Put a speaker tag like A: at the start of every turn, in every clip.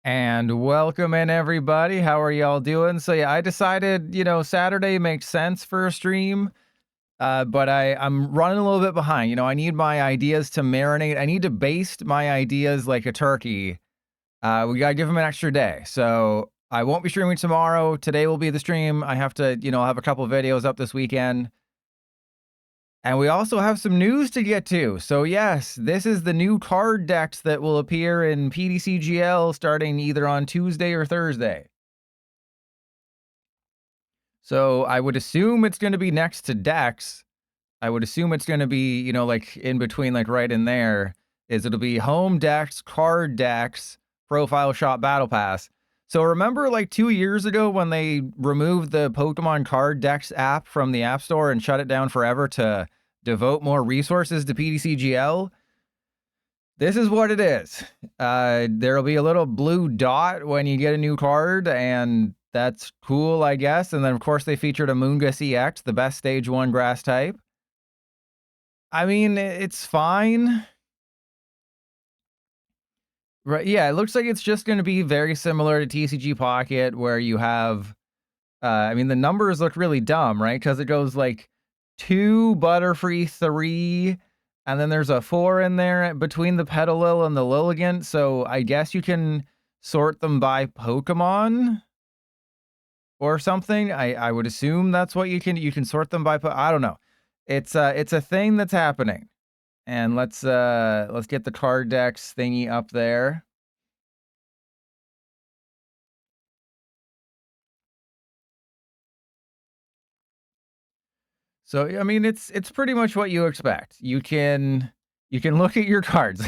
A: And welcome in everybody. How are y'all doing? So yeah, I decided, Saturday makes sense for a stream. But I'm running a little bit behind. I need my ideas to marinate. I need to baste my ideas like a turkey. We gotta give them an extra day. So I won't be streaming tomorrow. Today will be the stream. I have to, I'll have a couple videos up this weekend. And we also have some news to get to. So yes, this is the new card decks that will appear in PDCGL starting either on Tuesday or Thursday. So I would assume it's going to be next to Dex. I would assume it's going to be, like in between, like right in there, it'll be home Dex, card Dex, profile shop battle pass. So remember like 2 years ago when they removed the Pokemon Card Dex app from the App Store and shut it down forever to devote more resources to PDCGL? This is what it is. There'll be a little blue dot when you get a new card, and that's cool, I guess. And then, of course, they featured a Moongus EX, the best Stage 1 grass type. I mean, it's fine. Right, yeah, it looks like it's just going to be very similar to TCG Pocket, where you have... I mean, the numbers look really dumb, right? Because it goes like 2, Butterfree, 3... and then there's a 4 in there between the Petalil and the Lilligant, so I guess you can sort them by Pokemon or something. I would assume that's what you can sort them by I don't know. It's a thing that's happening. And let's get the card decks thingy up there. So I mean, it's pretty much what you expect. You can look at your cards.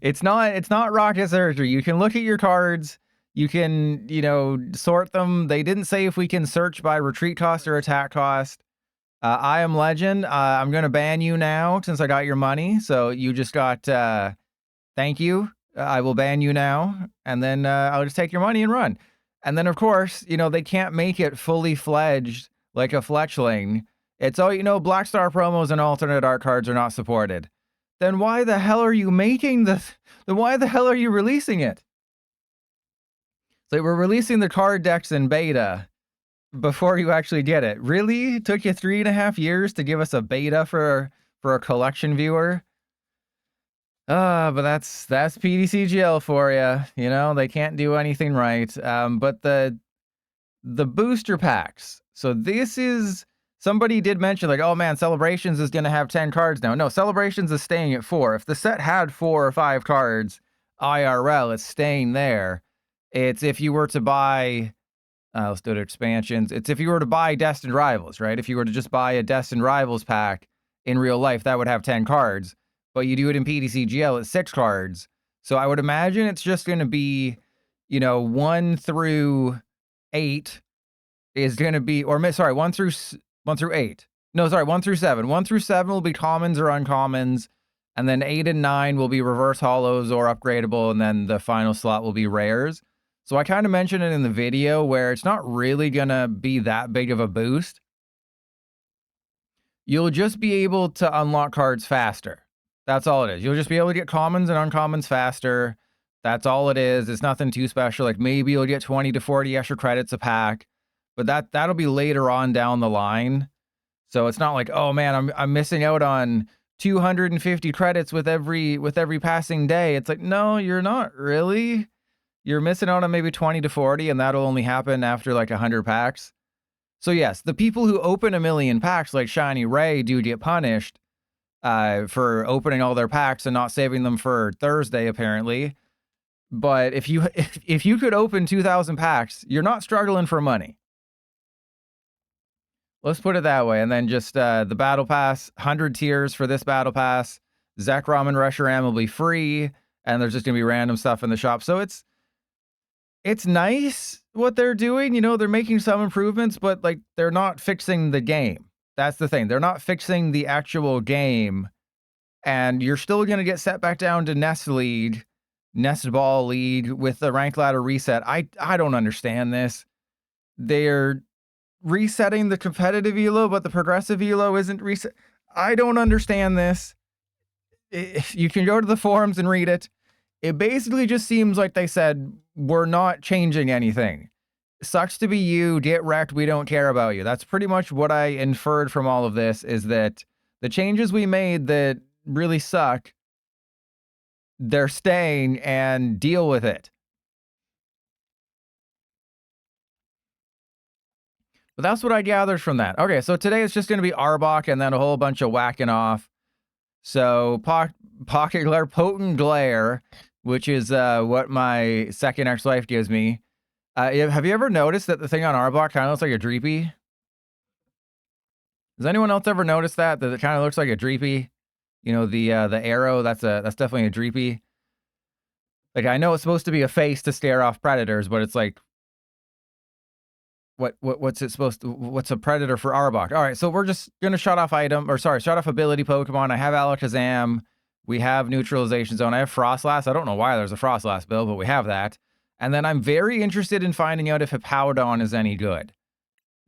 A: It's not rocket surgery. You can look at your cards. You can, sort them. They didn't say if we can search by retreat cost or attack cost. I Am Legend. I'm going to ban you now since I got your money. So you just got, thank you. I will ban you now. And then I'll just take your money and run. And then, of course, they can't make it fully fledged like a Fletchling. It's all, Black Star promos and alternate art cards are not supported. Then why the hell are you making this? Then why the hell are you releasing it? So we're releasing the card decks in beta before you actually get it. Really? It took you 3.5 years to give us a beta for a collection viewer? But that's PDCGL for you. They can't do anything right. But the booster packs. So this is... Somebody did mention, like, oh man, Celebrations is going to have 10 cards now. No, Celebrations is staying at 4. If the set had 4 or 5 cards, IRL, it's staying there. It's if you were to buy, let's do it, expansions. It's if you were to buy Destined Rivals, right? If you were to just buy a Destined Rivals pack in real life, that would have 10 cards. But you do it in PDCGL, it's 6 cards. So I would imagine it's just going to be, 1 through 8 is going to be, or sorry, 1 through 8. No, sorry, 1 through 7. 1 through 7 will be commons or uncommons, and then 8 and 9 will be reverse holos or upgradable, and then the final slot will be rares. So I kind of mentioned it in the video where it's not really going to be that big of a boost. You'll just be able to unlock cards faster. That's all it is. You'll just be able to get commons and uncommons faster. That's all it is. It's nothing too special. Like maybe you'll get 20 to 40 extra credits a pack. But that'll be later on down the line. So it's not like, oh man, I'm missing out on 250 credits with every passing day. It's like, no, you're not really. You're missing out on maybe 20 to 40, and that'll only happen after like 100 packs. So yes, the people who open 1 million packs like Shiny Ray do get punished for opening all their packs and not saving them for Thursday, apparently. But if you could open 2,000 packs, you're not struggling for money. Let's put it that way. And then just the battle pass, 100 tiers for this battle pass. Zekrom and Reshiram will be free, and there's just going to be random stuff in the shop. So it's nice what they're doing. They're making some improvements, but like they're not fixing the game. That's the thing. They're not fixing the actual game, and you're still going to get set back down to Nest Ball League with the rank ladder reset. I don't understand this. They're resetting the competitive elo, but the progressive elo isn't reset. I don't understand this. You can go to the forums and read it. It basically just seems like they said, we're not changing anything. Sucks to be you, get wrecked, we don't care about you. That's pretty much what I inferred from all of this, is that the changes we made that really suck, they're staying, and deal with it. But that's what I gathered from that. Okay, so today it's just going to be Arbok and then a whole bunch of whacking off. So Pocket Glare, Potent Glare, which is what my second ex-wife gives me. Have you ever noticed that the thing on Arbok kind of looks like a Dreepy? Has anyone else ever noticed that it kind of looks like a Dreepy? You know, the arrow, that's definitely a Dreepy. Like, I know it's supposed to be a face to scare off predators, but it's like, what's it supposed to, what's a predator for Arbok? All right, so we're just gonna shut off ability Pokemon. I have Alakazam, we have Neutralization Zone, I have Frostlass. I don't know why there's a Frostlass build, but we have that. And then I'm very interested in finding out if Hippowdon is any good.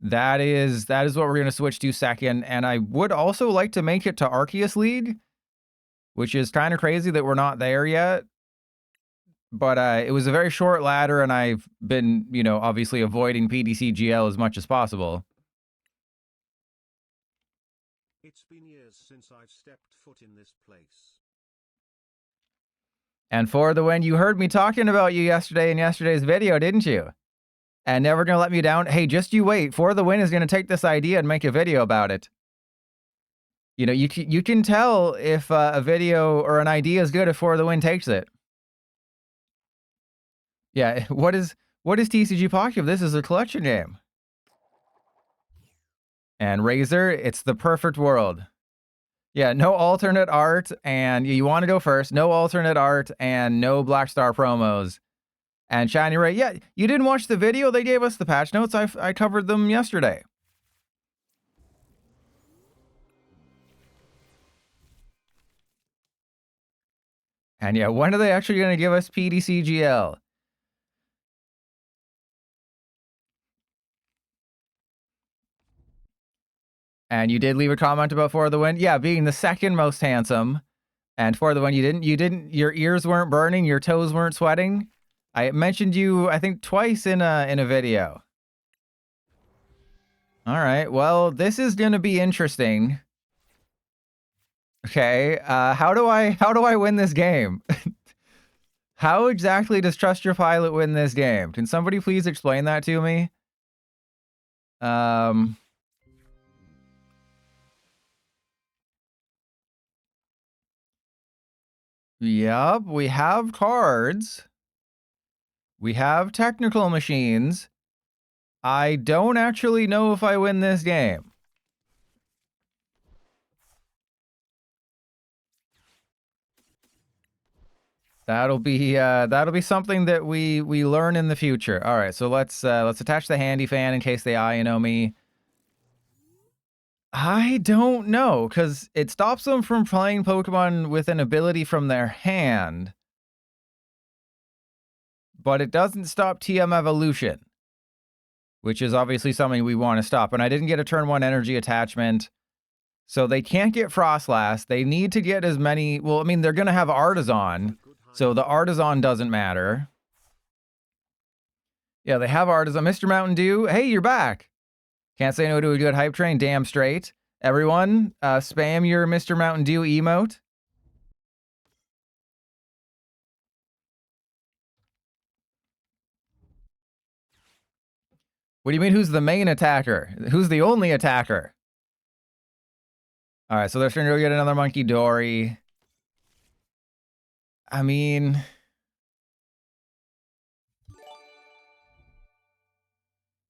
A: That is what we're gonna switch to second. And I would also like to make it to Arceus League, which is kind of crazy that we're not there yet. But it was a very short ladder, and I've been, you know, obviously avoiding PDCGL as much as possible.
B: It's been years since I've stepped foot in this place.
A: And For the Win, you heard me talking about you yesterday in yesterday's video, didn't you? And never gonna let me down. Hey, just you wait. For the Win is gonna take this idea and make a video about it. You know, you can tell if a video or an idea is good if For the Win takes it. Yeah, what is TCG Pocket? This is a collection game. And Razor, it's the perfect world. Yeah, no alternate art, and you want to go first. No alternate art and no Black Star promos. And Shiny Ray, yeah, you didn't watch the video? They gave us the patch notes. I covered them yesterday. And yeah, when are they actually going to give us PDCGL? And you did leave a comment about For the Win. Yeah, being the second most handsome. And For the Win, you didn't, your ears weren't burning, your toes weren't sweating. I mentioned you, I think, twice in a video. All right, well, this is gonna be interesting. Okay, how do I win this game? How exactly does Trust Your Pilot win this game? Can somebody please explain that to me? Yep, we have cards. We have technical machines. I don't actually know if I win this game. That'll be something that we learn in the future. All right, so let's attach the handy fan in case they INO me. I don't know, because it stops them from playing Pokemon with an ability from their hand. But it doesn't stop TM evolution, which is obviously something we want to stop. And I didn't get a turn 1 energy attachment, so they can't get Frostlass. They need to get as many, well, I mean, they're going to have Artisan, so the Artisan doesn't matter. Yeah, they have Artisan. Mr. Mountain Dew, hey, you're back. Can't say no to a good hype train, damn straight. Everyone, spam your Mr. Mountain Dew emote. What do you mean, who's the main attacker? Who's the only attacker? All right, so they're trying to go get another Monkey Dory. I mean...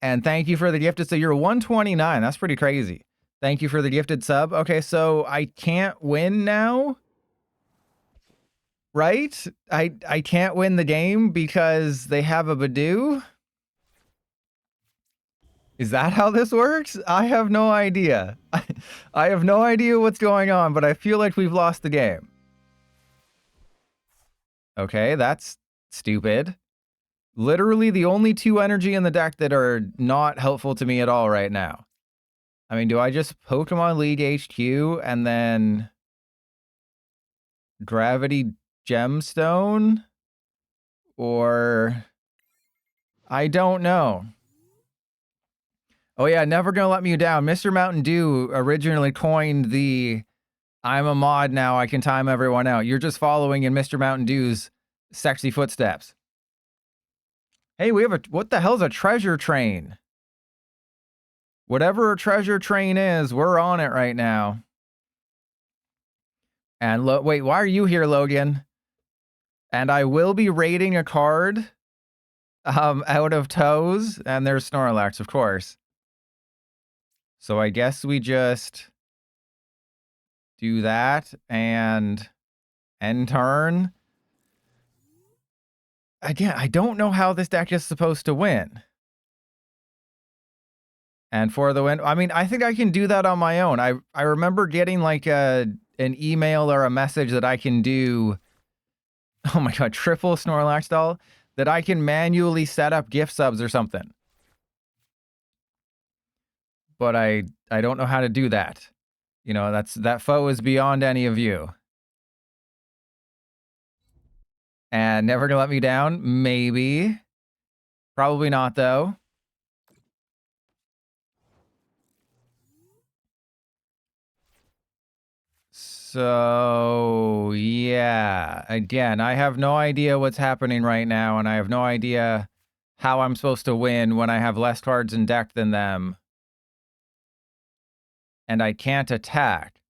A: And thank you for the gifted, so you're 129. That's pretty crazy. Thank you for the gifted sub. Okay, so I can't win now? Right? I can't win the game because they have a Badoo? Is that how this works? I have no idea. I have no idea what's going on, but I feel like we've lost the game. Okay, that's stupid. Literally the only 2 energy in the deck that are not helpful to me at all right now. I mean, do I just Pokemon League HQ and then Gravity Gemstone? Or I don't know. Oh yeah, never gonna let me down. Mr. Mountain Dew originally coined the I'm a mod now, I can time everyone out. You're just following in Mr. Mountain Dew's sexy footsteps. Hey, we have what the hell's a treasure train? Whatever a treasure train is, we're on it right now. And wait, why are you here, Logan? And I will be rating a card out of toes, and there's Snorlax, of course. So I guess we just do that and end turn. Again, I don't know how this deck is supposed to win. And for the win, I mean, I think I can do that on my own. I remember getting like an email or a message that I can do, oh my god, triple Snorlax doll, that I can manually set up gift subs or something. But I don't know how to do that. You know, that foe is beyond any of you. And never gonna let me down? Maybe. Probably not, though. So, yeah. Again, I have no idea what's happening right now, and I have no idea how I'm supposed to win when I have less cards in deck than them. And I can't attack.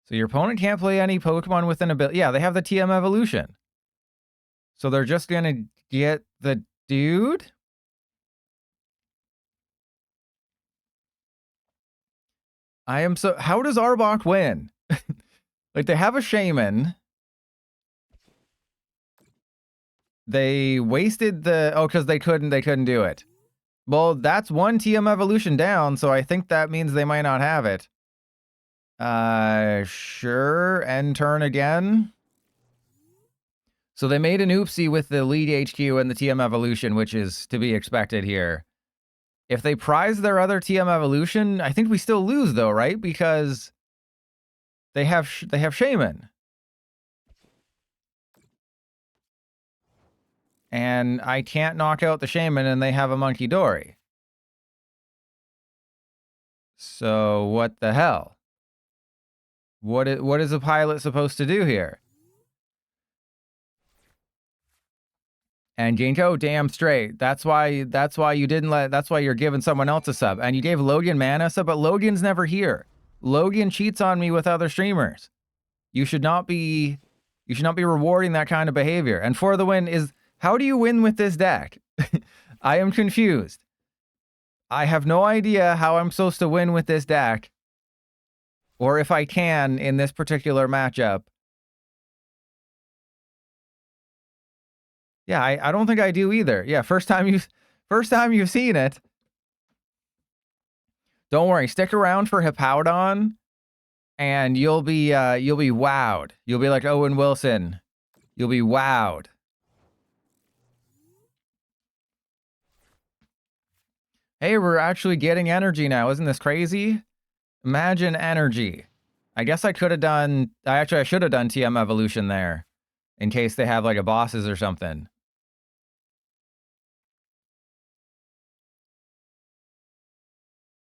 A: So your opponent can't play any Pokemon with an ability. Yeah, they have the TM Evolution. So they're just going to get the dude? I am so... How does Arbok win? Like, they have a Shaman. They wasted the... Oh, because they couldn't do it. Well, that's one TM Evolution down, so I think that means they might not have it. Sure. End turn again. So they made an oopsie with the lead HQ and the TM Evolution, which is to be expected here. If they prize their other TM Evolution, I think we still lose though, right? Because they have Shaman. And I can't knock out the Shaman and they have a Munkidori. So what the hell? What is a pilot supposed to do here? And Ginkgo, damn straight. That's why you didn't that's why you're giving someone else a sub. And you gave Logan mana sub, but Logan's never here. Logan cheats on me with other streamers. You should not be rewarding that kind of behavior. And for the win is, how do you win with this deck? I am confused. I have no idea how I'm supposed to win with this deck. Or if I can in this particular matchup. Yeah, I don't think I do either. Yeah, first time you've seen it. Don't worry, stick around for Hippowdon, and you'll be wowed. You'll be like Owen Wilson. You'll be wowed. Hey, we're actually getting energy now. Isn't this crazy? Imagine energy. I guess I could have done... I should have done TM Evolution there. In case they have like a bosses or something.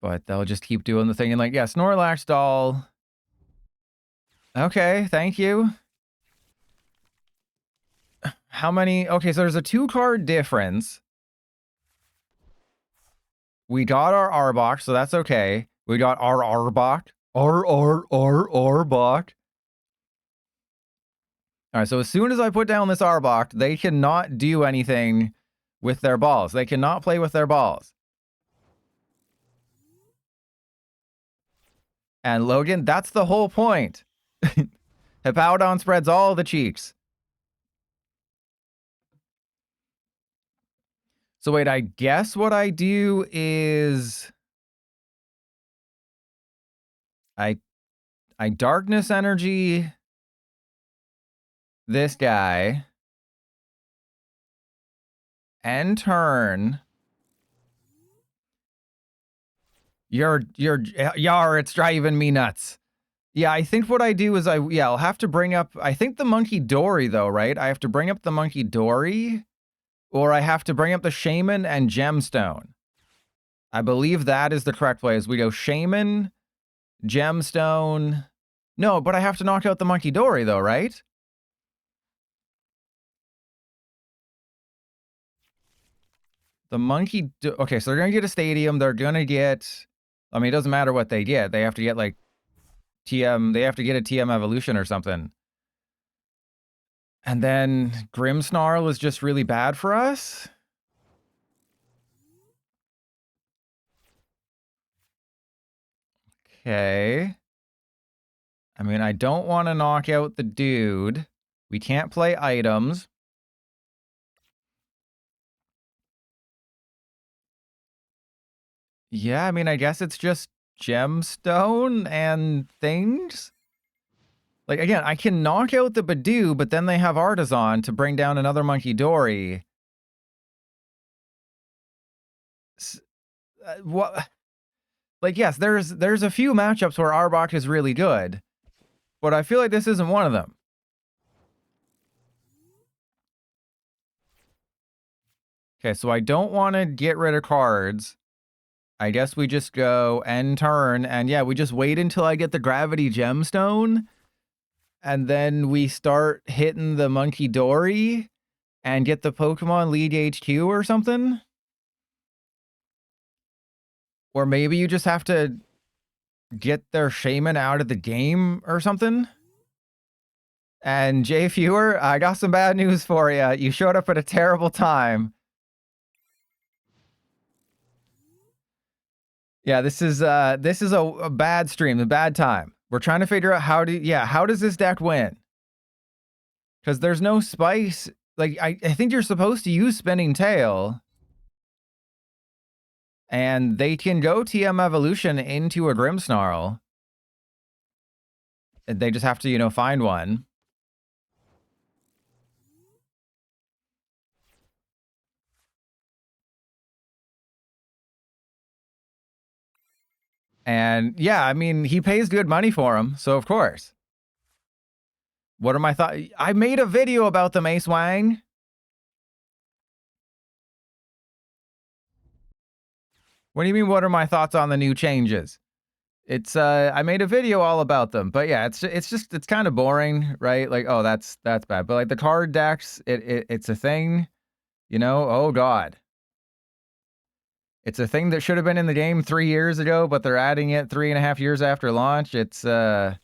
A: But they'll just keep doing the thing and like, yeah, Snorlax doll. Okay, thank you. How many? Okay, so there's a 2-card difference. We got our Arbok, so that's okay. We got our Arbok. Arbok. All right, so as soon as I put down this Arbok, they cannot do anything with their balls. They cannot play with their balls. And Logan, that's the whole point. Hippowdon spreads all the cheeks. So wait, I guess what I do is... I darkness energy this guy. End turn. Yar, it's driving me nuts. Yeah, I think what I do is I'll have to bring up, I think the Monkey Dory though, right? I have to bring up the Monkey Dory, or I have to bring up the Shaman and Gemstone. I believe that is the correct play, as we go Shaman, Gemstone. No, but I have to knock out the Monkey Dory though, right? The Monkey, okay, so they're gonna get a stadium. They're gonna get, I mean, it doesn't matter what they get. They have to get like TM, they have to get a TM evolution or something. And then Grimmsnarl is just really bad for us. Okay. I mean, I don't want to knock out the dude. We can't play items. Yeah, I mean, I guess it's just Gemstone and things. Like, again, I can knock out the Badoo, but then they have Artisan to bring down another Monkey Dory. What? Like, yes, there's a few matchups where Arbok is really good, but I feel like this isn't one of them. Okay, so I don't want to get rid of cards. I guess we just go end turn, and yeah, we just wait until I get the Gravity Gemstone, and then we start hitting the Monkey Dory and get the Pokemon League HQ or something. Or maybe you just have to get their Shaman out of the game or something. And Jay Fewer, I got some bad news for you. You showed up at a terrible time. Yeah, this is a bad stream, a bad time. We're trying to figure out how does this deck win? Because there's no spice. Like, I think you're supposed to use Spinning Tail. And they can go TM Evolution into a Grimmsnarl. They just have to, find one. And yeah, I mean, he pays good money for them, so of course. What are my thoughts? I made a video about the Mace Wang. What do you mean, what are my thoughts on the new changes? It's I made a video all about them, but yeah, it's kind of boring, right? Like, oh, that's bad. But like the card decks, it's a thing, oh god. It's a thing that should have been in the game 3 years ago, but they're adding it 3.5 years after launch. It's a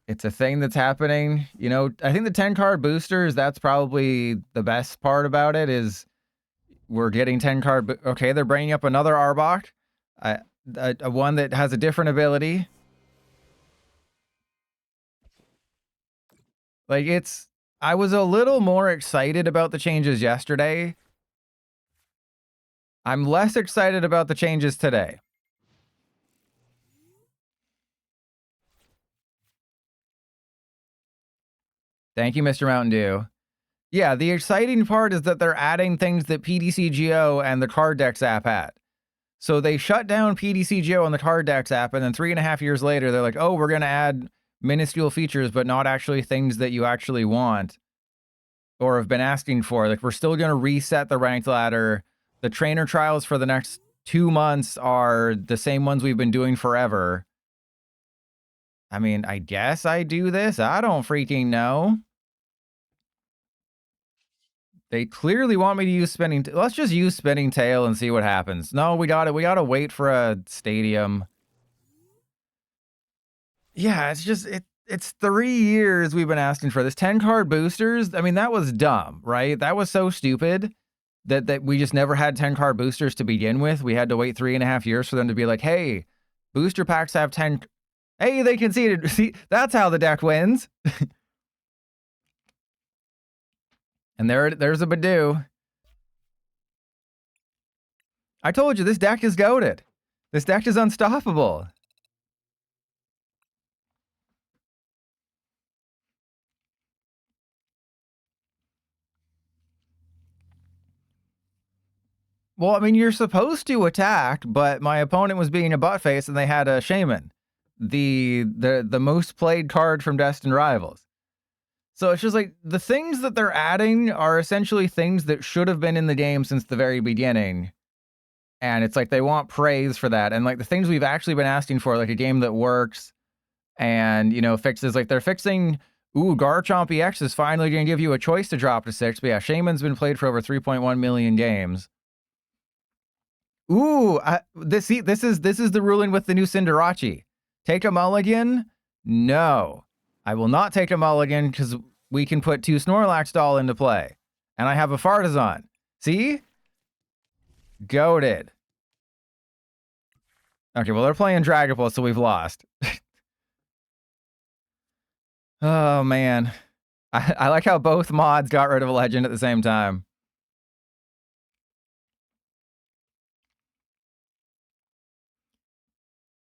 A: thing that's happening. I think the 10 card boosters, that's probably the best part about it, is we're getting 10 card. Okay, they're bringing up another Arbok, a one that has a different ability. Like, I was a little more excited about the changes yesterday. I'm less excited about the changes today. Thank you, Mr. Mountain Dew. Yeah, the exciting part is that they're adding things that PDCGO and the Card Decks app had. So they shut down PDCGO and the Card Decks app, and then 3.5 years later, they're like, oh, we're going to add minuscule features, but not actually things that you actually want or have been asking for. Like, we're still going to reset the ranked ladder. The trainer trials for the next 2 months are the same ones we've been doing forever. I mean, I guess I do this. I don't freaking know. They clearly want me to use Spinning. Let's just use Spinning Tail and see what happens. No, we got it. We got to wait for a stadium. Yeah, it's 3 years we've been asking for this. 10 card boosters. I mean, that was dumb, right? That was so stupid that we just never had 10 card boosters to begin with. We had to wait 3.5 years for them to be like, hey, booster packs have 10. Hey, they conceded. See, that's how the deck wins. And there's a Badoo. I told you, this deck is goated. This deck is unstoppable. Well, I mean, you're supposed to attack, but my opponent was being a butt face and they had a Shaman. the most played card from Destined Rivals. So it's just like the things that they're adding are essentially things that should have been in the game since the very beginning. And it's like they want praise for that. And like the things we've actually been asking for, like a game that works and, you know, fixes, like they're fixing, Garchomp EX is finally going to give you a choice to drop to 6. But yeah, Shaman's been played for over 3.1 million games. This is the ruling with the new Cinderace. Take a mulligan? No. I will not take a mulligan because we can put 2 Snorlax doll into play. And I have a Fartazon. See? Goated. Okay, well, they're playing Dragapult, so we've lost. Oh, man. I like how both mods got rid of a legend at the same time.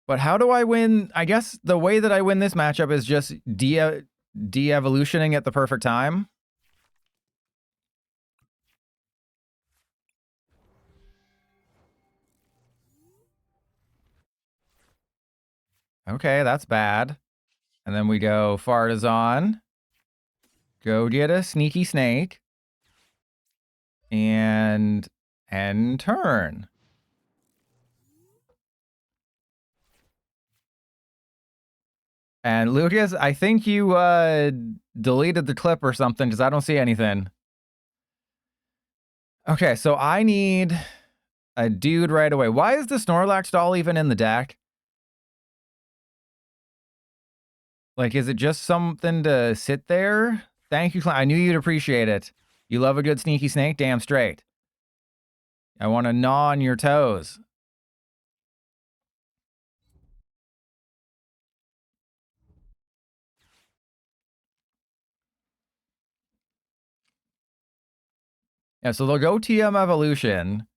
A: But how do I win? I guess the way that I win this matchup is just de-evolutioning at the perfect time. Okay, that's bad. And then we go Fartazon. Go get a Sneaky Snake. And end turn. And Lucas, I think you deleted the clip or something because I don't see anything. Okay, so I need a dude right away. Why is the Snorlax doll even in the deck? Like, is it just something to sit there? Thank you, I knew you'd appreciate it. You love a good Sneaky Snake? Damn straight. I want to gnaw on your toes. Yeah, so they'll go TM Evolution.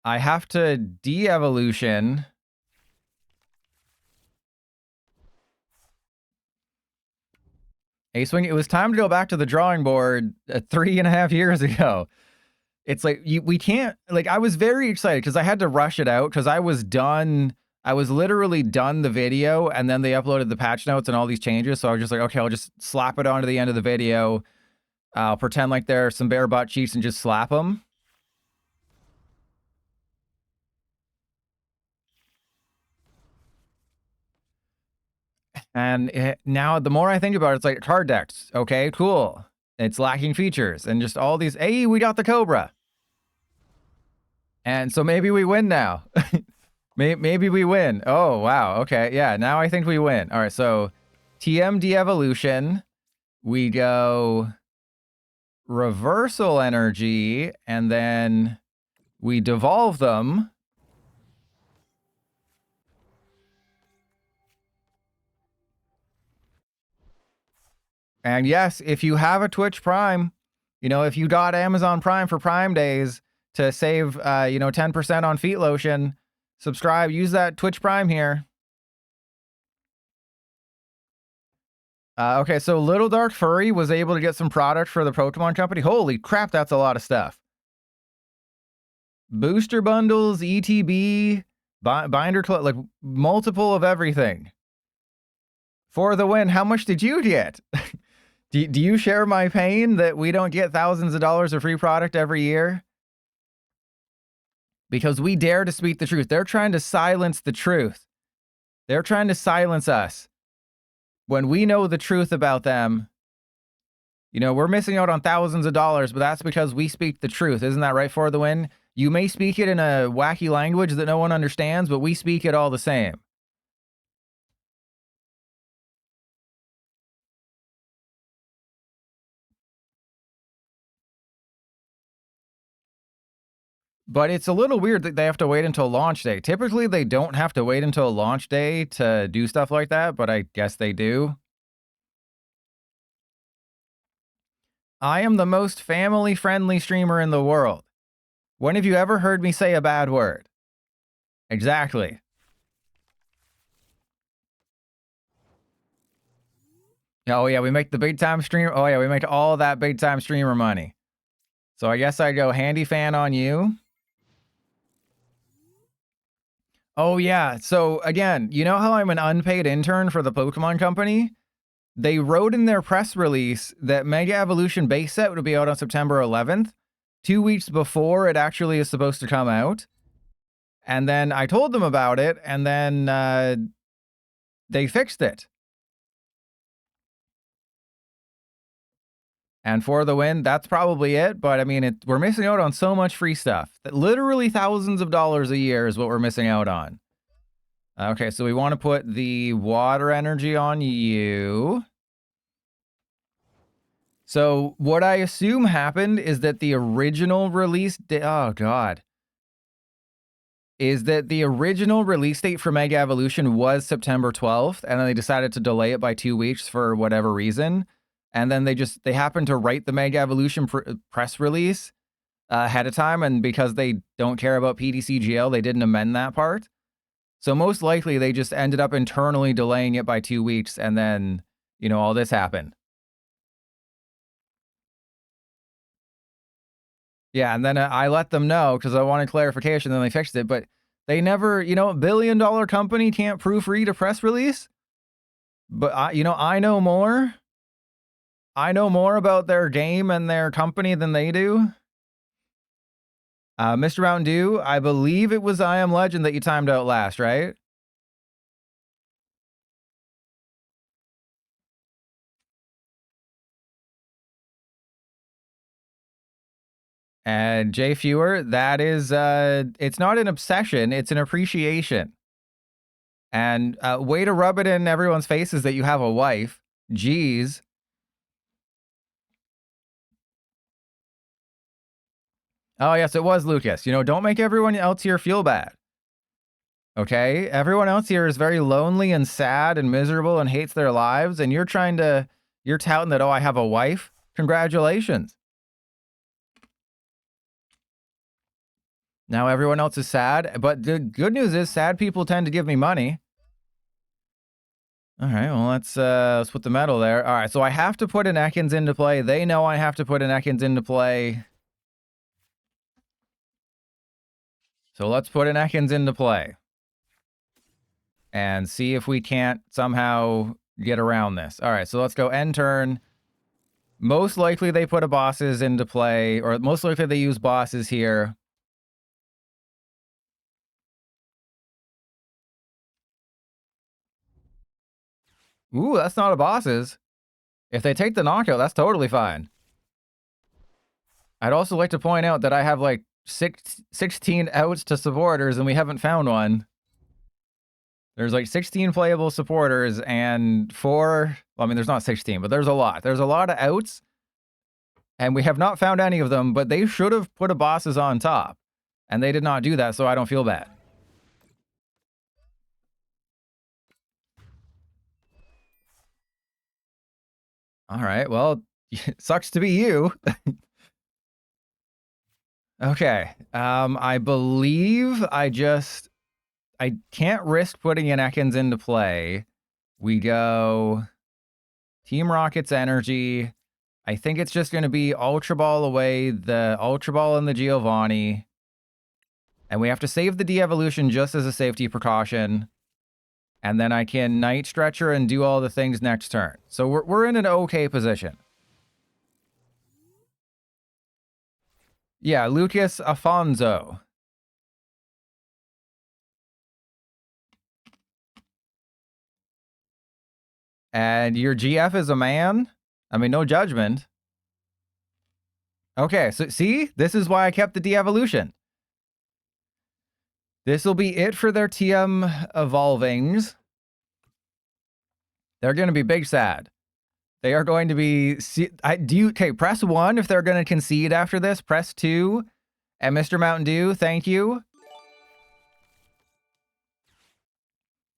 A: I have to de-evolution. Ace Wing, it was time to go back to the drawing board 3.5 years ago. It's like, we can't, like, I was very excited because I had to rush it out because I was done. I was literally done the video and then they uploaded the patch notes and all these changes. So I was just like, okay, I'll just slap it onto the end of the video. I'll pretend like there are some bare butt cheeks and just slap them. And now the more I think about it, it's like card decks. Okay, cool. It's lacking features and just all these. Hey, we got the Cobra. And so maybe we win now. Maybe we win. Oh, wow. Okay. Yeah. Now I think we win. All right. So TM de-evolution. We go reversal energy and then we devolve them. And yes, if you have a Twitch Prime, you know, if you got Amazon Prime for Prime days to save, 10% on feet lotion, subscribe, use that Twitch Prime here. Okay, so Little Dark Furry was able to get some product for the Pokemon Company. Holy crap, that's a lot of stuff. Booster bundles, ETB, binder, like multiple of everything. For the win, how much did you get? Do you share my pain that we don't get thousands of dollars of free product every year? Because we dare to speak the truth. They're trying to silence the truth. They're trying to silence us. When we know the truth about them, we're missing out on thousands of dollars, but that's because we speak the truth. Isn't that right, For the Win? You may speak it in a wacky language that no one understands, but we speak it all the same. But it's a little weird that they have to wait until launch day. Typically, they don't have to wait until launch day to do stuff like that, but I guess they do. I am the most family-friendly streamer in the world. When have you ever heard me say a bad word? Exactly. Oh, yeah, we make the big-time streamer. Oh, yeah, we make all that big-time streamer money. So I guess I go Handy Fan on you. Oh, yeah. So, again, you know how I'm an unpaid intern for the Pokemon Company? They wrote in their press release that Mega Evolution base set would be out on September 11th, 2 weeks before it actually is supposed to come out. And then I told them about it, and then they fixed it. And for the win, that's probably it. But I mean, we're missing out on so much free stuff. Literally thousands of dollars a year is what we're missing out on. Okay, so we want to put the water energy on you. So what I assume happened is that the original release oh god. Is that the original release date for Mega Evolution was September 12th, and then they decided to delay it by 2 weeks for whatever reason. And then they happened to write the Mega Evolution press release ahead of time, and because they don't care about PTCGL, they didn't amend that part. So most likely they just ended up internally delaying it by 2 weeks, and then, you know, all this happened. Yeah, and then I let them know because I wanted clarification, then they fixed it, but they never, you know, a billion-dollar company can't proofread a press release? But I know more. I know more about their game and their company than they do. Mr. Mountain Dew, I believe it was I Am Legend that you timed out last, right? And Jay Fewer, that is, it's not an obsession, it's an appreciation. And way to rub it in everyone's faces that you have a wife. Jeez. Oh, yes, it was Lucas. You know, don't make everyone else here feel bad. Okay? Everyone else here is very lonely and sad and miserable and hates their lives, and you're touting that, oh, I have a wife? Congratulations. Now everyone else is sad, but the good news is sad people tend to give me money. All right, well, let's put the metal there. All right, so I have to put an Ekans into play. They know I have to put an Ekans into play. So let's put an Ekans into play. And see if we can't somehow get around this. All right, so let's go end turn. Most likely they put a bosses into play, or most likely they use bosses here. Ooh, that's not a bosses. If they take the knockout, that's totally fine. I'd also like to point out that I have like 16 outs to supporters and we haven't found one. There's like 16 playable supporters and 4, well, I mean, there's not 16, but there's a lot. There's a lot of outs and we have not found any of them, but they should have put a bosses on top and they did not do that, so I don't feel bad. All right, well, it sucks to be you. Okay, I believe I can't risk putting an Ekans into play. We go Team Rocket's energy. I think it's just going to be Ultra Ball away, the Ultra Ball and the Giovanni. And we have to save the de-evolution just as a safety precaution. And then I can Night Stretcher and do all the things next turn. So we're in an okay position. Yeah, Lucas Afonso. And your GF is a man? I mean, no judgment. Okay, so see? This is why I kept the de-evolution. This will be it for their TM evolvings. They're going to be big sad. They are going to be... Okay, press 1 if they're going to concede after this. Press 2. And Mr. Mountain Dew, thank you.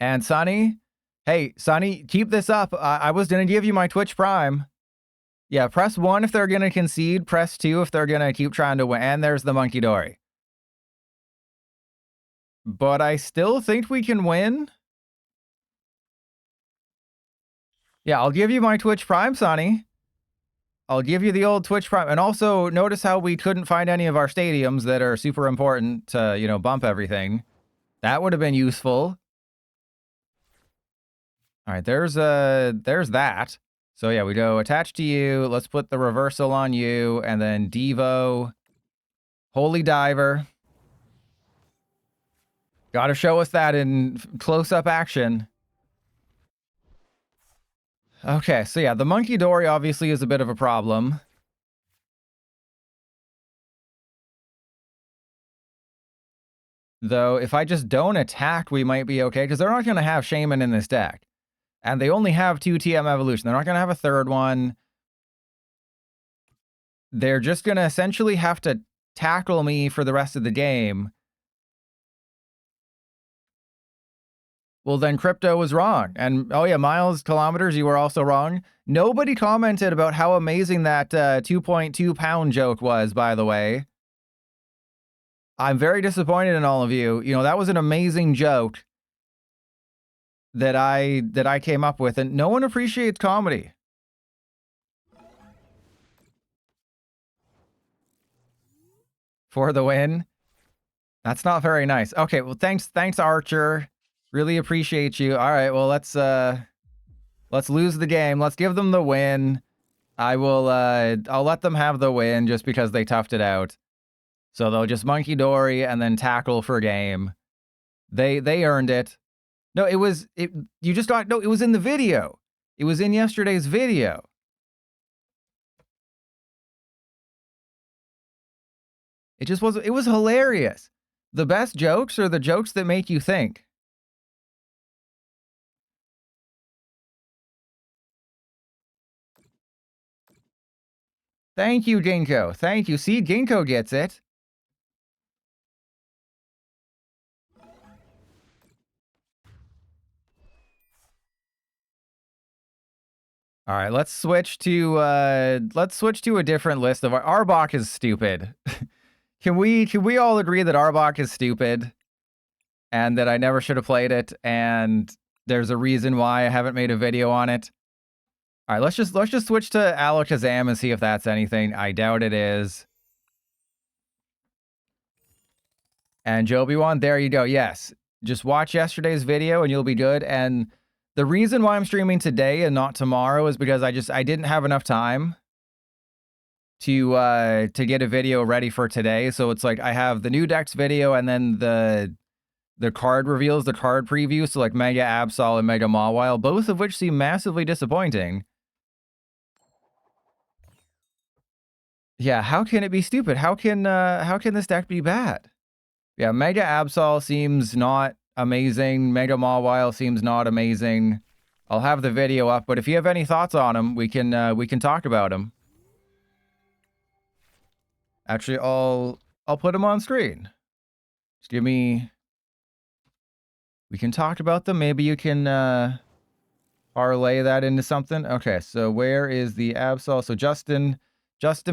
A: And Sonny... Hey, Sonny, keep this up. I was going to give you my Twitch Prime. Yeah, press 1 if they're going to concede. Press 2 if they're going to keep trying to win. And there's the Monkey Dory. But I still think we can win. Yeah, I'll give you my Twitch Prime, Sonny. I'll give you the old Twitch Prime. And also, notice how we couldn't find any of our stadiums that are super important to, you know, bump everything. That would have been useful. All right, there's that. So yeah, we go attach to you. Let's put the reversal on you, and then Devo, Holy Diver. Got to show us that in close-up action. Okay, so yeah, the Monkey Dory obviously is a bit of a problem. Though, if I just don't attack, we might be okay, because they're not going to have Shaman in this deck. And they only have 2 TM Evolution. They're not going to have a third one. They're just going to essentially have to tackle me for the rest of the game. Well, then Crypto was wrong. And, oh yeah, Miles Kilometers, you were also wrong. Nobody commented about how amazing that 2.2 pound joke was, by the way. I'm very disappointed in all of you. You know, that was an amazing joke that I came up with, and no one appreciates comedy. For the win. That's not very nice. Okay, well thanks Archer. Really appreciate you. All right, well let's lose the game. Let's give them the win. I'll let them have the win just because they toughed it out. So they'll just Monkey Dory and then tackle for game. They earned it. No, it was it was in the video. It was in yesterday's video. It was hilarious. The best jokes are the jokes that make you think. Thank you, Ginkgo. Thank you. See, Ginkgo gets it. All right, let's switch to a different list of Arbok is stupid. Can we all agree that Arbok is stupid and that I never should have played it, and there's a reason why I haven't made a video on it? All right, let's just switch to Alakazam and see if that's anything. I doubt it is. And Joby1, there you go. Yes, just watch yesterday's video and you'll be good. And the reason why I'm streaming today and not tomorrow is because I didn't have enough time to get a video ready for today. So it's like I have the new decks video and then the card reveals, the card preview. So like Mega Absol and Mega Mawile, both of which seem massively disappointing. Yeah, how can it be stupid? How can this deck be bad? Yeah, Mega Absol seems not amazing. Mega Mawile seems not amazing. I'll have the video up, but if you have any thoughts on them, we can talk about them. Actually, I'll put them on screen. Just give me. We can talk about them. Maybe you can parlay that into something. Okay, so where is the Absol? So Justin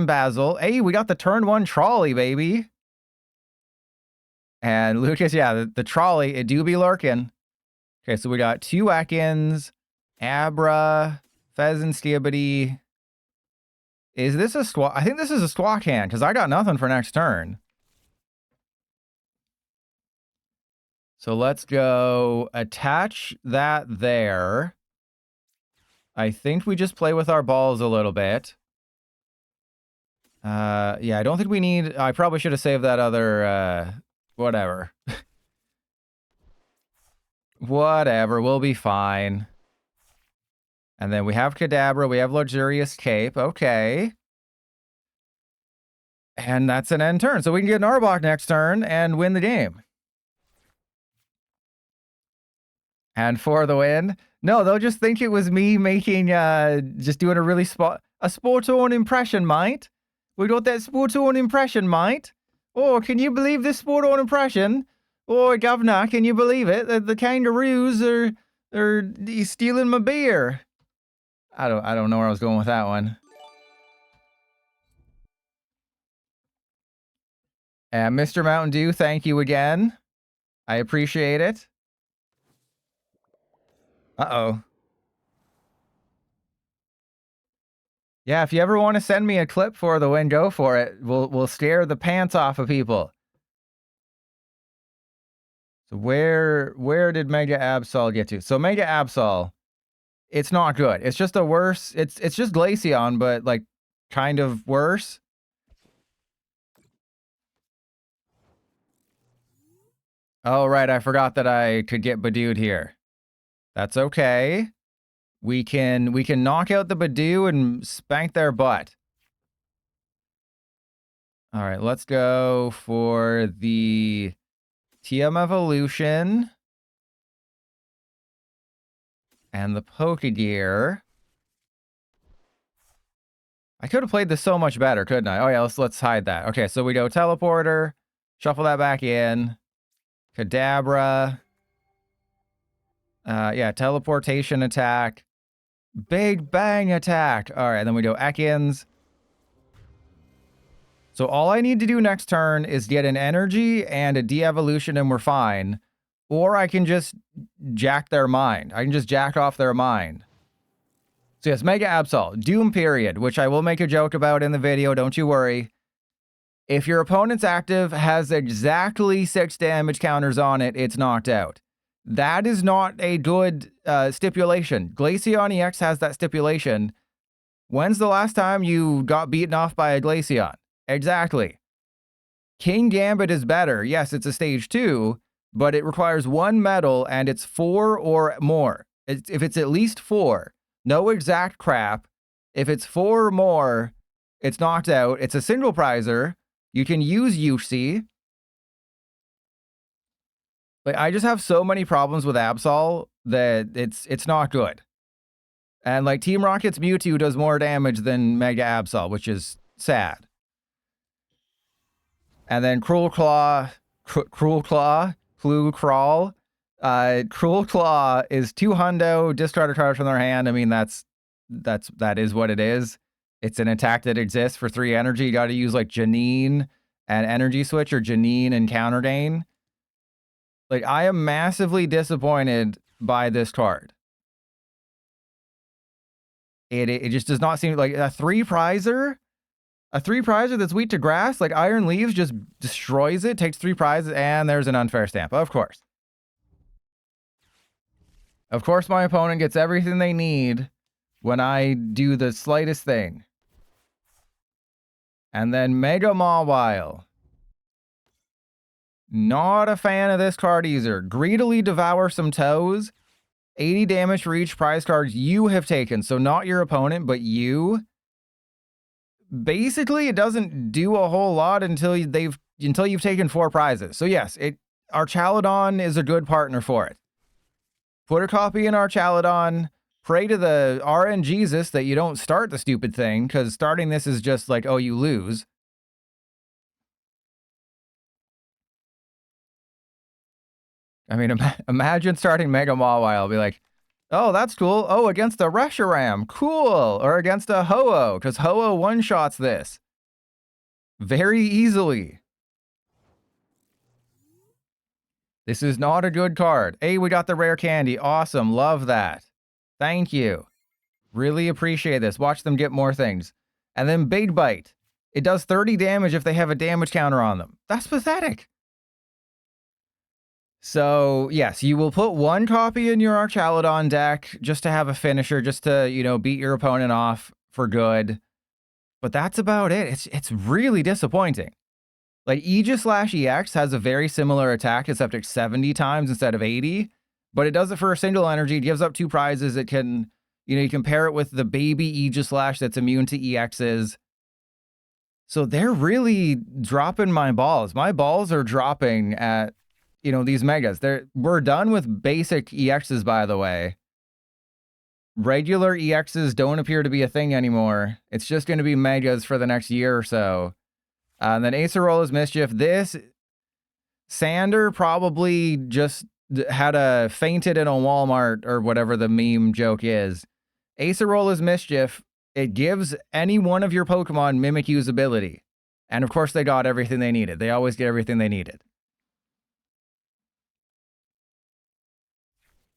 A: Basil. Hey, we got the turn 1 trolley, baby. And Lucas, yeah, the trolley, it do be lurking. Okay, so we got 2 Ekans, Abra, Pheasant, Steabity. Is this a squawk? I think this is a squawk hand, because I got nothing for next turn. So let's go attach that there. I think we just play with our balls a little bit. Yeah, I don't think we need... I probably should have saved that other... whatever. Whatever, we'll be fine. And then we have Kadabra, we have Luxurious Cape, okay. And that's an end turn. So we can get an Arbok next turn and win the game. And for the win. No, they'll just think it was me making, just doing a really sport-on impression, mate. We got that sport-on impression, mate. Oh, can you believe this sport-on impression? Oh, governor, can you believe it? The kangaroos are stealing my beer. I don't know where I was going with that one. And Mr. Mountain Dew, thank you again. I appreciate it. Uh-oh. Yeah, if you ever want to send me a clip for the win, go for it. We'll scare the pants off of people. So where did Mega Absol get to? So Mega Absol, it's not good. It's just a worse. It's just Glaceon, but like kind of worse. Oh right, I forgot that I could get Badooed here. That's okay. We can knock out the Badoo and spank their butt. All right, let's go for the TM Evolution and the Pokegear. I could have played this so much better, couldn't I? Oh yeah, let's hide that. Okay, so we go Teleporter, shuffle that back in, Kadabra. Yeah, Teleportation attack, Big Bang attack. All right, then we go Ekans. So all I need to do next turn is get an energy and a de-evolution and we're fine. Or I can just jack their mind. I can just jack off their mind. So yes, Mega Absol, Doom Period, which I will make a joke about in the video, don't you worry. If your opponent's active has exactly 6 damage counters on it, it's knocked out. That is not a good stipulation. Glaceon EX has that stipulation. When's the last time you got beaten off by a Glaceon? Exactly. Kingambit is better. Yes, it's a stage 2, but it requires 1 medal and it's 4 or more. If it's at least 4, no exact crap. If it's 4 or more, it's knocked out. It's a single prizer. You can use UC. Like, I just have so many problems with Absol that it's not good. And like Team Rocket's Mewtwo does more damage than Mega Absol, which is sad. And then Cruel Claw, Cruel Claw is 2 hundo, discard a card from their hand. I mean, that is what it is. It's an attack that exists for 3 energy. You got to use like Janine and Energy Switch or Janine and Counter Gain. Like, I am massively disappointed by this card. It just does not seem like a 3 prizer. A 3 prizer that's weak to grass, like Iron Leaves just destroys it, takes 3 prizes, and there's an unfair stamp. Of course. Of course, my opponent gets everything they need when I do the slightest thing. And then Mega Mawile. Not a fan of this card either. Greedily devour some toes. 80 damage for each prize card you have taken. So not your opponent, but you. Basically, it doesn't do a whole lot until you've taken 4 prizes. So yes, Archaludon is a good partner for it. Put a copy in Archaludon. Pray to the RNGesus that you don't start the stupid thing, because starting this is just like, oh, you lose. I mean, imagine starting Mega Mawile, be like, oh, that's cool. Oh, against a Reshiram. Cool. Or against a Ho-Oh, because Ho-Oh one-shots this. Very easily. This is not a good card. Hey, we got the rare candy. Awesome. Love that. Thank you. Really appreciate this. Watch them get more things. And then Big Bite. It does 30 damage if they have a damage counter on them. That's pathetic. So, yes, you will put 1 copy in your Archaludon deck just to have a finisher, just to, beat your opponent off for good. But that's about it. It's really disappointing. Like, Aegis/EX has a very similar attack, except it's 70 times instead of 80. But it does it for a single energy. It gives up 2 prizes. It can, you can pair it with the baby Aegislash that's immune to EXs. So they're really dropping my balls. My balls are dropping at these megas. We're done with basic EXs, by the way. Regular EXs don't appear to be a thing anymore. It's just going to be megas for the next year or so. And then Acerola's Mischief. This Sander probably just had a fainted in a Walmart or whatever the meme joke is. Acerola's Mischief, it gives any one of your Pokemon Mimikyu's ability. And of course they got everything they needed. They always get everything they needed.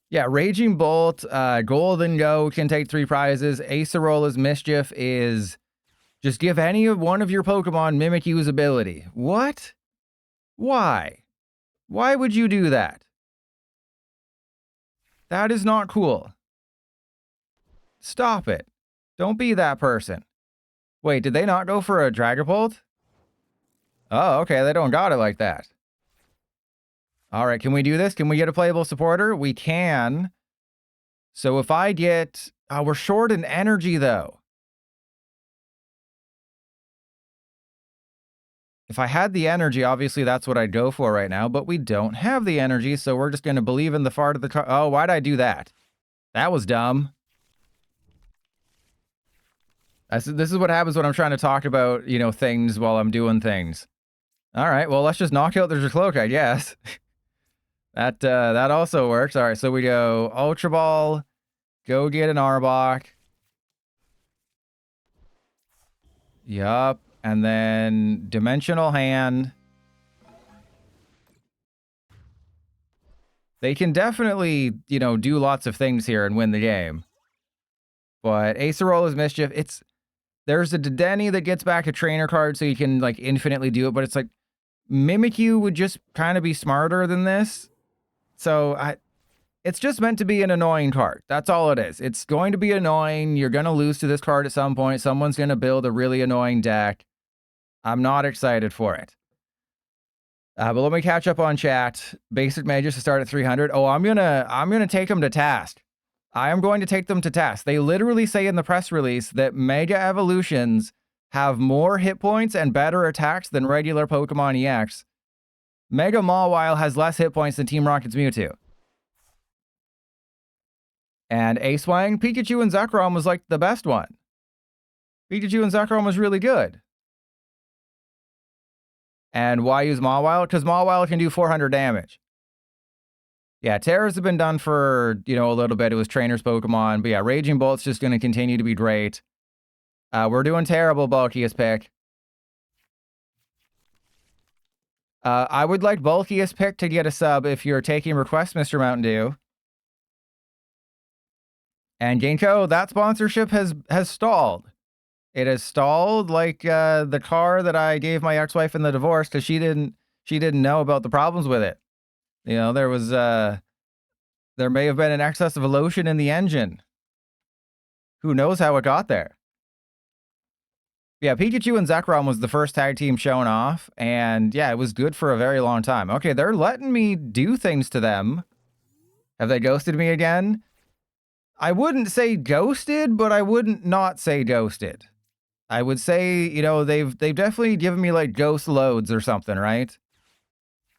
A: Yeah, Raging Bolt, Golden Go can take 3 prizes. Acerola's Mischief is just give any one of your Pokemon Mimikyu's ability. What? Why? Why would you do that? That is not cool. Stop it. Don't be that person. Wait, did they not go for a Dragapult? Oh, okay, they don't got it like that. All right, can we do this? Can we get a playable supporter? We can. So if I get... we're short in energy, though. If I had the energy, obviously that's what I'd go for right now, but we don't have the energy, so we're just going to believe in the fart of the car. Oh, why'd I do that? That was dumb. This is what happens when I'm trying to talk about, you know, things while I'm doing things. All right, well, let's just knock out the cloak, I guess. That also works. All right, so we go Ultra Ball, go get an Arbok. Yup, and then Dimensional Hand. They can definitely, you know, do lots of things here and win the game. But Acerola's Mischief, there's a Dedenne that gets back a trainer card so you can, like, infinitely do it, but it's like, Mimikyu would just kind of be smarter than this. So, it's just meant to be an annoying card. That's all it is. It's going to be annoying. You're going to lose to this card at some point. Someone's going to build a really annoying deck. I'm not excited for it. But let me catch up on chat. Basic Mages to start at 300. Oh, I'm gonna take them to task. I am going to take them to task. They literally say in the press release that Mega Evolutions have more hit points and better attacks than regular Pokemon EX. Mega Mawile has less hit points than Team Rocket's Mewtwo. And Acewang, Pikachu and Zekrom was like the best one. Pikachu and Zekrom was really good. And why use Mawile? Because Mawile can do 400 damage. Yeah, Terrors have been done for, you know, a little bit. It was Trainer's Pokemon. But yeah, Raging Bolt's just going to continue to be great. We're doing terrible, Bulkiest pick. I would like Bulkiest pick to get a sub if you're taking requests, Mr. Mountain Dew. And Ginkgo, that sponsorship has stalled. It has stalled like the car that I gave my ex-wife in the divorce because she didn't know about the problems with it. You know, there may have been an excess of lotion in the engine. Who knows how it got there? Yeah, Pikachu and Zekrom was the first tag team shown off, and yeah, it was good for a very long time. Okay, they're letting me do things to them. Have they ghosted me again? I wouldn't say ghosted, but I wouldn't not say ghosted. I would say, you know, they've definitely given me like ghost loads or something, right?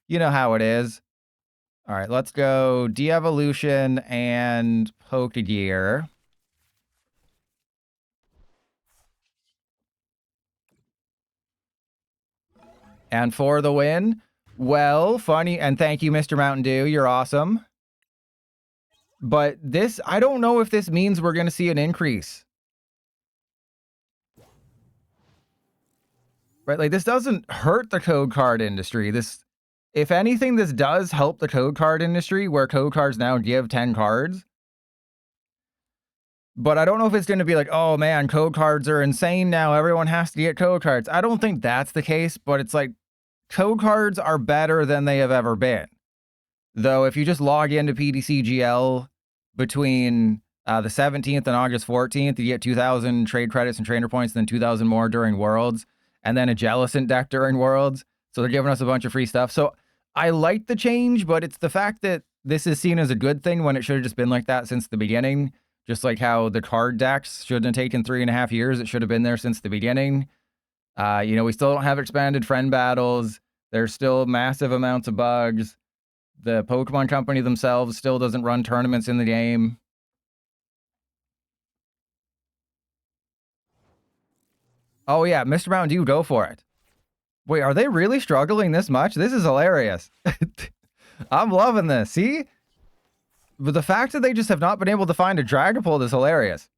A: You know how it is. All right, let's go De-Evolution and Pokegear. And for the win, well, funny, and thank you, Mr. Mountain Dew, you're awesome. But this, I don't know if this means we're going to see an increase. Right, like this doesn't hurt the code card industry. This, if anything, this does help the code card industry where code cards now give 10 cards. But I don't know if it's going to be like, oh man, code cards are insane now. Everyone has to get code cards. I don't think that's the case, but it's like code cards are better than they have ever been. Though if you just log into PTCGL between the 17th and August 14th, you get 2,000 trade credits and trainer points, then 2,000 more during Worlds, and then a Jellicent deck during Worlds. So they're giving us a bunch of free stuff. So I like the change, but it's the fact that this is seen as a good thing when it should have just been like that since the beginning. Just like how the card decks shouldn't have taken 3.5 years. It should have been there since the beginning. You know, we still don't have expanded friend battles. There's still massive amounts of bugs. The Pokemon Company themselves still doesn't run tournaments in the game. Oh yeah, Mr. Mountain Dew, go for it. Wait, are they really struggling this much? This is hilarious. I'm loving this. See? But the fact that they just have not been able to find a Dragapult is hilarious.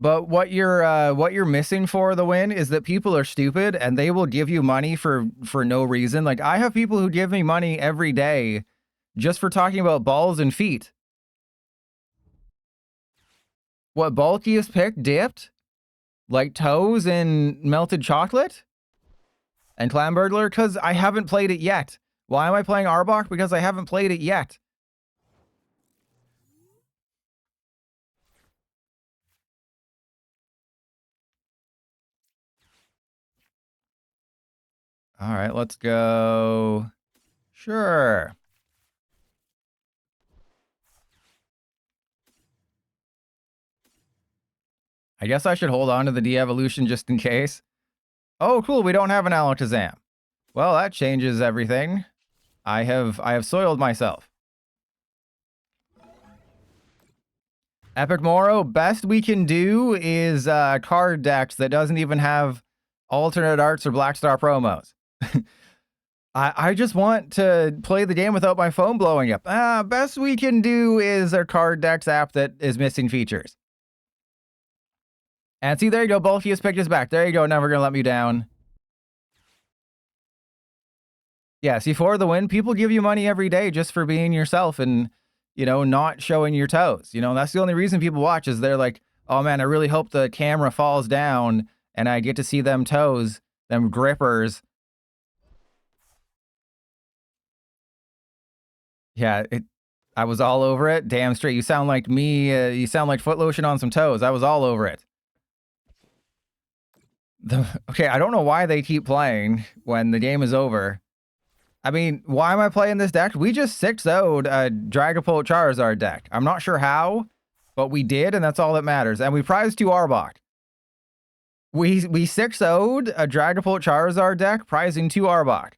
A: But what you're missing for the win is that people are stupid and they will give you money for no reason. Like I have people who give me money every day just for talking about balls and feet. What, Bulkiest pick dipped? Like toes in melted chocolate and Clam Burglar? Because I haven't played it yet. Why am I playing Arbok? Because I haven't played it yet. All right, let's go. Sure. I guess I should hold on to the de-evolution just in case. Oh, cool, we don't have an Alakazam. Well, that changes everything. I have soiled myself. Epic Moro, best we can do is card decks that doesn't even have alternate arts or Blackstar promos. I just want to play the game without my phone blowing up. Best we can do is a card decks app that is missing features. And see, there you go. Bulkiest picked us back. There you go. Never gonna let me down. Yeah, see, for the win, people give you money every day just for being yourself and, you know, not showing your toes. You know, that's the only reason people watch is they're like, oh man, I really hope the camera falls down and I get to see them toes, them grippers. Yeah, I was all over it. Damn straight. You sound like me. You sound like Foot Lotion on some toes. I was all over it. Okay, I don't know why they keep playing when the game is over. I mean, why am I playing this deck? We just 6-0'd a Dragapult Charizard deck. I'm not sure how, but we did, and that's all that matters. And we prized 2 Arbok. We 6-0'd a Dragapult Charizard deck, prizing 2 Arbok.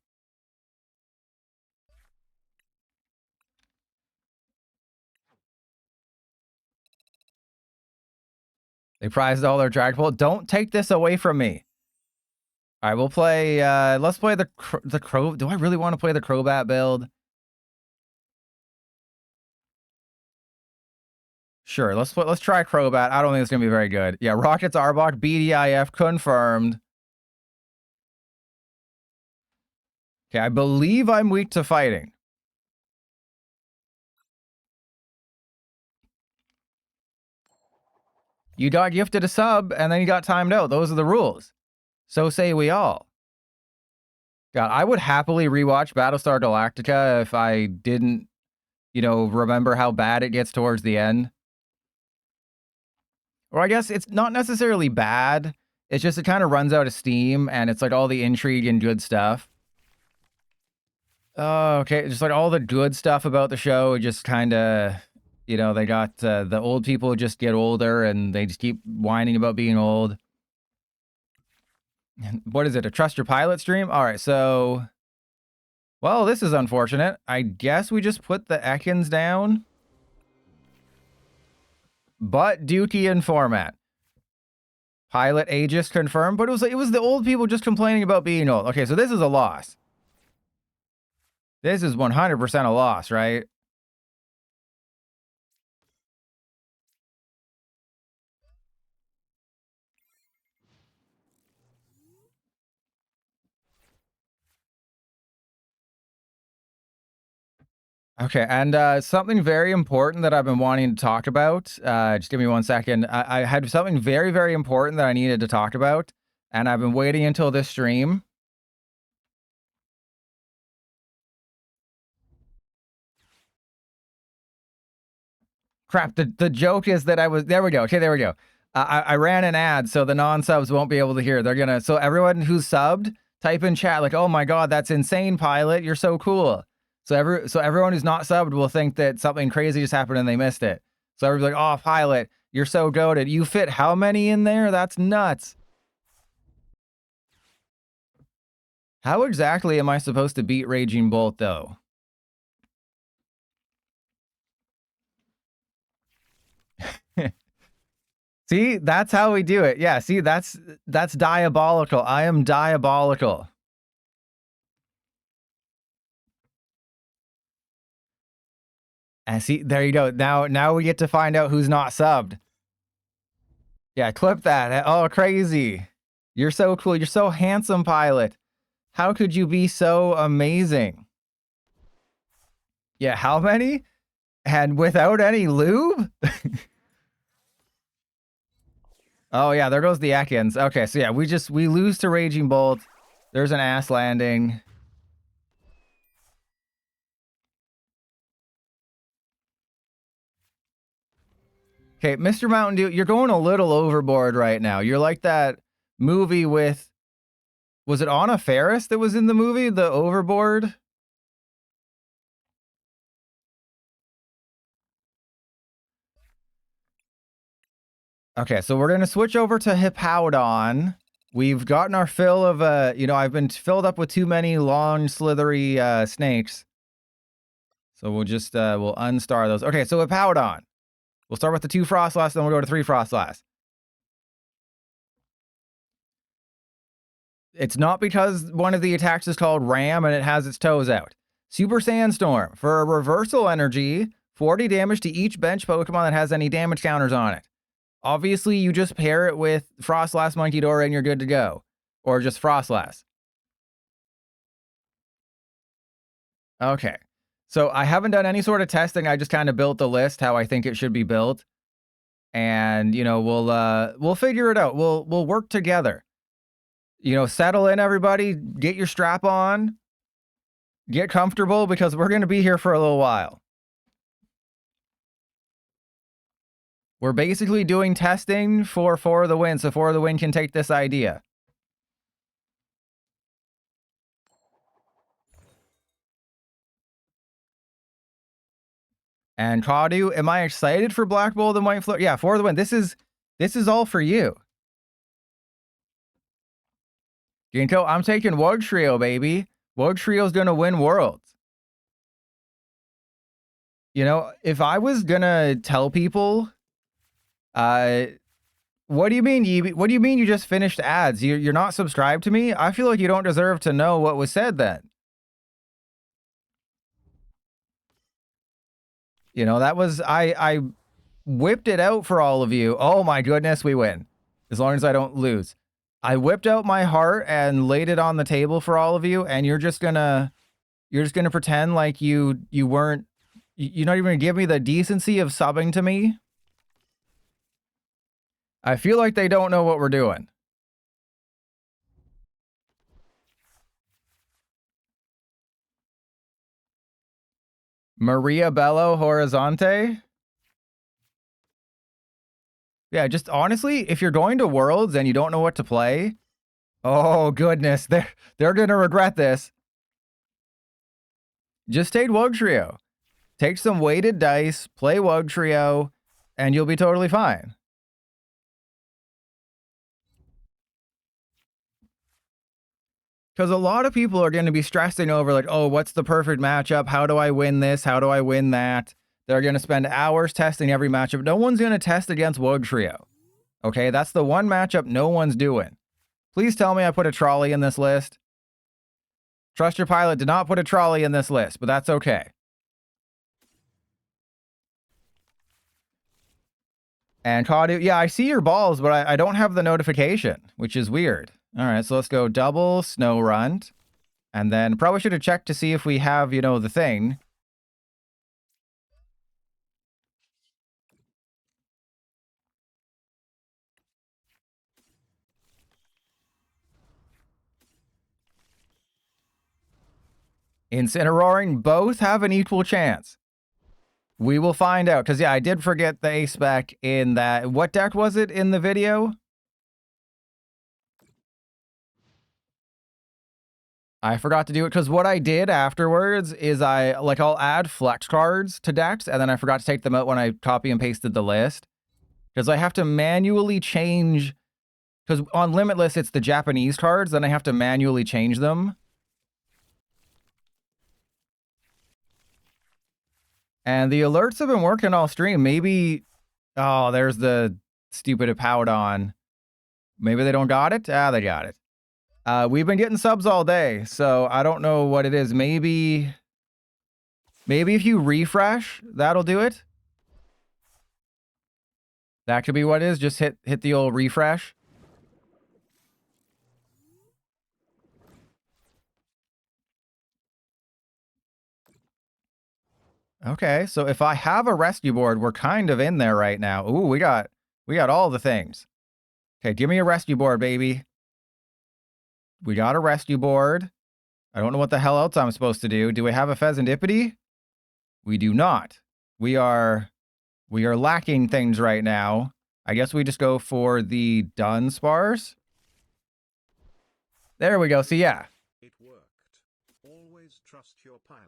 A: They prized all their Dragapult. Don't take this away from me. All right, we'll play. Let's play the Crow. Do I really want to play the Crobat build? Sure, let's try Crobat. I don't think it's gonna be very good. Yeah, Rockets Arbok, BDIF confirmed. Okay, I believe I'm weak to fighting. You got gifted a sub, and then you got timed out. Those are the rules. So say we all. God, I would happily rewatch Battlestar Galactica if I didn't, you know, remember how bad it gets towards the end. Or I guess it's not necessarily bad. It's just it kind of runs out of steam, and it's like all the intrigue and good stuff. Oh, okay. Just like all the good stuff about the show, just kind of, you know, they got the old people just get older and they just keep whining about being old. What is it? A Trust Your Pilot stream? All right, so, well, this is unfortunate. I guess we just put the Ekans down. But Dookie in format. Pilot Aegis confirmed, but it was the old people just complaining about being old. Okay, so this is a loss. This is 100% a loss, right? Okay, and something very important that I've been wanting to talk about. Just give me 1 second. I had something very, very important that I needed to talk about, and I've been waiting until this stream. Crap, the joke is that there we go. Okay, there we go. I ran an ad so the non-subs won't be able to hear. They're gonna, so everyone who's subbed, type in chat like, oh my god, that's insane, Pilot. You're so cool. So everyone who's not subbed will think that something crazy just happened and they missed it. So everybody's like, oh, Pilot, you're so goated. You fit how many in there? That's nuts. How exactly am I supposed to beat Raging Bolt, though? See, that's how we do it. Yeah, see, that's diabolical. I am diabolical. And see, there you go. Now we get to find out who's not subbed. Yeah, clip that. Oh, crazy. You're so cool. You're so handsome, Pilot. How could you be so amazing? Yeah, how many? And without any lube? Oh yeah, there goes the Ekans. Okay, so yeah, we lose to Raging Bolt. There's an ass landing. Okay, Mr. Mountain Dew, you're going a little overboard right now. You're like that movie with, was it Anna Faris that was in the movie, The Overboard? Okay, so we're gonna switch over to Hippowdon. We've gotten our fill of, I've been filled up with too many long, slithery snakes. So we'll just, we'll unstar those. Okay, so Hippowdon. We'll start with the 2 Frostlass, then we'll go to 3 Frostlass. It's not because one of the attacks is called Ram and it has its toes out. Super Sandstorm. For a reversal energy, 40 damage to each bench Pokemon that has any damage counters on it. Obviously, you just pair it with Frostlass Munkidora and you're good to go. Or just Frostlass. Okay. So I haven't done any sort of testing. I just kind of built the list how I think it should be built. And, we'll figure it out. We'll work together. Settle in, everybody. Get your strap on. Get comfortable because we're going to be here for a little while. We're basically doing testing for the Win, so For the Win can take this idea. And Kadu, am I excited for Black Bolt and White Flare? Yeah, For the Win. This is all for you. Ginkgo, I'm taking Wugtrio, baby. Wugtrio's gonna win Worlds. If I was gonna tell people, what do you mean? What do you mean you just finished ads? You're not subscribed to me? I feel like you don't deserve to know what was said then. That was, I whipped it out for all of you. Oh my goodness, we win. As long as I don't lose. I whipped out my heart and laid it on the table for all of you, and you're just gonna pretend like you weren't, you're not even gonna give me the decency of subbing to me. I feel like they don't know what we're doing. Maria Bello Horizonte. Yeah, just honestly, if you're going to Worlds and you don't know what to play, oh goodness, they're gonna regret this. Just take Wugtrio. Take some weighted dice, play Wugtrio, and you'll be totally fine. Because a lot of people are going to be stressing over like, oh, what's the perfect matchup? How do I win this? How do I win that? They're going to spend hours testing every matchup. No one's going to test against Wugtrio. Okay, that's the one matchup no one's doing. Please tell me I put a trolley in this list. Trust Your Pilot did not put a trolley in this list, but that's okay. And Kadu, yeah, I see your balls, but I don't have the notification, which is weird. All right, so let's go double Snorunt. And then probably should have checked to see if we have, the thing. Incineroaring, both have an equal chance. We will find out. Because, yeah, I did forget the ace spec in that. What deck was it in the video? I forgot to do it because what I did afterwards is I'll add flex cards to decks and then I forgot to take them out when I copy and pasted the list. Because I have to manually change, because on Limitless it's the Japanese cards, then I have to manually change them. And the alerts have been working all stream. Maybe, oh, there's the stupid Hippowdon. Maybe they don't got it? Ah, they got it. We've been getting subs all day, so I don't know what it is. Maybe if you refresh, that'll do it. That could be what it is. Just hit the old refresh. Okay, so if I have a rescue board, we're kind of in there right now. Ooh, we got all the things. Okay, give me a rescue board, baby. We got a rescue board. I don't know what the hell else I'm supposed to do. Do we have a Pheasantipede? We do not. We are lacking things right now. I guess we just go for the Dunsparce. There we go. So yeah.
B: It worked. Always trust your pilot.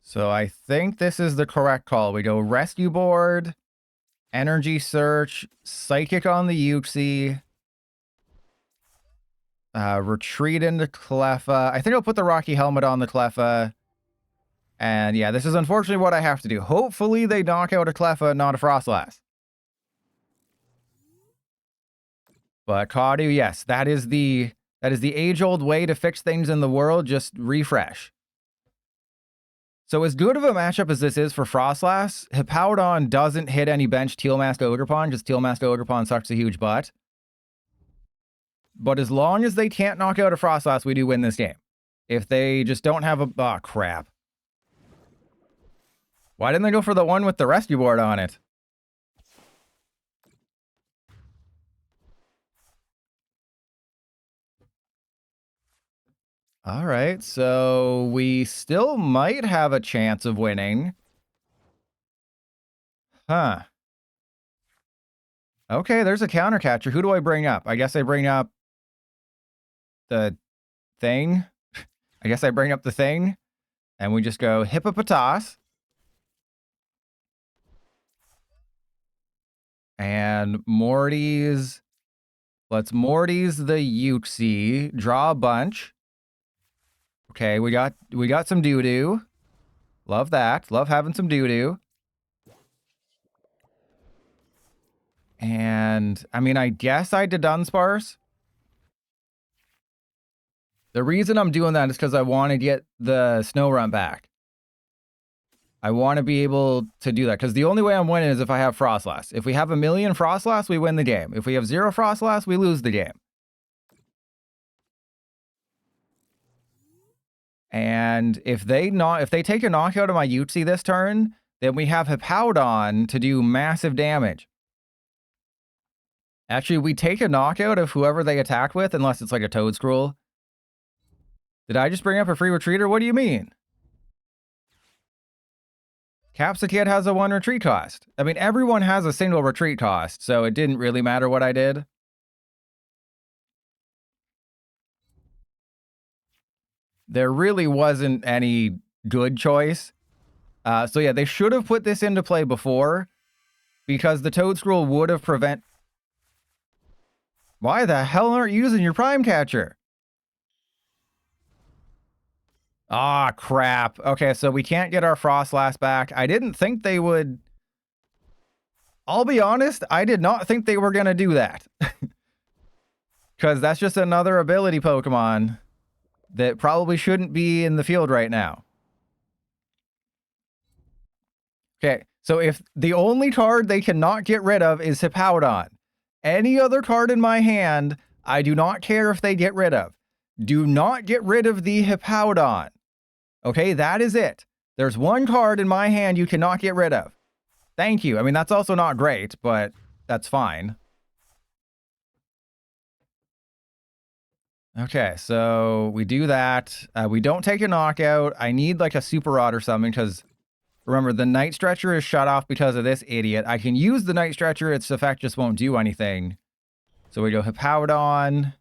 A: So I think this is the correct call. We go rescue board, energy search, psychic on the Uxie, retreat into Cleffa. I think I'll put the Rocky Helmet on the Cleffa. And yeah, this is unfortunately what I have to do. Hopefully they knock out a Cleffa, not a Frostlass. But Kadu, yes, that is the age-old way to fix things in the world. Just refresh. So as good of a matchup as this is for Frostlass, Hippowdon doesn't hit any bench Tealmask Ogerpon, just Tealmask Ogerpon sucks a huge butt. But as long as they can't knock out a Frostlass, we do win this game. If they just don't have a... Oh, crap. Why didn't they go for the one with the rescue board on it? All right, so we still might have a chance of winning. Huh. Okay, there's a counter catcher. Who do I bring up? I guess I bring up the thing. I guess I bring up the thing. And we just go Hippopotas. And Morty's... Let's Morty's the Uxie. Draw a bunch. Okay, we got some doo-doo. Love that. Love having some doo-doo. And, I mean, I guess I did Dunsparce. The reason I'm doing that is because I want to get the Snorunt back. I want to be able to do that, because the only way I'm winning is if I have Frostlass. If we have 1,000,000 Frostlass, we win the game. If we have 0 Frostlass, we lose the game. And if they take a knockout of my Uxie this turn, then we have Hippowdon to do massive damage. Actually, we take a knockout of whoever they attack with, unless it's like a Toedscruel. Did I just bring up a free retreater? What do you mean? Capsakid has a 1 retreat cost. I mean, everyone has a single retreat cost, so it didn't really matter what I did. There really wasn't any good choice. So yeah, they should have put this into play before, because the Toedscruel would have prevent... Why the hell aren't you using your Prime Catcher? Ah, crap. Okay, so we can't get our Frostlass back. I didn't think they would... I'll be honest, I did not think they were going to do that. Because that's just another ability Pokemon that probably shouldn't be in the field right now. Okay, so if the only card they cannot get rid of is Hippowdon, any other card in my hand, I do not care if they get rid of. Do not get rid of the Hippowdon. Okay, that is it. There's one card in my hand you cannot get rid of. Thank you. I mean, that's also not great, but that's fine. Okay, so we do that. We don't take a knockout. I need like a Super Rod or something, because remember, the Night Stretcher is shut off because of this idiot. I can use the Night Stretcher. Its effect just won't do anything. So we go Hippowdon.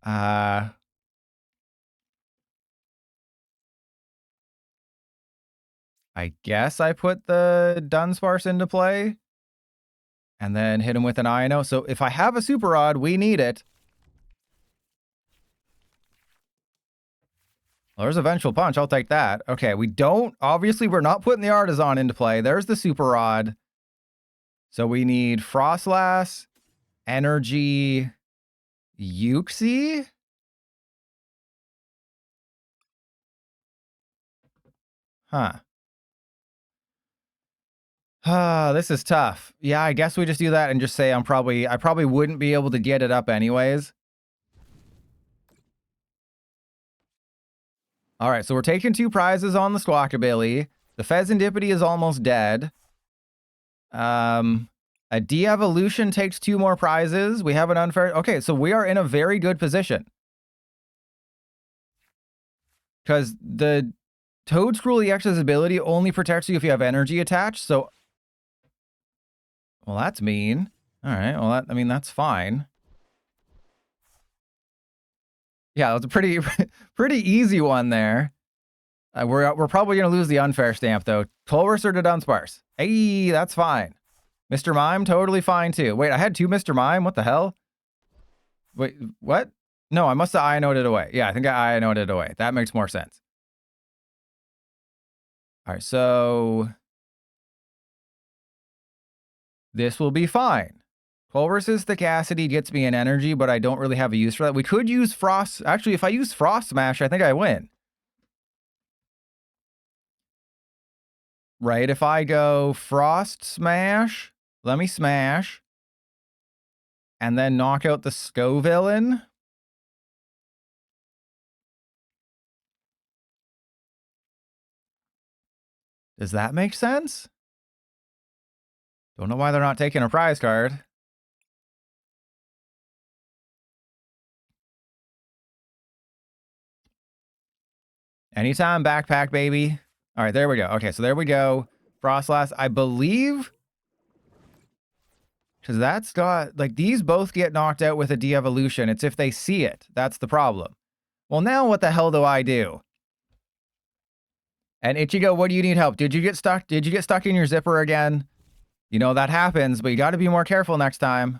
A: I guess I put the Dunsparce into play. And then hit him with an Ino. So if I have a Super Rod, we need it. Well, there's a Vengeful Punch. I'll take that. Okay, we don't... Obviously, we're not putting the Artisan into play. There's the Super Rod. So we need Frostlass, Energy, Uxie? Huh. This is tough. Yeah, I guess we just do that and just say I probably wouldn't be able to get it up anyways. All right, so we're taking 2 prizes on the Squawkabilly. The Pheasantipity is almost dead. A de-evolution takes 2 more prizes. We have an unfair... Okay, so we are in a very good position. Because the Toadscruel EX's ability only protects you if you have energy attached, so... Well, that's mean. All right, well, I mean, that's fine. Yeah, that was a pretty, pretty easy one there. We're probably going to lose the unfair stamp, though. Colressor to Dunsparce. Hey, that's fine. Mr. Mime, totally fine, too. Wait, I had 2 Mr. Mime? What the hell? Wait, what? No, I must have Ionoed away. Yeah, I think I Ionoed away. That makes more sense. All right, so... this will be fine. Colress's Thicacity gets me an energy, but I don't really have a use for that. We could use Frost... Actually, if I use Frost Smash, I think I win. Right, if I go Frost Smash, let me smash, and then knock out the Scovillain. Does that make sense? Don't know why they're not taking a prize card. Anytime backpack, baby. All right, there we go. Okay, so there we go. Frostlass, I believe... because that's got... like, these both get knocked out with a de-evolution. It's if they see it. That's the problem. Well, now what the hell do I do? And Ichigo, what do you need help? Did you get stuck? Did you get stuck in your zipper again? You know, that happens, but you got to be more careful next time.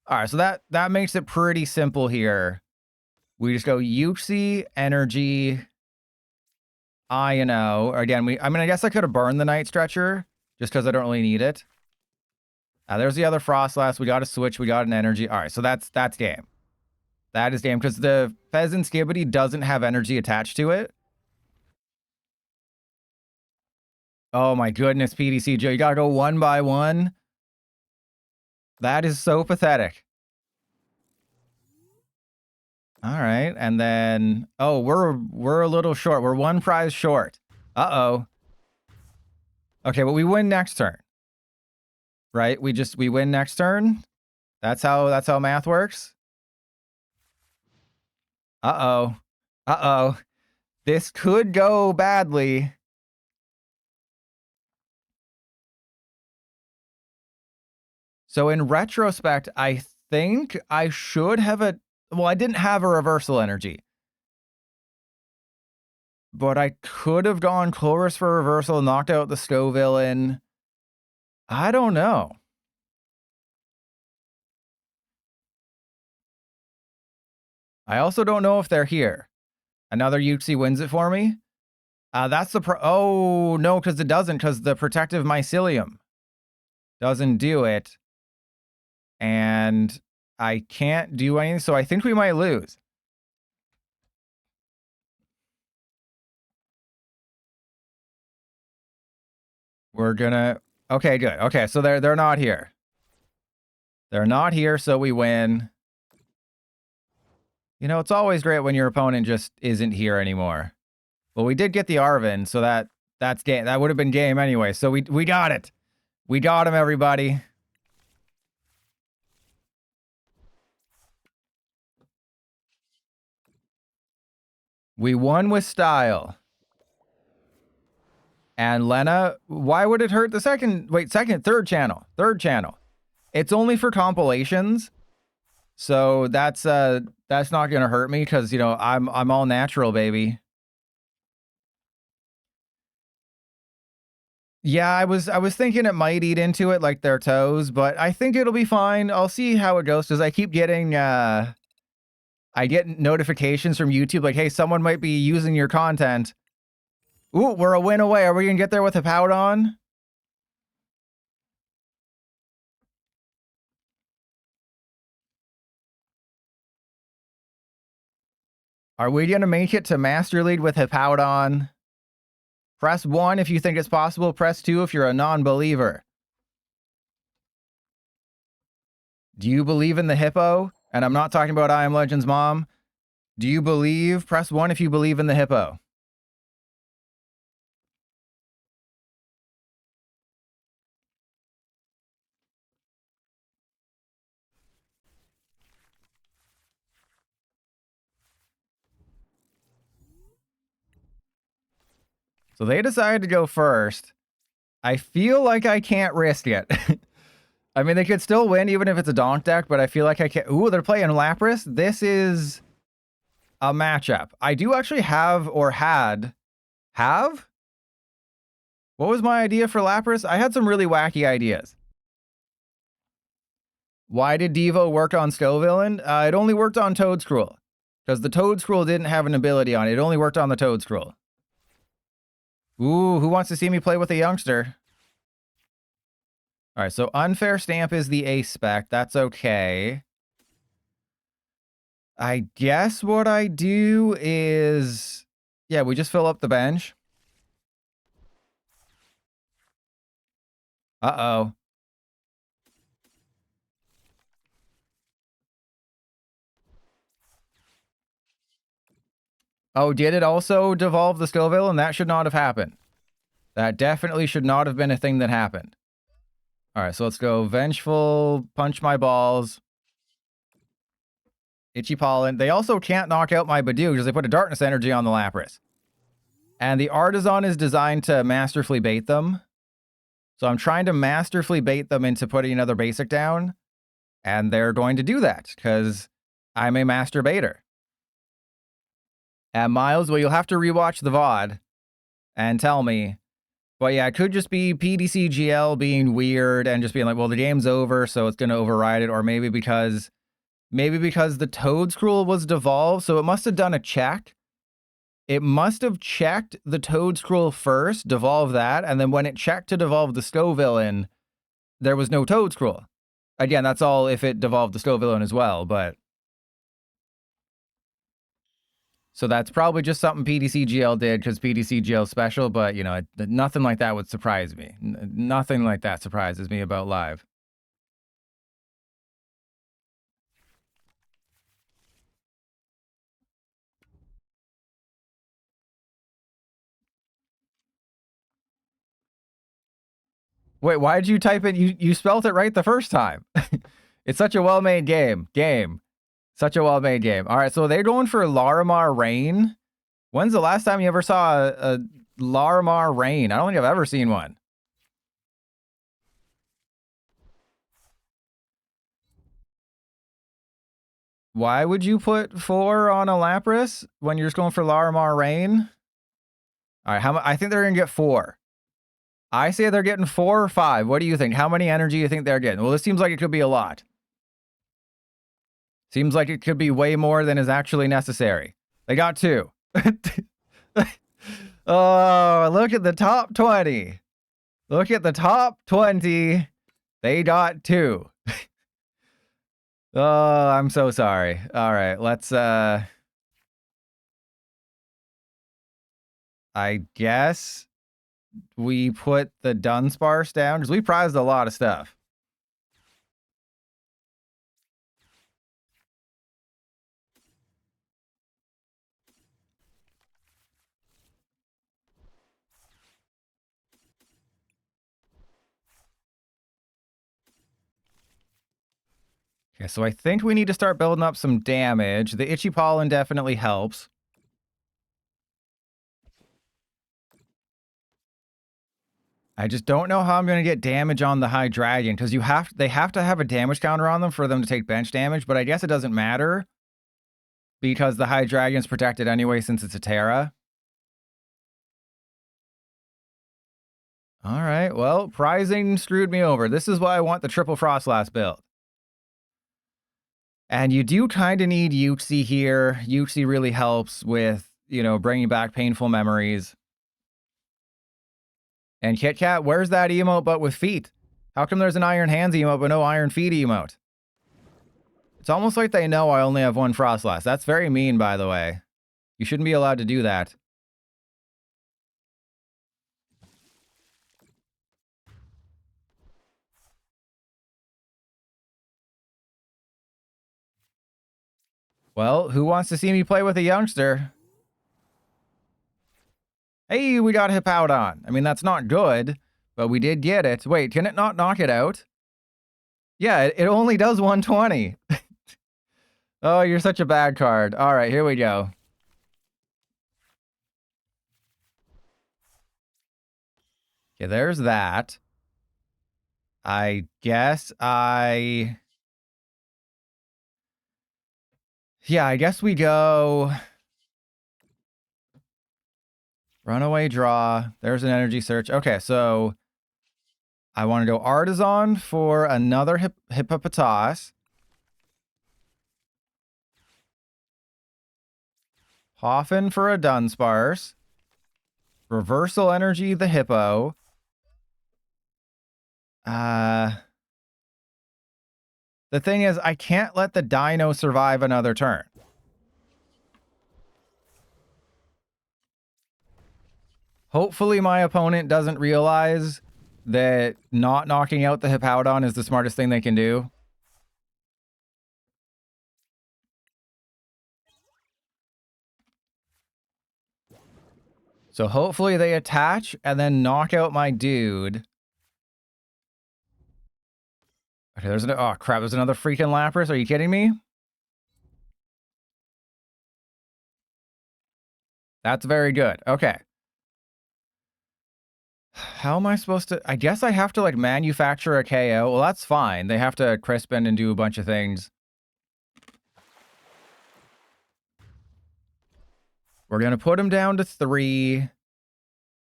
A: All right, so that makes it pretty simple here. We just go Uxie, Energy, Iono. Again, I mean, I guess I could have burned the Night Stretcher just because I don't really need it. There's the other Frostlass. We got a switch. We got an energy. All right, so that's game. That is game because the Pheasantipity doesn't have energy attached to it. Oh my goodness, PDCJ, you gotta go 1 by 1. That is so pathetic. All right, and then oh, we're a little short. We're 1 prize short. Uh-oh. Okay, but we win next turn. Right? We win next turn. That's how math works. Uh-oh. Uh-oh. This could go badly. So in retrospect, I think I should have well, I didn't have a reversal energy. But I could have gone Colress for reversal, knocked out the Scovillain. I don't know. I also don't know if they're here. Another Uxie wins it for me. That's the oh, no, because it doesn't, because the Protective Mycelium doesn't do it. And I can't do anything, so I think we might lose. We're gonna... okay, good. Okay, so they're not here. They're not here, so we win. You know, it's always great when your opponent just isn't here anymore. Well, we did get the Arven, so that's game. That would have been game anyway. So we got it. We got him, everybody. We won with style. And Lena, why would it hurt the third channel? Third channel. It's only for compilations. So that's not going to hurt me cuz you know, I'm all natural, baby. Yeah, I was thinking it might eat into it like their toes, but I think it'll be fine. I'll see how it goes cuz I keep getting I get notifications from YouTube like, hey, someone might be using your content. Ooh, we're a win away. Are we going to get there with a Hippowdon? Are we going to make it to Master League with Hippowdon? Press 1 if you think it's possible. Press 2 if you're a non-believer. Do you believe in the hippo? And I'm not talking about I Am Legend's mom. Do you believe? Press 1 if you believe in the hippo. So they decided to go first. I feel like I can't risk it. I mean, they could still win even if it's a donk deck, but I feel like I can't. Ooh, they're playing Lapras. This is a matchup. I do actually have or had. Have? What was my idea for Lapras? I had some really wacky ideas. Why did Devo work on Scovillain? It only worked on Toedscruel. Because the Toedscruel didn't have an ability on it. It only worked on the Toedscruel. Ooh, who wants to see me play with a youngster? All right, so Unfair Stamp is the ace spec. That's okay. I guess what I do is... Yeah, we just fill up the bench. Uh-oh. Oh, did it also devolve the Scoville? And that should not have happened. That definitely should not have been a thing that happened. All right, so let's go Vengeful, Punch My Balls. Itchy Pollen. They also can't knock out my Badoo because they put a Darkness Energy on the Lapras. And the Artisan is designed to masterfully bait them. So I'm trying to masterfully bait them into putting another basic down. And they're going to do that because I'm a master baiter. And Miles, well, you'll have to rewatch the VOD and tell me. But yeah, it could just be PDCGL being weird and just being like, well, the game's over, so it's going to override it. Or maybe because the Toedscruel was devolved, so it must have done a check. It must have checked the Toedscruel first, devolve that, and then when it checked to devolve the Scovillain, there was no Toedscruel. Again, that's all if it devolved the Scovillain as well, but... So that's probably just something PDCGL did because PDCGL's special, but, you know, nothing like that would surprise me. Nothing like that surprises me about live. Wait, why did you type it? You spelled it right the first time. It's such a well-made game. Such a well-made game. All right, so they're going for Larimar Rain. When's the last time you ever saw a Larimar Rain? I don't think I've ever seen one. Why would you put 4 on a Lapras when you're just going for Larimar Rain? All right, I think they're going to get 4. I say they're getting 4 or 5. What do you think? How many energy do you think they're getting? Well, this seems like it could be a lot. Seems like it could be way more than is actually necessary. They got 2. Oh, look at the top 20. Look at the top 20. They got 2. Oh, I'm so sorry. All right, let's I guess we put the Dunsparce down because we prized a lot of stuff. Okay, so I think we need to start building up some damage. The Itchy Pollen definitely helps. I just don't know how I'm going to get damage on the Hydreigon because they have to have a damage counter on them for them to take bench damage, but I guess it doesn't matter because the Hydreigon's protected anyway since it's a Terra. All right, well, prizing screwed me over. This is why I want the triple Frostlass build. And you do kind of need Uxie here. Uxie really helps with, you know, bringing back painful memories. And Kit Kat, where's that emote but with feet? How come there's an Iron Hands emote but no Iron Feet emote? It's almost like they know I only have 1 Frostlass. That's very mean, by the way. You shouldn't be allowed to do that. Well, who wants to see me play with a youngster? Hey, we got Hippowdon. I mean, that's not good, but we did get it. Wait, can it not knock it out? Yeah, it only does 120. Oh, you're such a bad card. All right, here we go. Okay, there's that. I guess yeah, I guess we go runaway draw. There's an energy search. Okay, so I want to go Artisan for another Hippopotas. Hoffin for a Dunsparce. Reversal Energy the Hippo. The thing is, I can't let the Dino survive another turn. Hopefully my opponent doesn't realize that not knocking out the Hippowdon is the smartest thing they can do. So hopefully they attach and then knock out my dude. Okay, there's oh crap, there's another freaking Lapras. Are you kidding me? That's very good. Okay. How am I supposed to... I guess I have to, like, manufacture a KO. Well, that's fine. They have to Crispin and do a bunch of things. We're going to put him down to 3.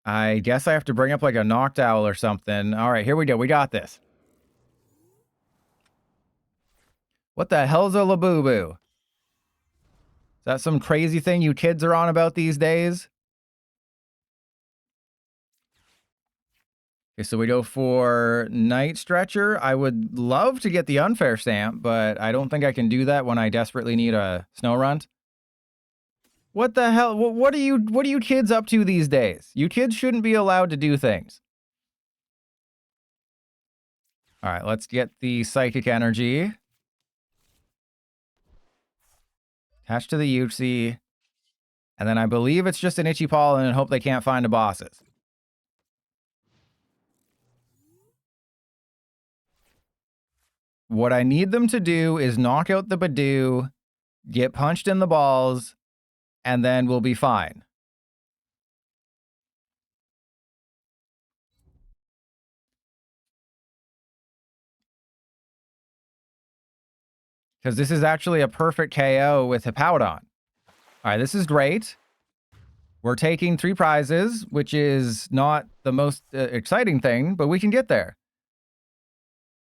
A: I guess I have to bring up, like, a Noctowl or something. All right, here we go. We got this. What the hell's a Labubu? Is that some crazy thing you kids are on about these days? Okay, so we go for Night Stretcher. I would love to get the Unfair Stamp, but I don't think I can do that when I desperately need a Snorunt. What the hell? What are you kids up to these days? You kids shouldn't be allowed to do things. All right, let's get the Psychic Energy. Attached to the Uxie. And then I believe it's just an Itchy Pollen and hope they can't find the bosses. What I need them to do is knock out the Badoo, get punched in the balls, and then we'll be fine. Because this is actually a perfect KO with Hippowdon. All right, this is great. We're taking 3 prizes, which is not the most exciting thing, but we can get there.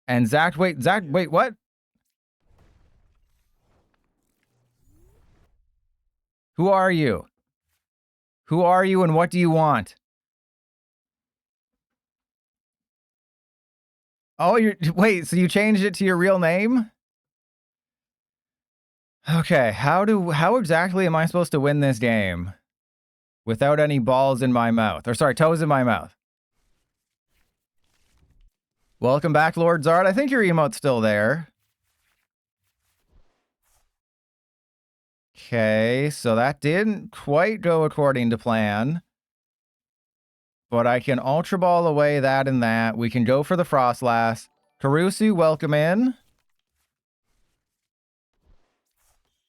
A: And Zach, wait, what? Who are you? Who are you and what do you want? Oh, wait, so you changed it to your real name? Okay, how exactly am I supposed to win this game without any balls in my mouth? Or sorry, toes in my mouth. Welcome back, Lord Zard. I think your emote's still there. Okay, so that didn't quite go according to plan. But I can Ultra Ball away that and that. We can go for the Frostlass. Karusu, welcome in.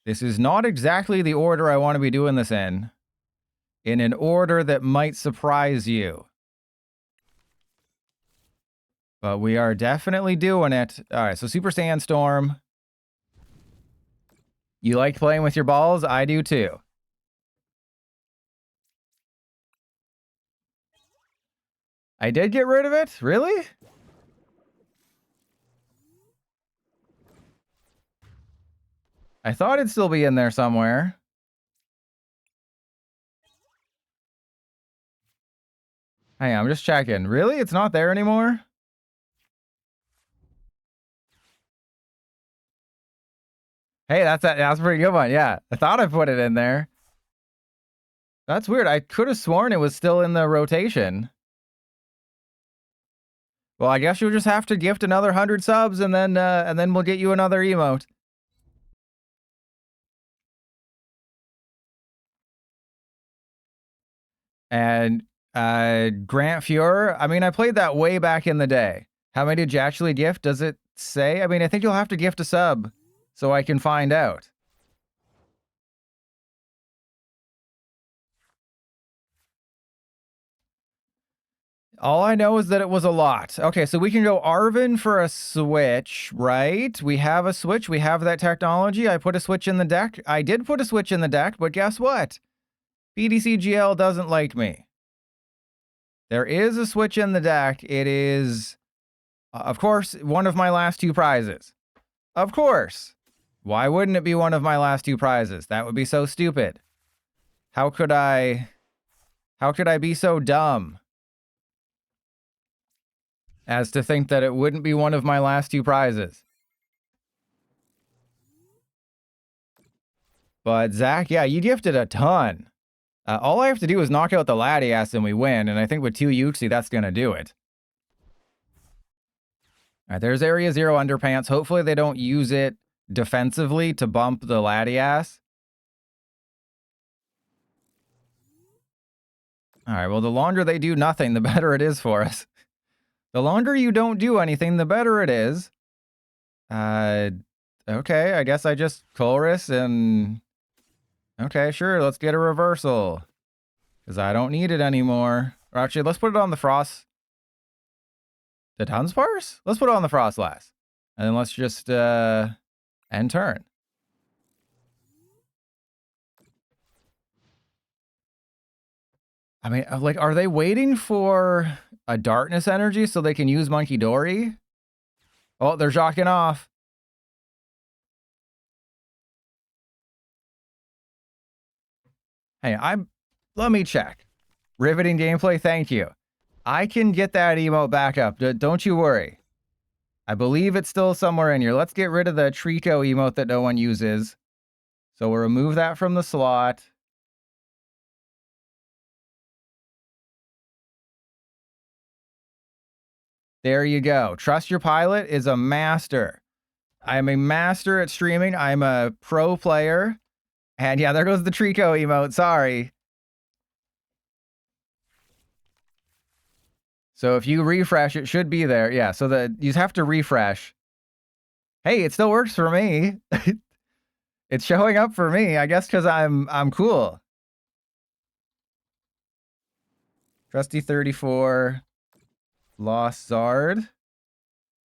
A: This is not exactly the order I want to be doing this in. In an order that might surprise you. But we are definitely doing it. All right, so Super Sandstorm. You like playing with your balls? I do too. I did get rid of it? Really? I thought it'd still be in there somewhere. Hang on, I'm just checking. Really? It's not there anymore? Hey, that's a pretty good one. Yeah, I thought I put it in there. That's weird. I could have sworn it was still in the rotation. Well, I guess you'll just have to gift another 100 subs and then we'll get you another emote. And Grant Fuhrer, I mean, I played that way back in the day. How many did you actually gift? Does it say? I mean, I think you'll have to gift a sub so I can find out. All I know is that it was a lot. Okay, so we can go Arven for a switch, right? We have a switch. We have that technology. I put a switch in the deck. I did put a switch in the deck, but guess what? PDCGL doesn't like me. There is a switch in the deck. It is, of course, one of my last two prizes. Of course. Why wouldn't it be one of my last two prizes? That would be so stupid. How could I be so dumb as to think that it wouldn't be one of my last two prizes? But Zach, yeah, you gifted a ton. All I have to do is knock out the Latias and we win, and I think with 2 Yuxi, that's going to do it. All right, there's Area 0 Underpants. Hopefully they don't use it defensively to bump the Latias. All right, well, the longer they do nothing, the better it is for us. The longer you don't do anything, the better it is. Okay, I guess I just Colress and... Okay, sure, let's get a reversal. Because I don't need it anymore. Or actually, let's put it on the Frost. The Dunsparce? Let's put it on the Frostlass. And then let's just, end turn. I mean, like, are they waiting for a Darkness Energy so they can use Monkey Dory? Oh, they're jocking off. Hey, let me check. Riveting gameplay, thank you. I can get that emote back up. Don't you worry. I believe it's still somewhere in here. Let's get rid of the Trico emote that no one uses. So we'll remove that from the slot. There you go. Trust Your Pilot is a master. I'm a master at streaming. I'm a pro player. And yeah, there goes the Trico emote. Sorry. So if you refresh, it should be there. Yeah, so you have to refresh. Hey, it still works for me. It's showing up for me, I guess, because I'm cool. Trusty 34, Lost Zard.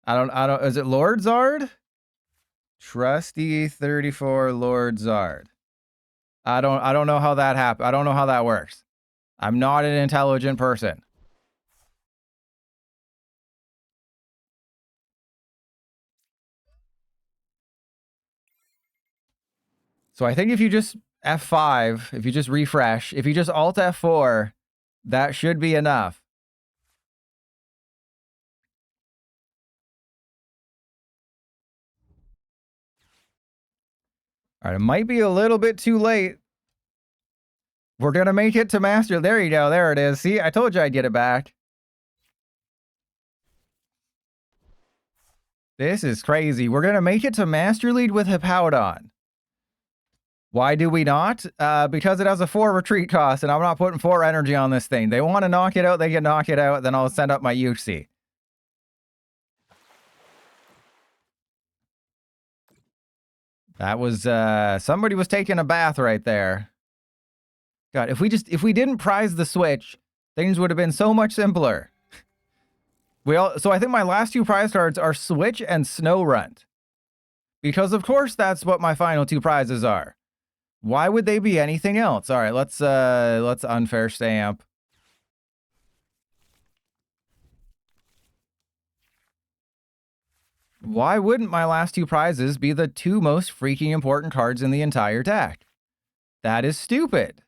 A: I don't. Is it Lord Zard? Trusty 34, Lord Zard. I don't know how that happened. I don't know how that works. I'm not an intelligent person. So I think if you just F5, if you just refresh, if you just Alt F4, that should be enough. All right, it might be a little bit too late. We're going to make it to Master. There you go. There it is. See, I told you I'd get it back. This is crazy. We're going to make it to Master Lead with Hippowdon. Why do we not? Because it has a 4 retreat cost, and I'm not putting 4 energy on this thing. They want to knock it out, they can knock it out, then I'll send up my Yuxi. That was, somebody was taking a bath right there. God, if we didn't prize the Switch, things would have been so much simpler. So I think my last 2 prize cards are Switch and Snorunt. Because of course that's what my final 2 prizes are. Why would they be anything else? All right, let's unfair stamp. Why wouldn't my last 2 prizes be the 2 most freaking important cards in the entire deck? That is stupid.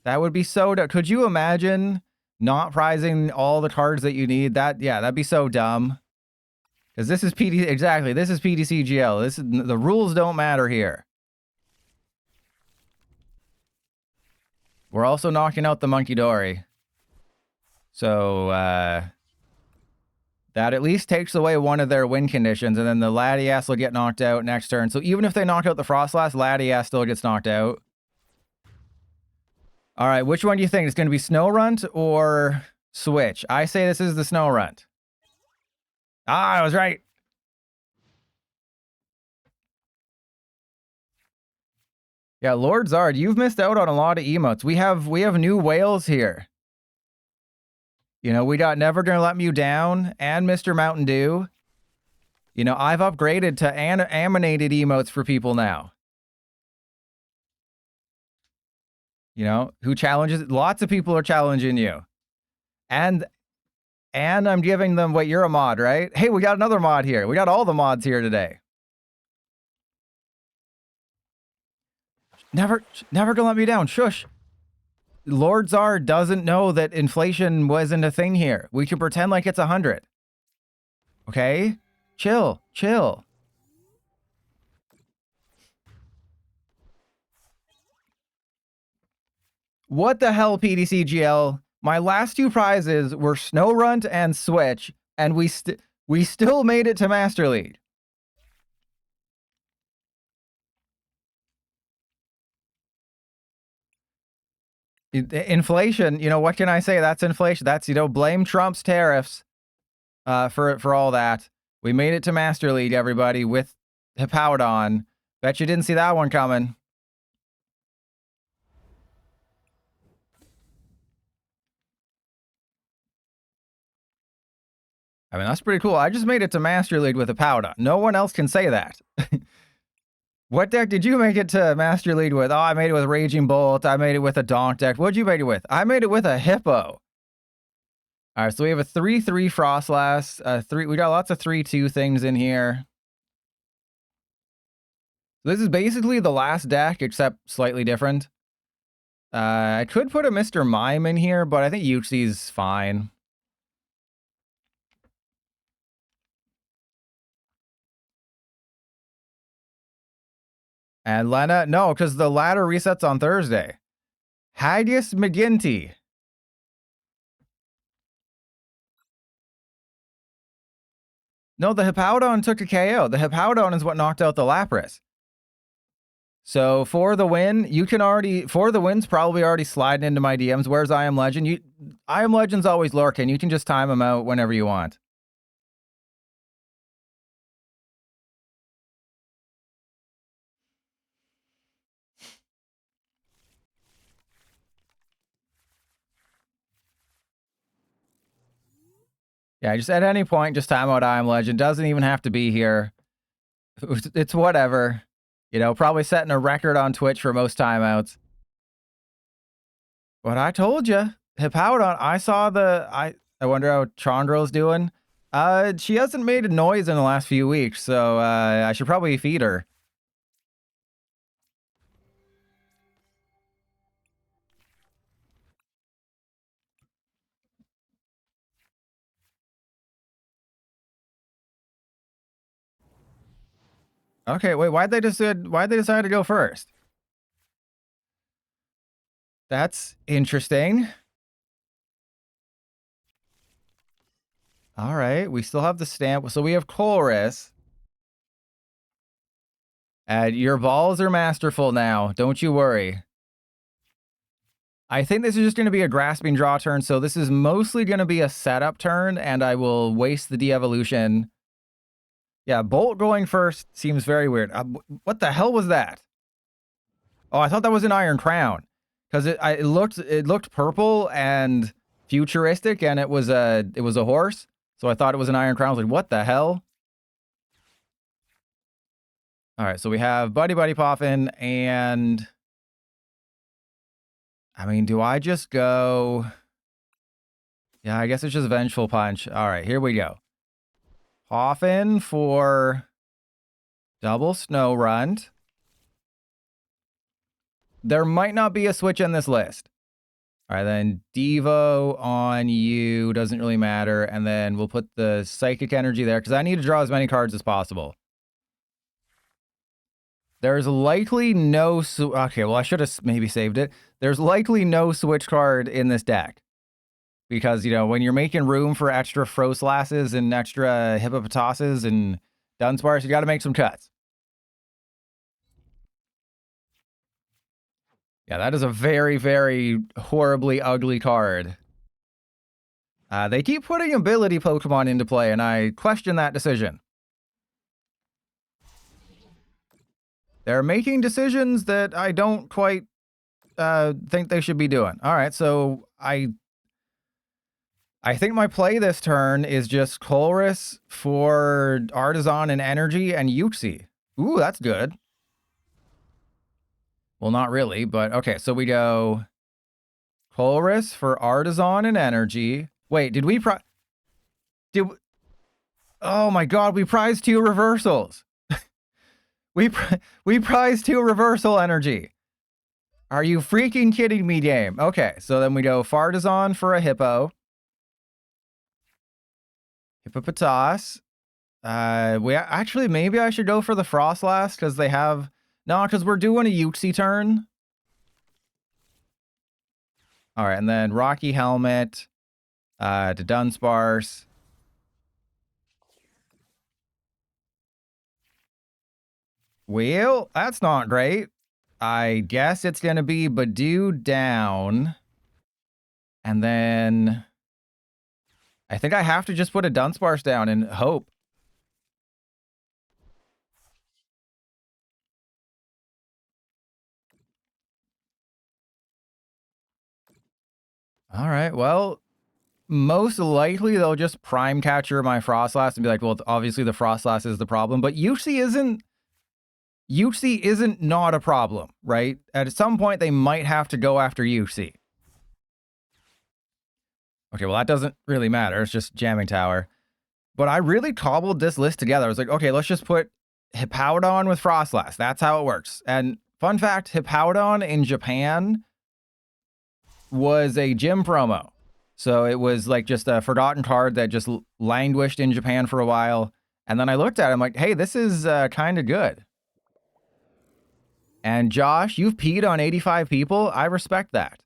A: That would be so dumb. Could you imagine not prizing all the cards that you need? That'd be so dumb. Because this is exactly, this is PDCGL. The rules don't matter here. We're also knocking out the Monkey Dory. So, that at least takes away one of their win conditions, and then the Latias will get knocked out next turn. So even if they knock out the Frostlass, Latias still gets knocked out. All right, which one do you think? It's going to be Snorunt or Switch? I say this is the Snorunt. Ah, I was right. Yeah, Lord Zard, you've missed out on a lot of emotes. We have new whales here. You know, we got Never Gonna Let You Down and Mr. Mountain Dew. You know, I've upgraded to animated emotes for people now. You know, who challenges? Lots of people are challenging you. And I'm giving them, wait, you're a mod, right? Hey, we got another mod here. We got all the mods here today. Never gonna let me down. Shush. Lord Czar doesn't know that inflation wasn't a thing here. We can pretend like it's 100. Okay? Chill. What the hell, PDCGL? My last two prizes were Snowrunt and Switch, and we still made it to Master League. Inflation, you know, what can I say? That's inflation. That's, you know, blame Trump's tariffs for all that. We made it to Master League, everybody, with Hippowdon. Bet you didn't see that one coming. I mean, that's pretty cool. I just made it to Master League with Hippowdon. No one else can say that. What deck did you make it to Master League with? Oh, I made it with Raging Bolt. I made it with a Donk deck. What'd you make it with? I made it with a Hippo. All right, so we have a 3/3 Frostlass. We got lots of 3/2 things in here. So this is basically the last deck, except slightly different. I could put a Mr. Mime in here, but I think Yuxi's fine. And Lena, no, because the ladder resets on Thursday. Haggis McGinty. No, the Hippowdon took a KO. The Hippowdon is what knocked out the Lapras. So for the win, you can already, for the win's probably already sliding into my DMs. Where's I Am Legend? I Am Legend's always lurking. You can just time them out whenever you want. Yeah, just at any point, just time out I Am Legend. Doesn't even have to be here. It's whatever. You know, probably setting a record on Twitch for most timeouts. But I told you, Hippowdon, I saw I wonder how Chandro's doing. She hasn't made a noise in the last few weeks, so I should probably feed her. Okay, wait, why'd they decide to go first? That's interesting. All right, we still have the stamp. So we have Chorus. And your balls are masterful now. Don't you worry. I think this is just going to be a grasping draw turn. So this is mostly going to be a setup turn, and I will waste the de-evolution. Yeah, Bolt going first seems very weird. What the hell was that? Oh, I thought that was an Iron Crown. Because it looked purple and futuristic, and it was a horse. So I thought it was an Iron Crown. I was like, what the hell? All right, so we have Buddy Poffin, and I mean, do I just go? Yeah, I guess it's just Vengeful Punch. All right, here we go. Poffin for double Snowrunt. There might not be a switch in this list. All right, then Devo on you, doesn't really matter. And then we'll put the Psychic Energy there because I need to draw as many cards as possible. There's likely no... Okay, well, I should have maybe saved it. There's likely no switch card in this deck. Because, you know, when you're making room for extra Frostlasses and extra Hippopotoses and Dunsparce, you got to make some cuts. Yeah, that is a very, very horribly ugly card. They keep putting ability Pokemon into play, and I question that decision. They're making decisions that I don't quite think they should be doing. All right, so I think my play this turn is just Colress for Artisan and Energy and Yuxi. Ooh, that's good. Well, not really, but okay. So we go Colress for Artisan and Energy. Wait, did we oh my god, we prized 2 reversals. we prized 2 reversal energy. Are you freaking kidding me, game? Okay, so then we go Fartazon for a Hippo. Hippopotas. We actually, maybe I should go for the Frostlass because they have... No, because we're doing a Yuxi turn. All right, and then Rocky Helmet to Dunsparce. Well, that's not great. I guess it's going to be Badoo down. And then I think I have to just put a Dunsparce down and hope. All right, well, most likely they'll just prime catcher my Frostlass and be like, well, obviously the Frostlass is the problem, but Yuxi isn't not a problem, right? At some point they might have to go after Yuxi. Okay, well, that doesn't really matter. It's just Jamming Tower. But I really cobbled this list together. I was like, okay, let's just put Hippowdon with Frostlass. That's how it works. And fun fact, Hippowdon in Japan was a gym promo. So it was like just a forgotten card that just languished in Japan for a while. And then I looked at it, I'm like, hey, this is kind of good. And Josh, you've peed on 85 people. I respect that.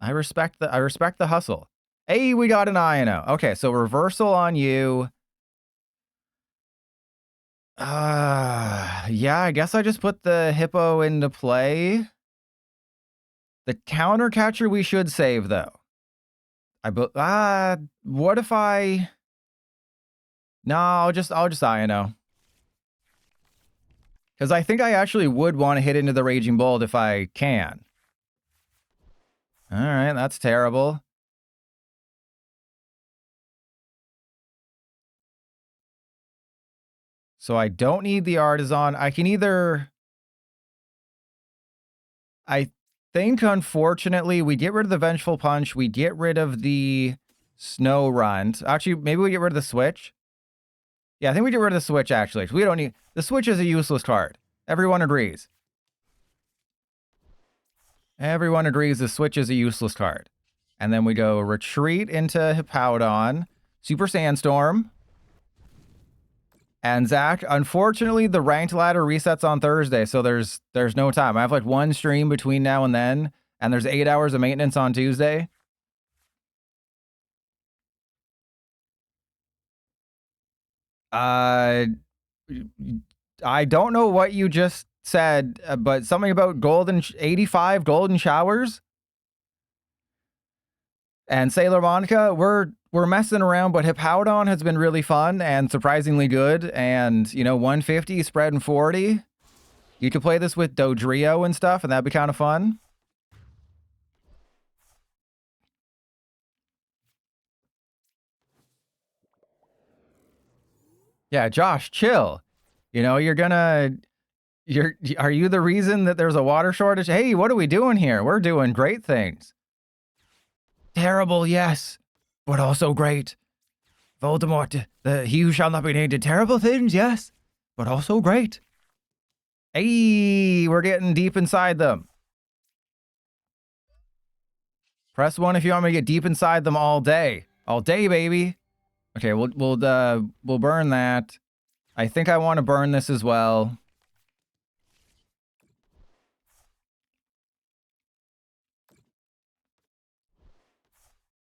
A: I respect the hustle. Hey, we got an Ino. Okay, so reversal on you. Yeah, I guess I just put the Hippo into play. The counter catcher we should save though. What if I... No, I'll just Ino. Because I think I actually would want to hit into the Raging Bolt if I can. All right, that's terrible. So I don't need the Artisan. I can either... I think, unfortunately, we get rid of the Vengeful Punch. We get rid of the Snow Runt. Actually, maybe we get rid of the Switch. Yeah, I think we get rid of the Switch, actually. We don't need... The Switch is a useless card. Everyone agrees. Everyone agrees the Switch is a useless card. And then we go Retreat into Hippowdon. Super Sandstorm. And Zach, unfortunately, the ranked ladder resets on Thursday, so there's no time. I have like 1 stream between now and then, and there's 8 hours of maintenance on Tuesday. I don't know what you just said, but something about 85 golden showers. And Sailor Monica, we're messing around, but Hippowdon has been really fun and surprisingly good. And, you know, 150 spreading 40. You could play this with Dodrio and stuff, and that'd be kind of fun. Yeah, Josh, chill. You know, are you the reason that there's a water shortage? Hey, what are we doing here? We're doing great things. Terrible, yes, but also great. Voldemort, he who shall not be named, did terrible things, yes, but also great. Hey, we're getting deep inside them. Press 1 if you want me to get deep inside them all day. All day, baby. Okay, we'll burn that. I think I want to burn this as well.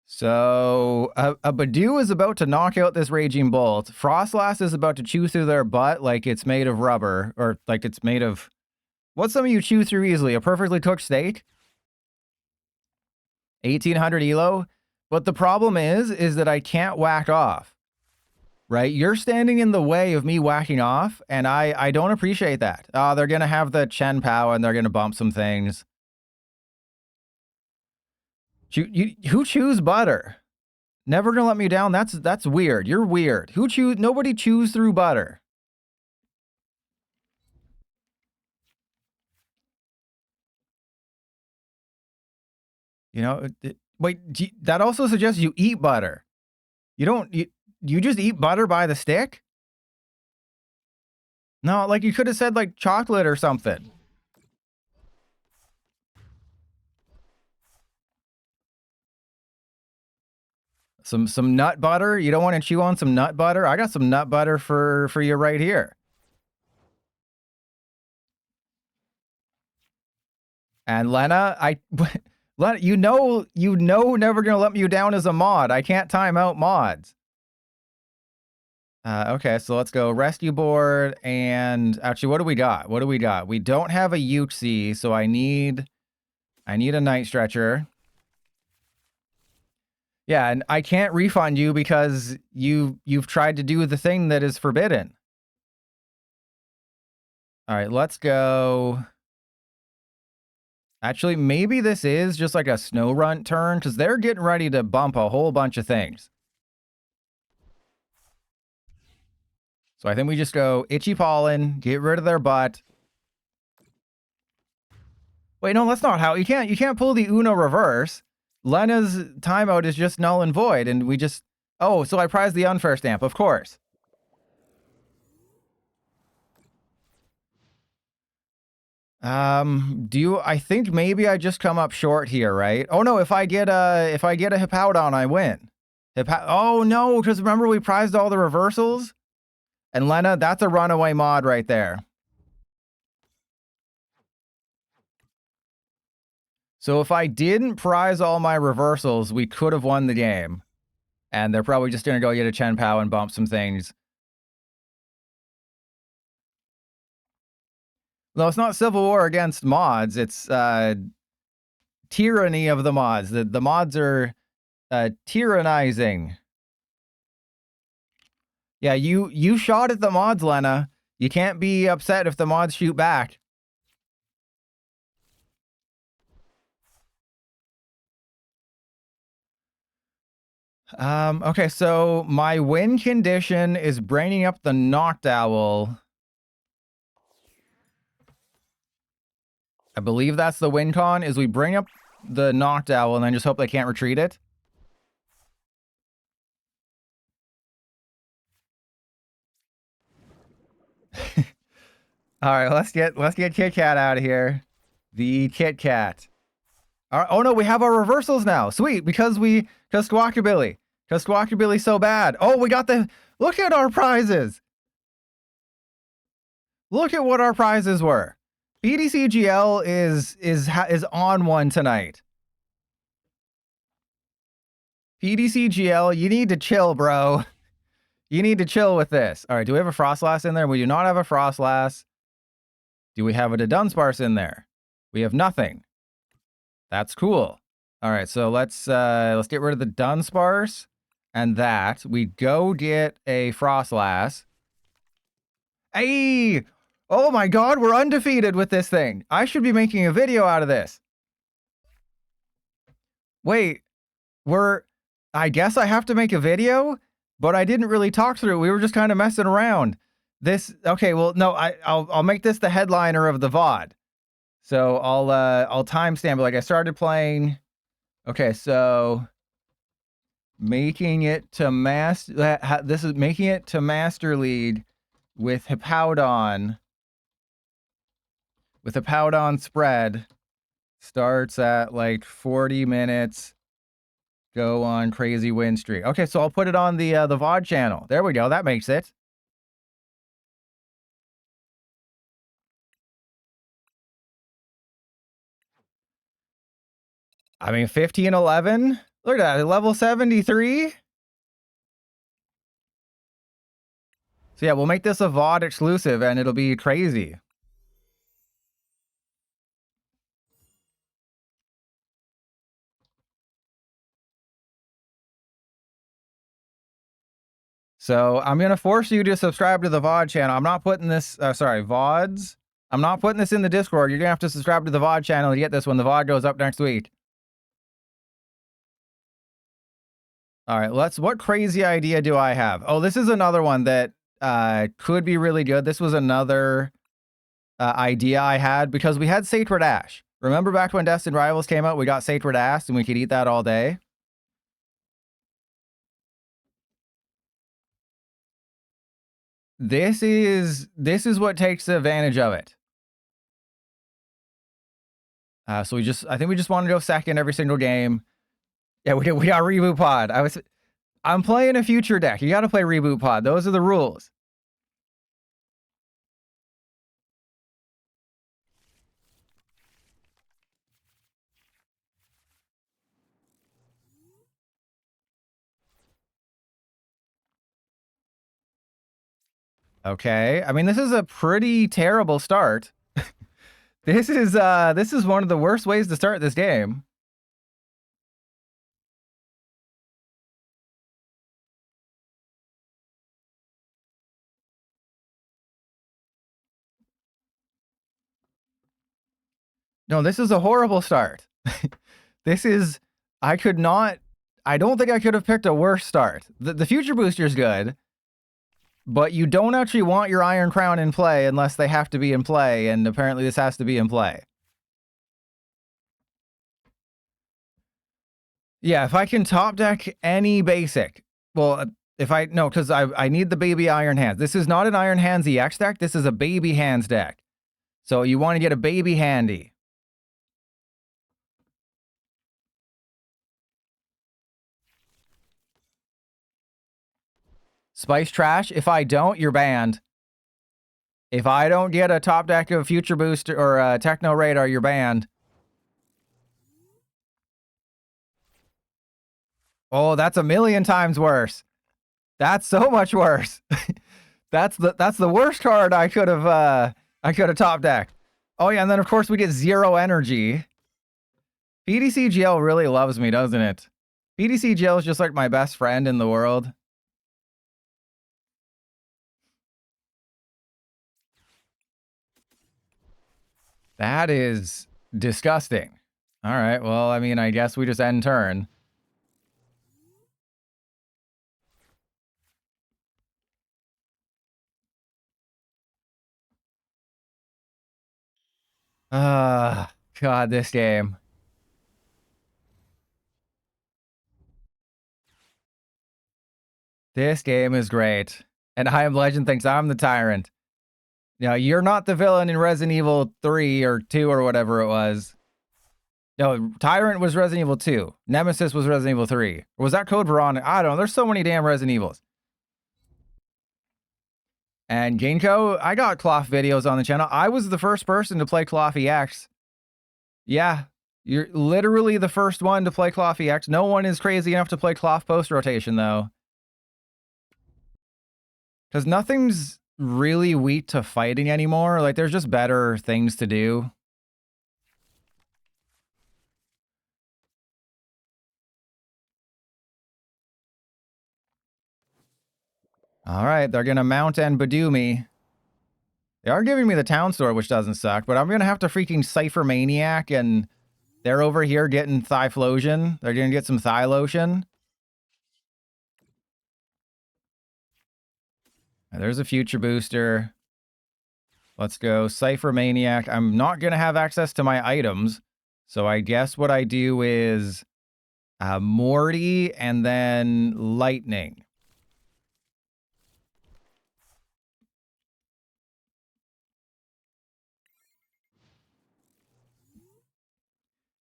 A: So, a Badoo is about to knock out this Raging Bolt. Frostlass is about to chew through their butt like it's made of rubber, or like it's made of... What's some of you chew through easily? A perfectly cooked steak? 1800 elo? But the problem is that I can't whack off. Right? You're standing in the way of me whacking off, and I don't appreciate that. They're going to have the Chen Pao, and they're going to bump some things. Who chews butter? Never gonna let me down. That's weird. You're weird. Nobody chews through butter. You know, wait, that also suggests you eat butter. You don't, you just eat butter by the stick? No, like you could have said like chocolate or something. Some nut butter? You don't want to chew on some nut butter? I got some nut butter for you right here. And Lena, Lena, you know never gonna let me down as a mod. I can't time out mods. Okay, so let's go rescue board, and actually, what do we got? What do we got? We don't have a Uxie, so I need a night stretcher. Yeah, and I can't refund you because you've tried to do the thing that is forbidden. All right, let's go. Actually, maybe this is just like a snow runt turn because they're getting ready to bump a whole bunch of things. So I think we just go itchy pollen, get rid of their butt. Wait, no, that's not how. You can't pull the Uno reverse. Lena's timeout is just null and void, and we just... Oh, so I prize the unfair stamp, of course. I think maybe I just come up short here, right? Oh no, if I get a Hippowdon, I win. Oh no, because remember we prized all the reversals? And Lena, that's a runaway mod right there. So if I didn't prize all my reversals, we could have won the game. And they're probably just going to go get a Chien-Pao and bump some things. No, it's not civil war against mods. It's tyranny of the mods. The mods are tyrannizing. Yeah, you shot at the mods, Lena. You can't be upset if the mods shoot back. Okay, so my win condition is bringing up the Noctowl. I believe that's the win con, is we bring up the Noctowl and then just hope they can't retreat it. All right, let's get Kit Kat out of here. The Kit Kat. All right, oh no, we have our reversals now. Sweet, because Squawkabilly. Because Squawkabilly's so bad. Oh, we got look at our prizes. Look at what our prizes were. BDCGL is on one tonight. PDCGL, you need to chill, bro. You need to chill with this. All right, do we have a Frostlass in there? We do not have a Frostlass. Do we have a Dunsparce in there? We have nothing. That's cool. All right, so let's get rid of the Dunsparce and that. We go get a Frostlass. Hey! Oh my god, we're undefeated with this thing. I should be making a video out of this. Wait, I guess I have to make a video? But I didn't really talk through it. We were just kind of messing around. Okay, well, no, I'll make this the headliner of the VOD. So I'll timestamp it. Like I started playing. Okay, so making it to this is making it to Master League with Hippowdon. With Hippowdon spread. Starts at like 40 minutes. Go on crazy win streak. Okay, so I'll put it on the VOD channel. There we go. That makes it. I mean, 15-11. Look at that, level 73. So yeah, we'll make this a VOD exclusive, and it'll be crazy. So I'm going to force you to subscribe to the VOD channel. I'm not putting this, VODs. I'm not putting this in the Discord. You're going to have to subscribe to the VOD channel to get this when the VOD goes up next week. All right, what crazy idea do I have? Oh, this is another one that could be really good. This was another idea I had because we had Sacred Ash. Remember back when Destined Rivals came out, we got Sacred Ash and we could eat that all day. This is what takes advantage of it. So I think we just want to go second every single game. Yeah, we got Reboot Pod. I'm playing a future deck. You got to play Reboot Pod. Those are the rules. Okay. I mean, this is a pretty terrible start. This is one of the worst ways to start this game. No, this is a horrible start. I don't think I could have picked a worse start. The Future Booster is good, but you don't actually want your Iron Crown in play unless they have to be in play, and apparently this has to be in play. Yeah, if I can top deck any basic, well, because I need the Baby Iron Hands. This is not an Iron Hands EX deck. This is a Baby Hands deck. So you want to get a Baby Handy. Spice Trash. If I don't, you're banned. If I don't get a top deck of Future Booster or Techno Radar, you're banned. Oh, that's a million times worse. That's so much worse. That's the worst card I could have top decked. Oh yeah, and then of course we get 0 energy. PDCGL really loves me, doesn't it? PDCGL is just like my best friend in the world. That is disgusting. All right, well, I mean, I guess we just end turn. God, this game. This game is great. And I Am Legend thinks I'm the tyrant. Now, you're not the villain in Resident Evil 3 or 2 or whatever it was. No, Tyrant was Resident Evil 2. Nemesis was Resident Evil 3. Or was that Code Veronica? I don't know. There's so many damn Resident Evils. And Ginkgo, I got Cloth videos on the channel. I was the first person to play Cloth EX. Yeah, you're literally the first one to play Cloth EX. No one is crazy enough to play Cloth post-rotation, though. Because nothing's really weak to fighting anymore. Like, there's just better things to do. All right, they're going to mount and Badoo me. They are giving me the town store, which doesn't suck, but I'm going to have to freaking Cypher Maniac, and they're over here getting Thyflosion. They're going to get some Thylotion. There's a Future Booster. Let's go Cypher Maniac. I'm not going to have access to my items, so I guess what I do is Morty and then Lightning.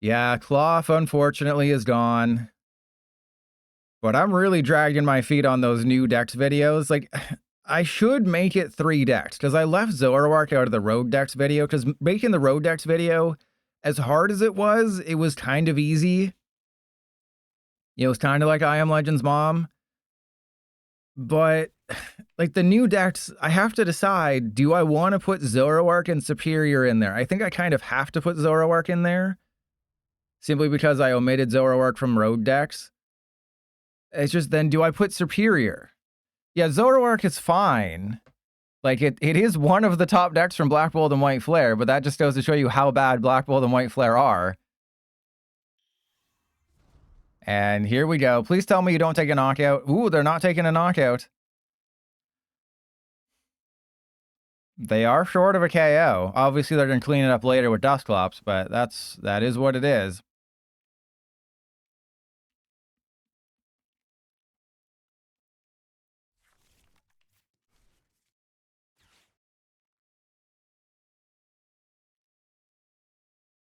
A: Yeah, Cloth, unfortunately, is gone. But I'm really dragging my feet on those new Dex videos. Like, I should make it 3 decks, because I left Zoroark out of the Road Dex video, because making the Road Dex video, as hard as it was kind of easy. You know, it was kind of like I Am Legend's mom. But, like, the new decks, I have to decide, do I want to put Zoroark and Superior in there? I think I kind of have to put Zoroark in there. Simply because I omitted Zoroark from Road decks. It's just then, do I put Superior? Yeah, Zoroark is fine. Like, it is one of the top decks from Black Bolt and White Flare, but that just goes to show you how bad Black Bolt and White Flare are. And here we go. Please tell me you don't take a knockout. Ooh, they're not taking a knockout. They are short of a KO. Obviously, they're going to clean it up later with Dusclops, but that is what it is.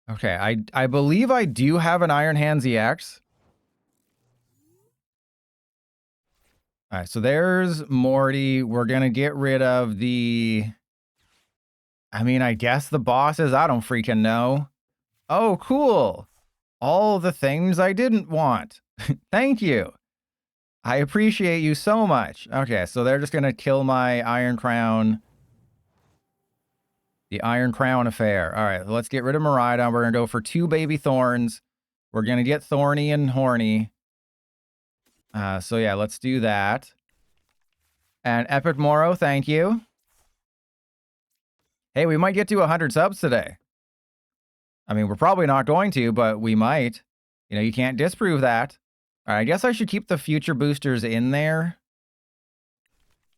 A: Okay, I believe I do have an Iron Hands EX. All right, so there's Morty. We're going to get rid of the... I mean, I guess the bosses, I don't freaking know. Oh, cool. All the things I didn't want. Thank you. I appreciate you so much. Okay, so they're just going to kill my Iron Crown. The Iron Crown affair. All right, let's get rid of Miraidon. We're going to go for 2 baby thorns. We're going to get Thorny and Horny. So yeah, let's do that. And Epic Moro, thank you. Hey, we might get to 100 subs today. I mean, we're probably not going to, but we might. You know, you can't disprove that. All right, I guess I should keep the future boosters in there.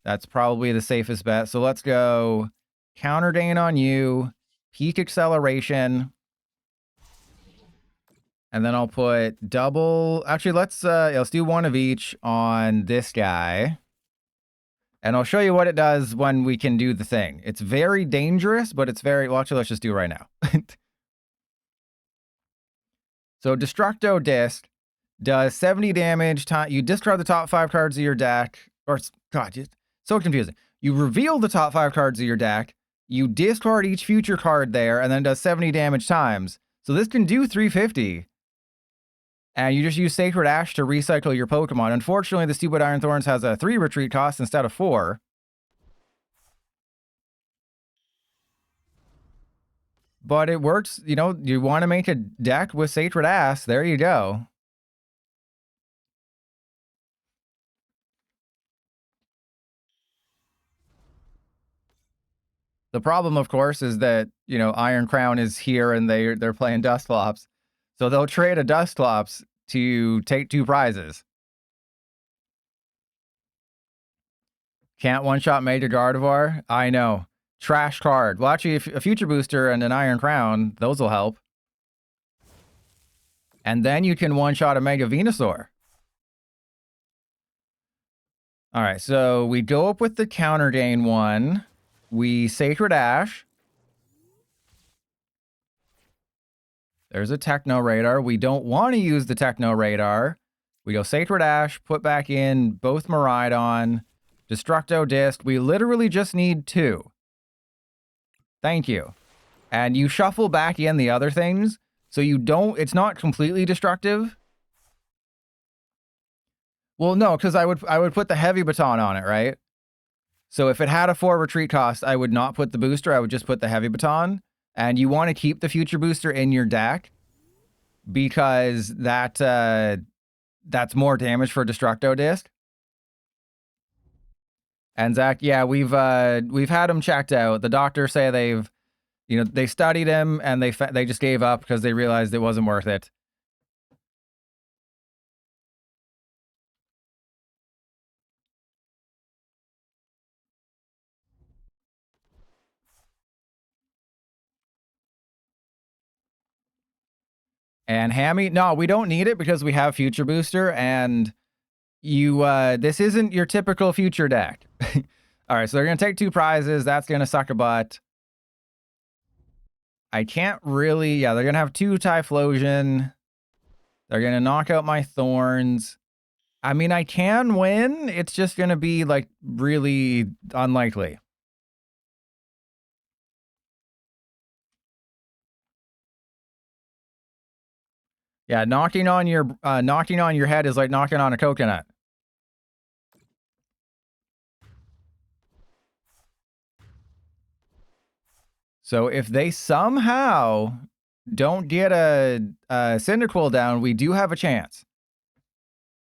A: That's probably the safest bet. So let's go Counter Dane on you, Peak Acceleration, and then I'll put double... Actually, let's do one of each on this guy. And I'll show you what it does when we can do the thing. It's very dangerous, but it's very... Well, actually, let's just do it right now. So Destructo Disc does 70 damage. You discard the top 5 cards of your deck. Or, God, it's so confusing. You reveal the top 5 cards of your deck. You discard each future card there, and then it does 70 damage times. So this can do 350. And you just use Sacred Ash to recycle your Pokemon. Unfortunately, the stupid Iron Thorns has a 3 retreat cost instead of 4. But it works, you know, you want to make a deck with Sacred Ash, there you go. The problem, of course, is that, you know, Iron Crown is here and they're playing Dusclops. So they'll trade a Dusclops to take 2 prizes. Can't one-shot Major Gardevoir? I know. Trash card. Well, actually, if a Future Booster and an Iron Crown, those will help. And then you can one-shot a Mega Venusaur. All right, so we go up with the Counter Dane one. We Sacred Ash. There's a Techno Radar. We don't want to use the Techno Radar. We go Sacred Ash, put back in both Miraidon, Destructo Disc. We literally just need 2. Thank you. And you shuffle back in the other things, so you don't... It's not completely destructive. Well, no, because I would put the Heavy Baton on it, right? So if it had a 4 retreat cost, I would not put the booster. I would just put the Heavy Baton. And you want to keep the future booster in your deck because that's more damage for Destructo Disc. And Zach, yeah, we've had him checked out. The doctors say they studied him and they just gave up because they realized it wasn't worth it. And Hammy, no, we don't need it because we have Future Booster, and this isn't your typical future deck. All right, so they're gonna take 2 prizes. That's gonna suck a butt. I can't really... Yeah, they're gonna have 2 Typhlosion. They're gonna knock out my Thorns. I mean, I can win. It's just gonna be, like, really unlikely. Yeah, knocking on your head is like knocking on a coconut. So if they somehow don't get a Cyndaquil down, we do have a chance.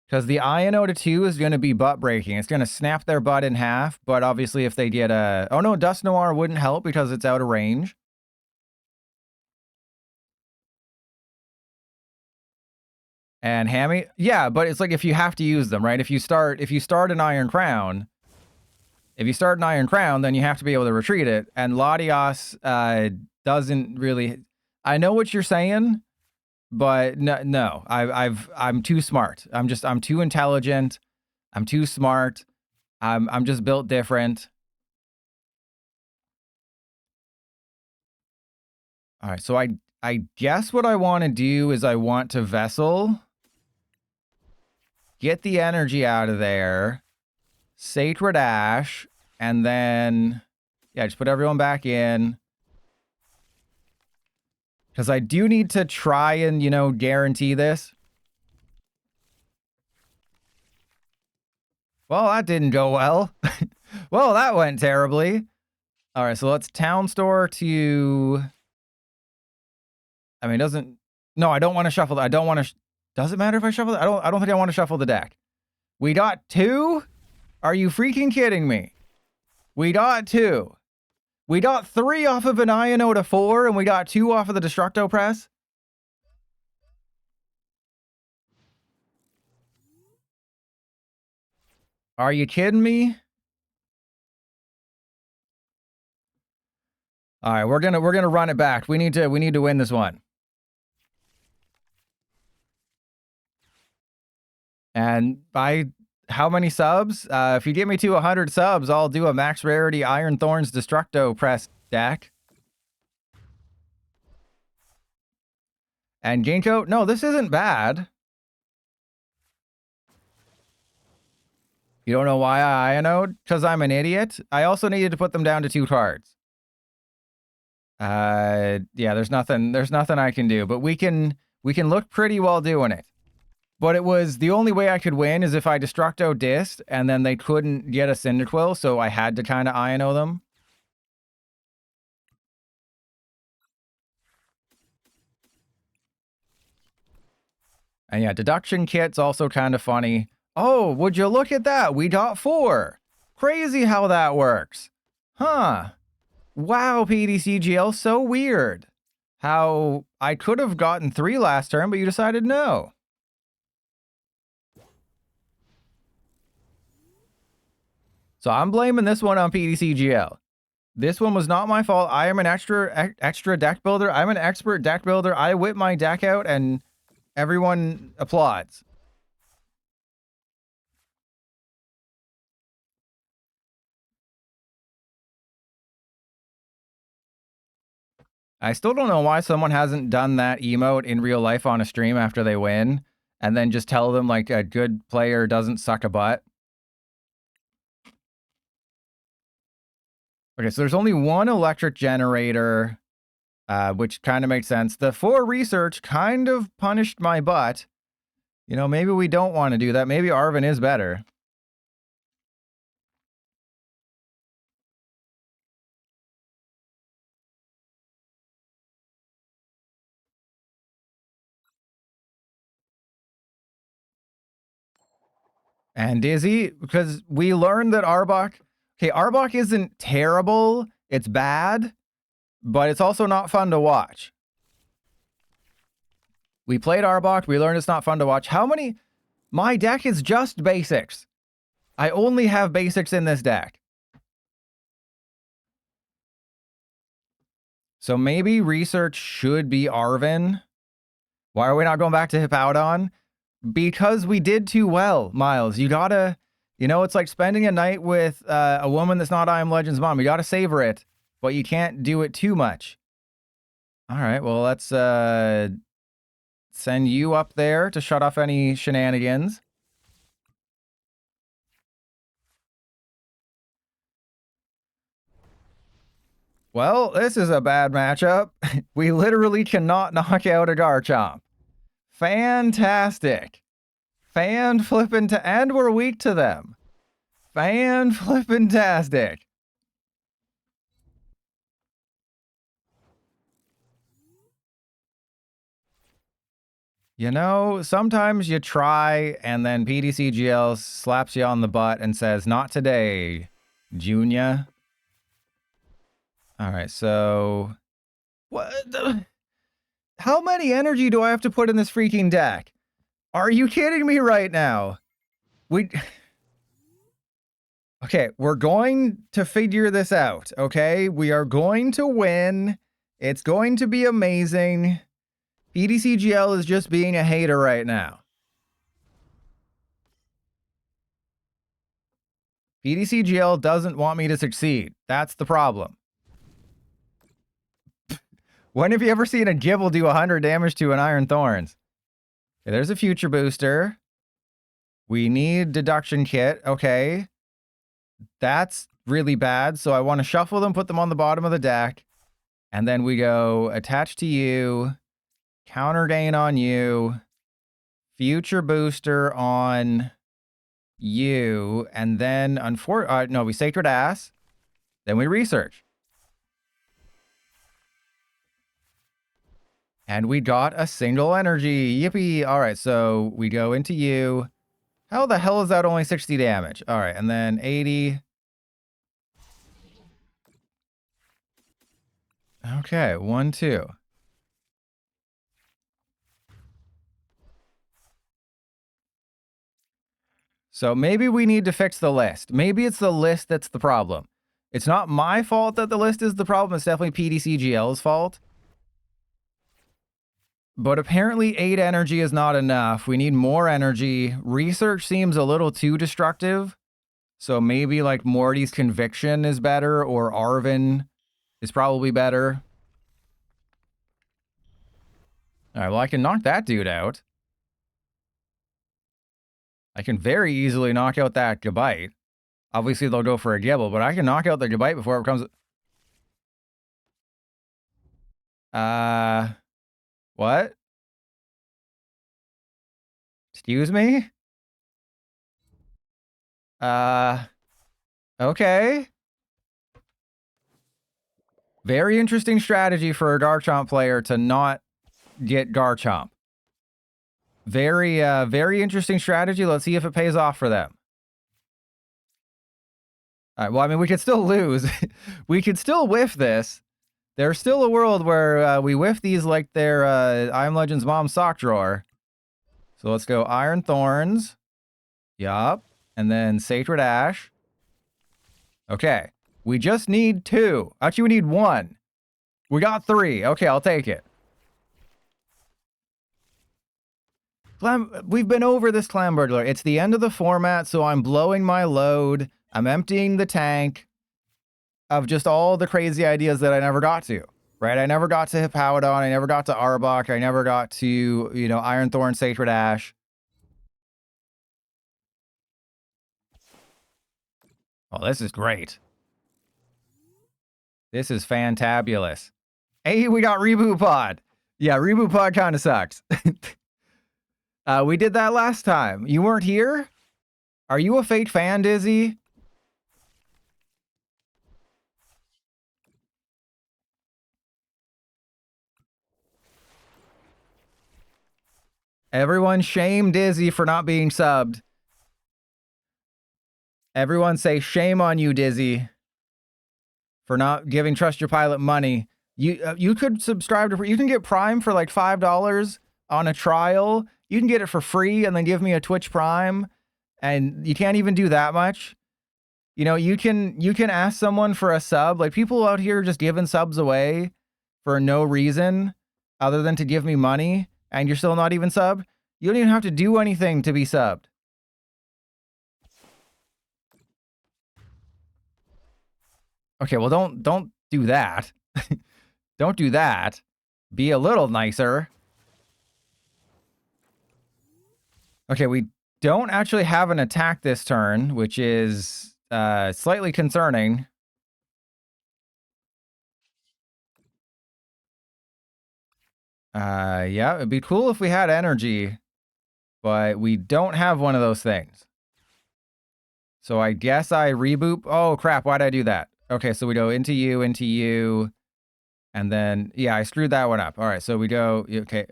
A: Because the Ionoda 2 is going to be butt breaking. It's going to snap their butt in half, but obviously if they get a... Oh no, Dusknoir wouldn't help because it's out of range. And Hammy, yeah, but it's like if you have to use them, right? If you start an Iron Crown, then you have to be able to retreat it. And Latios doesn't really. I know what you're saying, but no. I'm too smart. I'm too intelligent. I'm too smart. I'm just built different. All right, so I guess what I want to do is I want to Vessel, get the energy out of there, Sacred Ash, and then, yeah, just put everyone back in. Because I do need to try and, guarantee this. Well, that didn't go well. Well, that went terribly. All right, so let's Town Store to... I mean, doesn't... No, I don't want to shuffle. I don't want to... Does it matter if I shuffle? I don't think I want to shuffle the deck. We got 2? Are you freaking kidding me? We got 2. We got 3 off of an Ionota 4, and we got 2 off of the Destructo Press. Are you kidding me? All right, we're gonna run it back. We need to win this one. And by how many subs? If you get me to 100 subs, I'll do a max rarity Iron Thorns Destructo Press deck. And Ginkgo, no, this isn't bad. You don't know why I Ionode? Because I'm an idiot. I also needed to put them down to 2 cards. Yeah, there's nothing I can do, but we can look pretty while doing it. But it was the only way I could win is if I Destructo Dist, and then they couldn't get a Cyndaquil, so I had to kind of Iono them. And yeah, Deduction Kit's also kind of funny. Oh, would you look at that? We got 4. Crazy how that works. Huh. Wow, PDCGL, so weird. How I could have gotten 3 last turn, but you decided no. So I'm blaming this one on PDCGL. This one was not my fault. I am an extra deck builder. I'm an expert deck builder. I whip my deck out and everyone applauds. I still don't know why someone hasn't done that emote in real life on a stream after they win, and then just tell them like a good player doesn't suck a butt. Okay, so there's only 1 electric generator, which kind of makes sense. The 4 research kind of punished my butt. You know, maybe we don't want to do that. Maybe Arven is better. And Dizzy, because we learned that Arbok... Okay, Arbok isn't terrible. It's bad, but it's also not fun to watch. We played Arbok. We learned it's not fun to watch. How many... My deck is just basics. I only have basics in this deck. So maybe research should be Arven. Why are we not going back to Hippowdon? Because we did too well, Miles. You gotta... You know, it's like spending a night with a woman that's not I Am Legend's mom. You gotta savor it, but you can't do it too much. All right, well, let's send you up there to shut off any shenanigans. Well, this is a bad matchup. We literally cannot knock out a Garchomp. Fantastic. Fan-flippin' and we're weak to them. Fan-flippin'-tastic. You know, sometimes you try and then PDCGL slaps you on the butt and says, not today, Junior. All right, so... What? How many energy do I have to put in this freaking deck? Are you kidding me right now? Okay, we're going to figure this out, okay? We are going to win. It's going to be amazing. PDCGL is just being a hater right now. PDCGL doesn't want me to succeed. That's the problem. When have you ever seen a Gible do 100 damage to an Iron Thorns? Okay, there's a future booster. We need deduction kit. Okay. That's really bad. So I want to shuffle them, put them on the bottom of the deck. And then we go attach to you, counter gain on you, future booster on you, and then no, we Sacred Ass. Then we research. And we got a single energy. Yippee. All right, so we go into you. How the hell is that only 60 damage? All right, and then 80. Okay, 1, 2. So maybe we need to fix the list. Maybe it's the list that's the problem. It's not my fault that the list is the problem. It's definitely PDCGL's fault. But apparently 8 energy is not enough. We need more energy. Research seems a little too destructive. So maybe like Morty's Conviction is better, or Arven is probably better. All right, well, I can knock that dude out. I can very easily knock out that Gabite. Obviously, they'll go for a Gible, but I can knock out the Gabite before it becomes... What? Excuse me? Okay. Very interesting strategy for a Garchomp player to not get Garchomp. Very interesting strategy. Let's see if it pays off for them. All right, well, I mean, we could still lose. We could still whiff this. There's still a world where we whiff these like they're I Am Legend's mom's sock drawer. So let's go Iron Thorns. Yup. And then Sacred Ash. Okay. We just need 2. Actually, we need 1. We got 3. Okay, I'll take it. We've been over this Clam Burglar. It's the end of the format, so I'm blowing my load. I'm emptying the tank of just all the crazy ideas that I never got to, right? I never got to Hippowdon. I never got to Arbok. I never got to, you know, Iron Thorn, Sacred Ash. Oh, this is great. This is fantabulous. Hey, we got Reboot Pod. Yeah, Reboot Pod kind of sucks. We did that last time. You weren't here? Are you a Fate fan, Dizzy? Everyone shame Dizzy for not being subbed. Everyone say shame on you, Dizzy, for not giving Trust Your Pilot money. You could subscribe to... You can get Prime for like $5 on a trial. You can get it for free and then give me a Twitch Prime. And you can't even do that much. You know, you can ask someone for a sub. Like, people out here just giving subs away for no reason other than to give me money, and you're still not even subbed. You don't even have to do anything to be subbed. Okay, well, don't do that. Don't do that. Be a little nicer. Okay, we don't actually have an attack this turn, which is slightly concerning. Yeah, it'd be cool if we had energy, but we don't have one of those things. So I guess I reboot. Oh, crap. Why'd I do that? Okay, so we go into you, and then, yeah, I screwed that one up. All right, so we go, okay,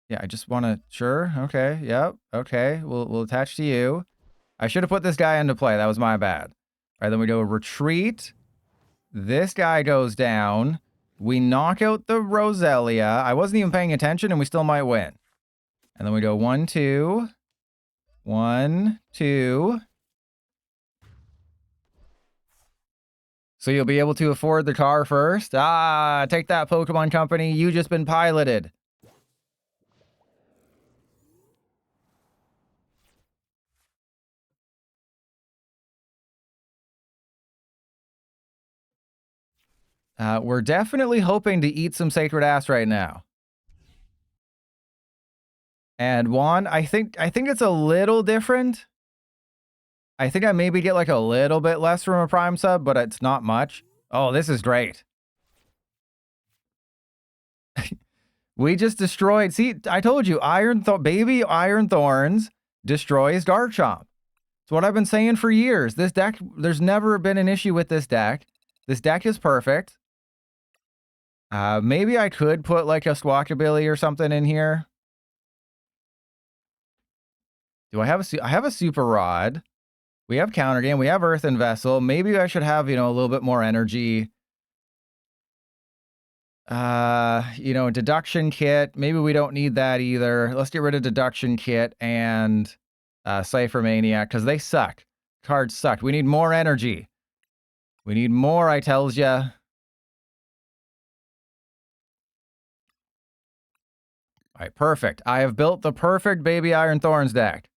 A: yeah, I just want to, sure, okay, yep, okay, we'll attach to you. I should have put this guy into play. That was my bad. All right, then we go retreat. This guy goes down. We knock out the Roselia. I wasn't even paying attention, and we still might win. And then we go 1, 2. 1, 2. So you'll be able to afford the car first? Ah, take that, Pokemon Company. You just been piloted. We're definitely hoping to eat some Sacred Ass right now. And Juan, I think it's a little different. I think I maybe get like a little bit less from a Prime sub, but it's not much. Oh, this is great. We just destroyed. See, I told you, baby Iron Thorns destroys Garchomp. It's what I've been saying for years. This deck, there's never been an issue with this deck. This deck is perfect. Maybe I could put like a Squawkabilly or something in here. Do I have I have a Super Rod. We have Counter Game. We have Earthen Vessel. Maybe I should have, a little bit more energy. Deduction Kit. Maybe we don't need that either. Let's get rid of Deduction Kit and Cypher Maniac, because they suck. Cards suck. We need more energy. We need more, I tells ya. All right, perfect. I have built the perfect Baby Iron Thorns deck.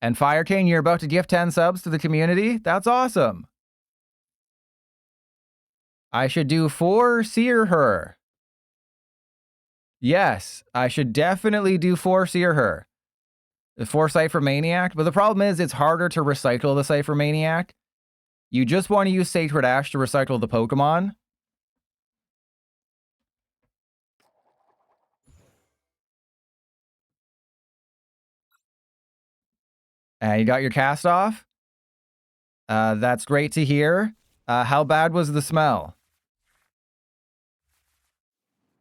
A: And Fire King, you're about to gift 10 subs to the community? That's awesome. I should do 4 Seer Her. Yes, I should definitely do 4 Seer Her. 4 Cypher Maniac, but the problem is it's harder to recycle the Cypher Maniac. You just want to use Sacred Ash to recycle the Pokemon. And you got your cast off. That's great to hear. How bad was the smell?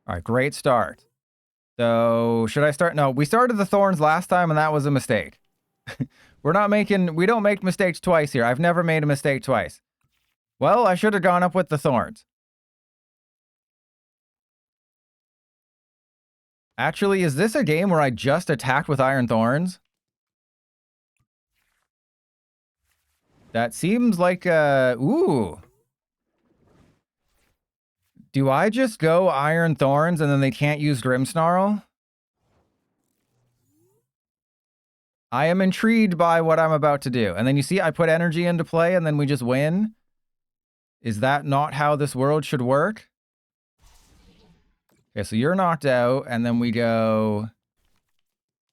A: All right, great start. So should I start? No, we started the Thorns last time and that was a mistake. We don't make mistakes twice here. I've never made a mistake twice. Well, I should have gone up with the Thorns. Actually, is this a game where I just attacked with Iron Thorns? That seems like ooh. Do I just go Iron Thorns and then they can't use Grimmsnarl? I am intrigued by what I'm about to do. And then you see I put energy into play and then we just win? Is that not how this world should work? Okay, so you're knocked out and then we go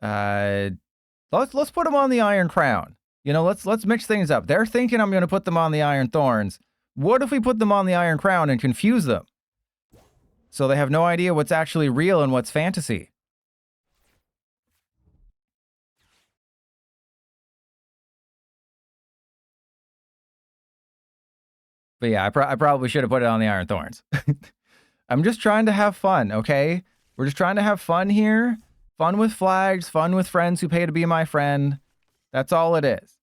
A: let's put them on the Iron Crown. Let's mix things up. They're thinking I'm going to put them on the Iron Thorns. What if we put them on the Iron Crown and confuse them? So they have no idea what's actually real and what's fantasy. But yeah, I probably should have put it on the Iron Thorns. I'm just trying to have fun, okay? We're just trying to have fun here. Fun with flags, fun with friends who pay to be my friend. That's all it is.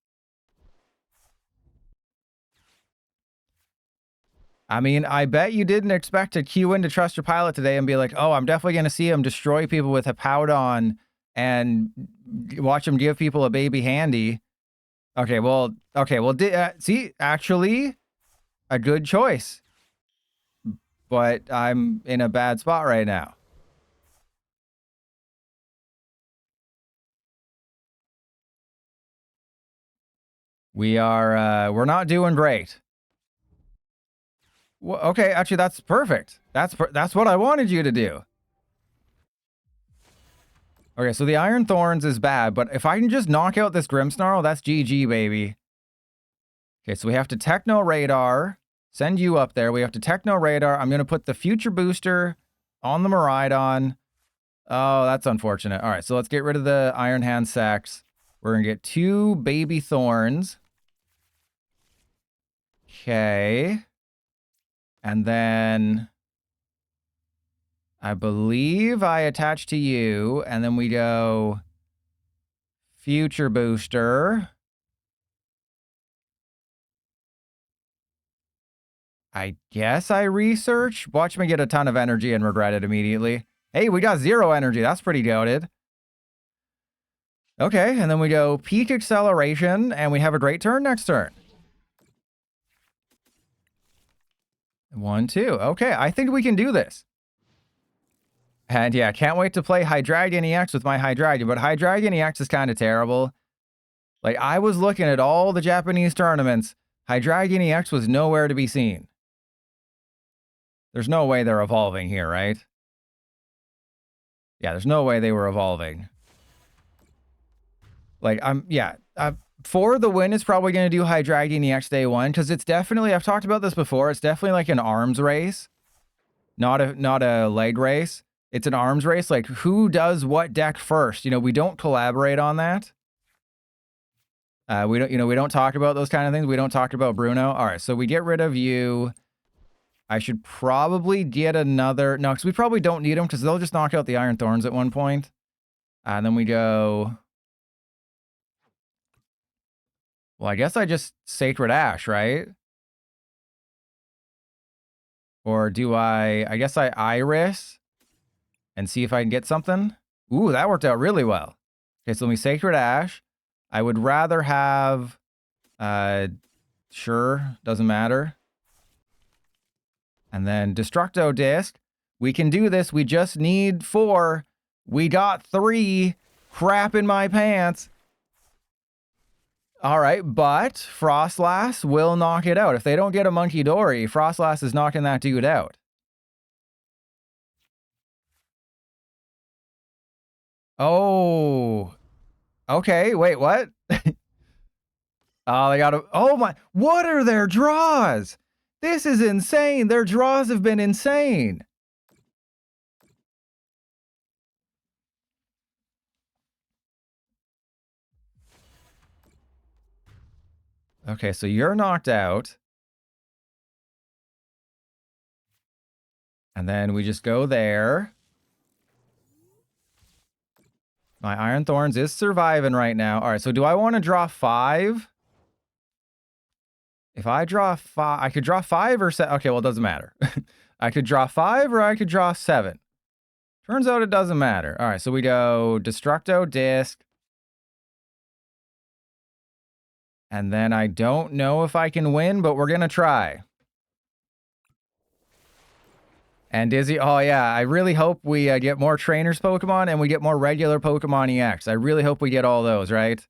A: I mean, I bet you didn't expect to queue in to Trust Your Pilot today and be like, oh, I'm definitely going to see him destroy people with a Hippowdon and watch him give people a baby handy. Okay, well, see, actually, a good choice. But I'm in a bad spot right now. We're not doing great. Well, okay, actually, that's perfect. That's what I wanted you to do. Okay, so the Iron Thorns is bad, but if I can just knock out this Grimmsnarl, that's GG, baby. Okay, so we have to Techno Radar. Send you up there. We have to Techno Radar. I'm going to put the Future Booster on the Miraidon. Oh, that's unfortunate. All right, so let's get rid of the Iron Hand Sex. We're going to get 2 Baby Thorns. Okay. And then I believe I attach to you, and then we go Future Booster. I guess I research. Watch me get a ton of energy and regret it immediately. Hey, we got 0 energy. That's pretty goated. Okay, and then we go peak acceleration, and we have a great turn next turn. 1, 2. Okay, I think we can do this. And yeah, can't wait to play Hydreigon EX with my Hydreigon, but Hydreigon EX is kind of terrible. Like, I was looking at all the Japanese tournaments. Hydreigon EX was nowhere to be seen. There's no way they're evolving here, right? Yeah, there's no way they were evolving. Like, for the win is probably going to do Hydreigon EX day 1, because it's definitely, I've talked about this before, it's definitely like an arms race, not a leg race. It's an arms race, like who does what deck first. You know, we don't collaborate on that. We don't talk about those kind of things. We don't talk about Bruno. All right, so we get rid of you. I should probably get another, no, because we probably don't need them, because they'll just knock out the Iron Thorns at one point. And then we go, well, I guess I just Sacred Ash, right? Or do I guess I Iris and see if I can get something. Ooh, that worked out really well. Okay, so let me Sacred Ash. I would rather have, sure, doesn't matter. And then Destructo Disc. We can do this. We just need 4. We got 3. Crap in my pants. All right, but Frostlass will knock it out. If they don't get a Munkidori, Frostlass is knocking that dude out. Oh. Okay, wait, what? Oh, they got a... Oh my... What are their draws? This is insane. Their draws have been insane. Okay, so you're knocked out. And then we just go there. My Iron Thorns is surviving right now. All right, so do I want to draw 5? If I draw 5, I could draw 5 or 7. Okay, well, it doesn't matter. I could draw 5 or I could draw 7. Turns out it doesn't matter. All right, so we go Destructo Disc. And then I don't know if I can win, but we're going to try. And Dizzy, oh yeah, I really hope we get more Trainers Pokemon and we get more regular Pokemon EX. I really hope we get all those, right?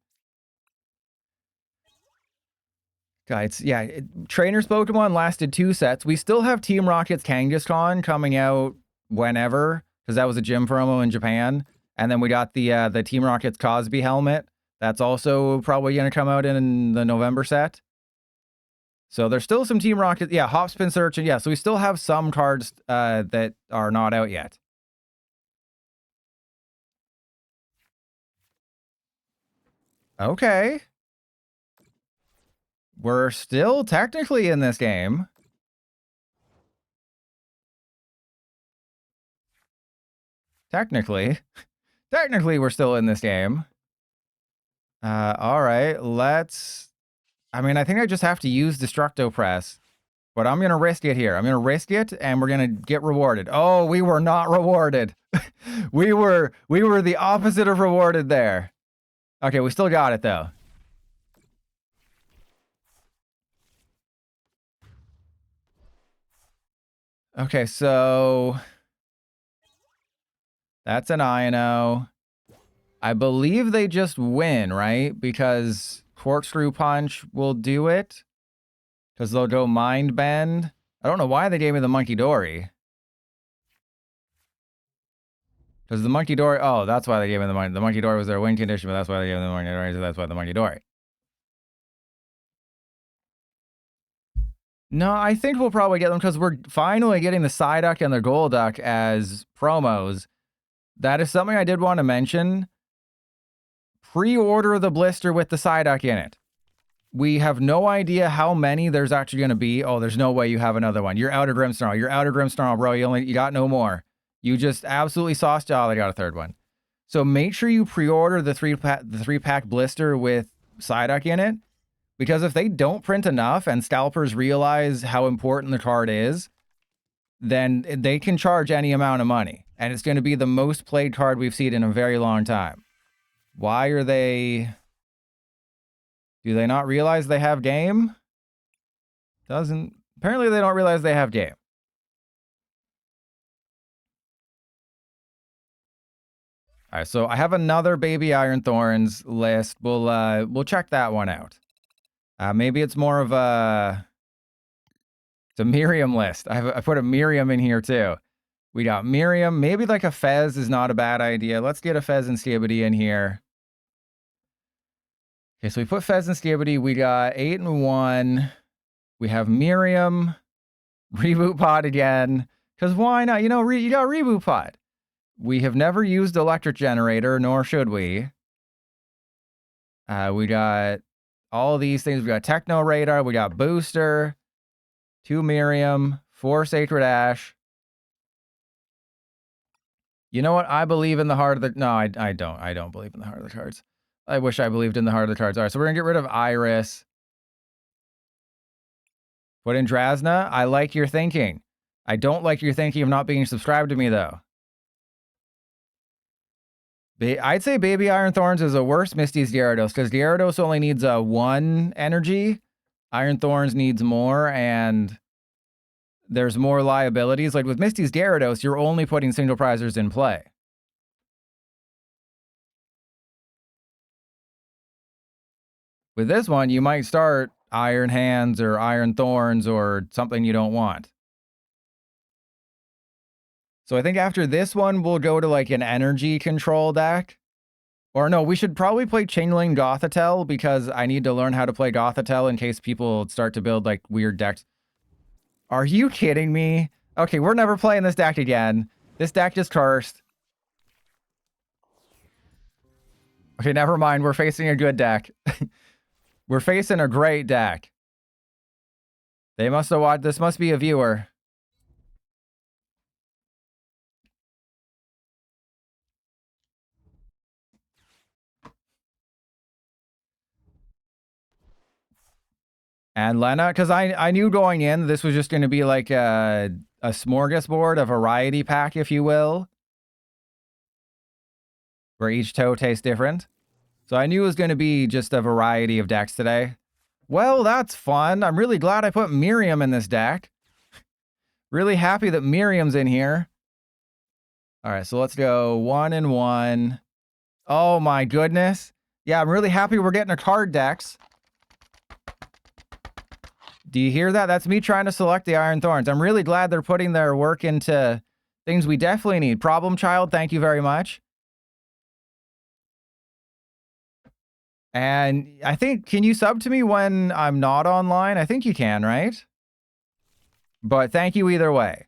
A: Guys, yeah, Trainers Pokemon lasted 2 sets. We still have Team Rocket's Kangaskhan coming out whenever, because that was a gym promo in Japan. And then we got the Team Rocket's Cosby helmet. That's also probably going to come out in the November set. So there's still some Team Rocket, yeah, Hopspin Search, and yeah, so we still have some cards that are not out yet. Okay. We're still technically in this game. Technically, we're still in this game. All right, let's... I mean, I think I just have to use Destructo Press, but I'm going to risk it here. I'm going to risk it, and we're going to get rewarded. Oh, we were not rewarded. we were the opposite of rewarded there. Okay, we still got it, though. Okay, so... That's an Ino. I believe they just win, right? Because Corkscrew Punch will do it. Because they'll go Mind Bend. I don't know why they gave me the Munkidori. Because the Munkidori... Oh, that's why they gave me the Munkidori. The Munkidori was their win condition, but that's why they gave me the Munkidori, so that's why the Munkidori. No, I think we'll probably get them because we're finally getting the Psyduck and the Golduck as promos. That is something I did want to mention. Pre-order the blister with the Psyduck in it. We have no idea how many there's actually going to be. Oh, there's no way you have another one. You're out of Grimmsnarl. You're out of Grimmsnarl, bro. You got no more. You just absolutely sauced y'all. I got a 3rd one. So make sure you pre-order the 3-pack blister with Psyduck in it. Because if they don't print enough and scalpers realize how important the card is, then they can charge any amount of money. And it's going to be the most played card we've seen in a very long time. Why are they... Do they not realize they have game? Apparently they don't realize they have game. All right, so I have another Baby Iron Thorns list. We'll check that one out. Maybe it's more of a... It's a Miriam list. I put a Miriam in here too. We got Miriam. Maybe like a Fez is not a bad idea. Let's get a Fez and Skibidi in here. Okay, so we put Fez and Skibidi. We got 8 and 1. We have Miriam. Reboot Pod again. Because why not? You know, you got Reboot Pod. We have never used Electric Generator, nor should we. We got all these things. We got Techno Radar. We got Booster. 2 Miriam. 4 Sacred Ash. You know what? I believe in the heart of the... No, I don't. I don't believe in the heart of the cards. I wish I believed in the heart of the cards. All right, so we're going to get rid of Iris. Put in Drasna. I like your thinking. I don't like your thinking of not being subscribed to me, though. I'd say Baby Iron Thorns is a worse Misty's Gyarados, because Gyarados only needs 1 energy. Iron Thorns needs more, and there's more liabilities. Like with Misty's Gyarados, you're only putting single prizers in play. With this one, you might start Iron Hands or Iron Thorns or something you don't want. So I think after this one, we'll go to like an energy control deck. Or no, we should probably play Chingling Gothitelle, because I need to learn how to play Gothitelle in case people start to build like weird decks. Are you kidding me? Okay, we're never playing this deck again. This deck is cursed. Okay, never mind. We're facing a good deck. We're facing a great deck. They must have watched. This must be a viewer. And Lena, because I knew going in this was just going to be like a smorgasbord, a variety pack, if you will, where each toe tastes different. So I knew it was going to be just a variety of decks today. Well, that's fun. I'm really glad I put Miriam in this deck. Really happy that Miriam's in here. All right, so let's go 1 and 1. Oh my goodness. Yeah, I'm really happy we're getting a card decks. Do you hear that? That's me trying to select the Iron Thorns. I'm really glad they're putting their work into things we definitely need. Problem Child, thank you very much. And I think, can you sub to me when I'm not online? I think you can, right? But thank you either way.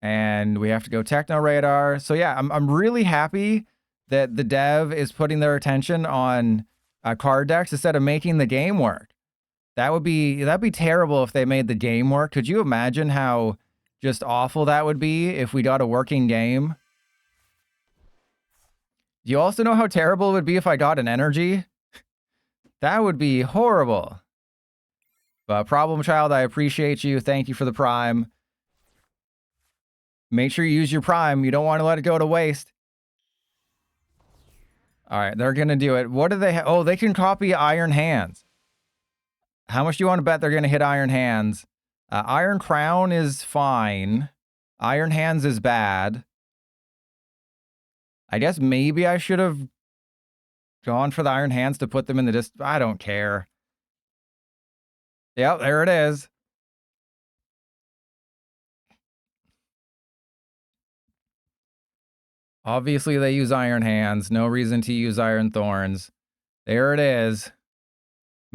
A: And we have to go Techno Radar. So yeah, I'm really happy that the dev is putting their attention on card decks instead of making the game work. That'd be terrible if they made the game work. Could you imagine how just awful that would be if we got a working game? Do you also know how terrible it would be if I got an energy? That would be horrible. But Problem Child, I appreciate you. Thank you for the Prime. Make sure you use your Prime. You don't want to let it go to waste. All right, they're going to do it. What do they have? Oh, they can copy Iron Hands. How much do you want to bet they're going to hit Iron Hands? Iron Crown is fine. Iron Hands is bad. I guess maybe I should have gone for the Iron Hands to put them in the I don't care. Yep, there it is. Obviously, they use Iron Hands. No reason to use Iron Thorns. There it is.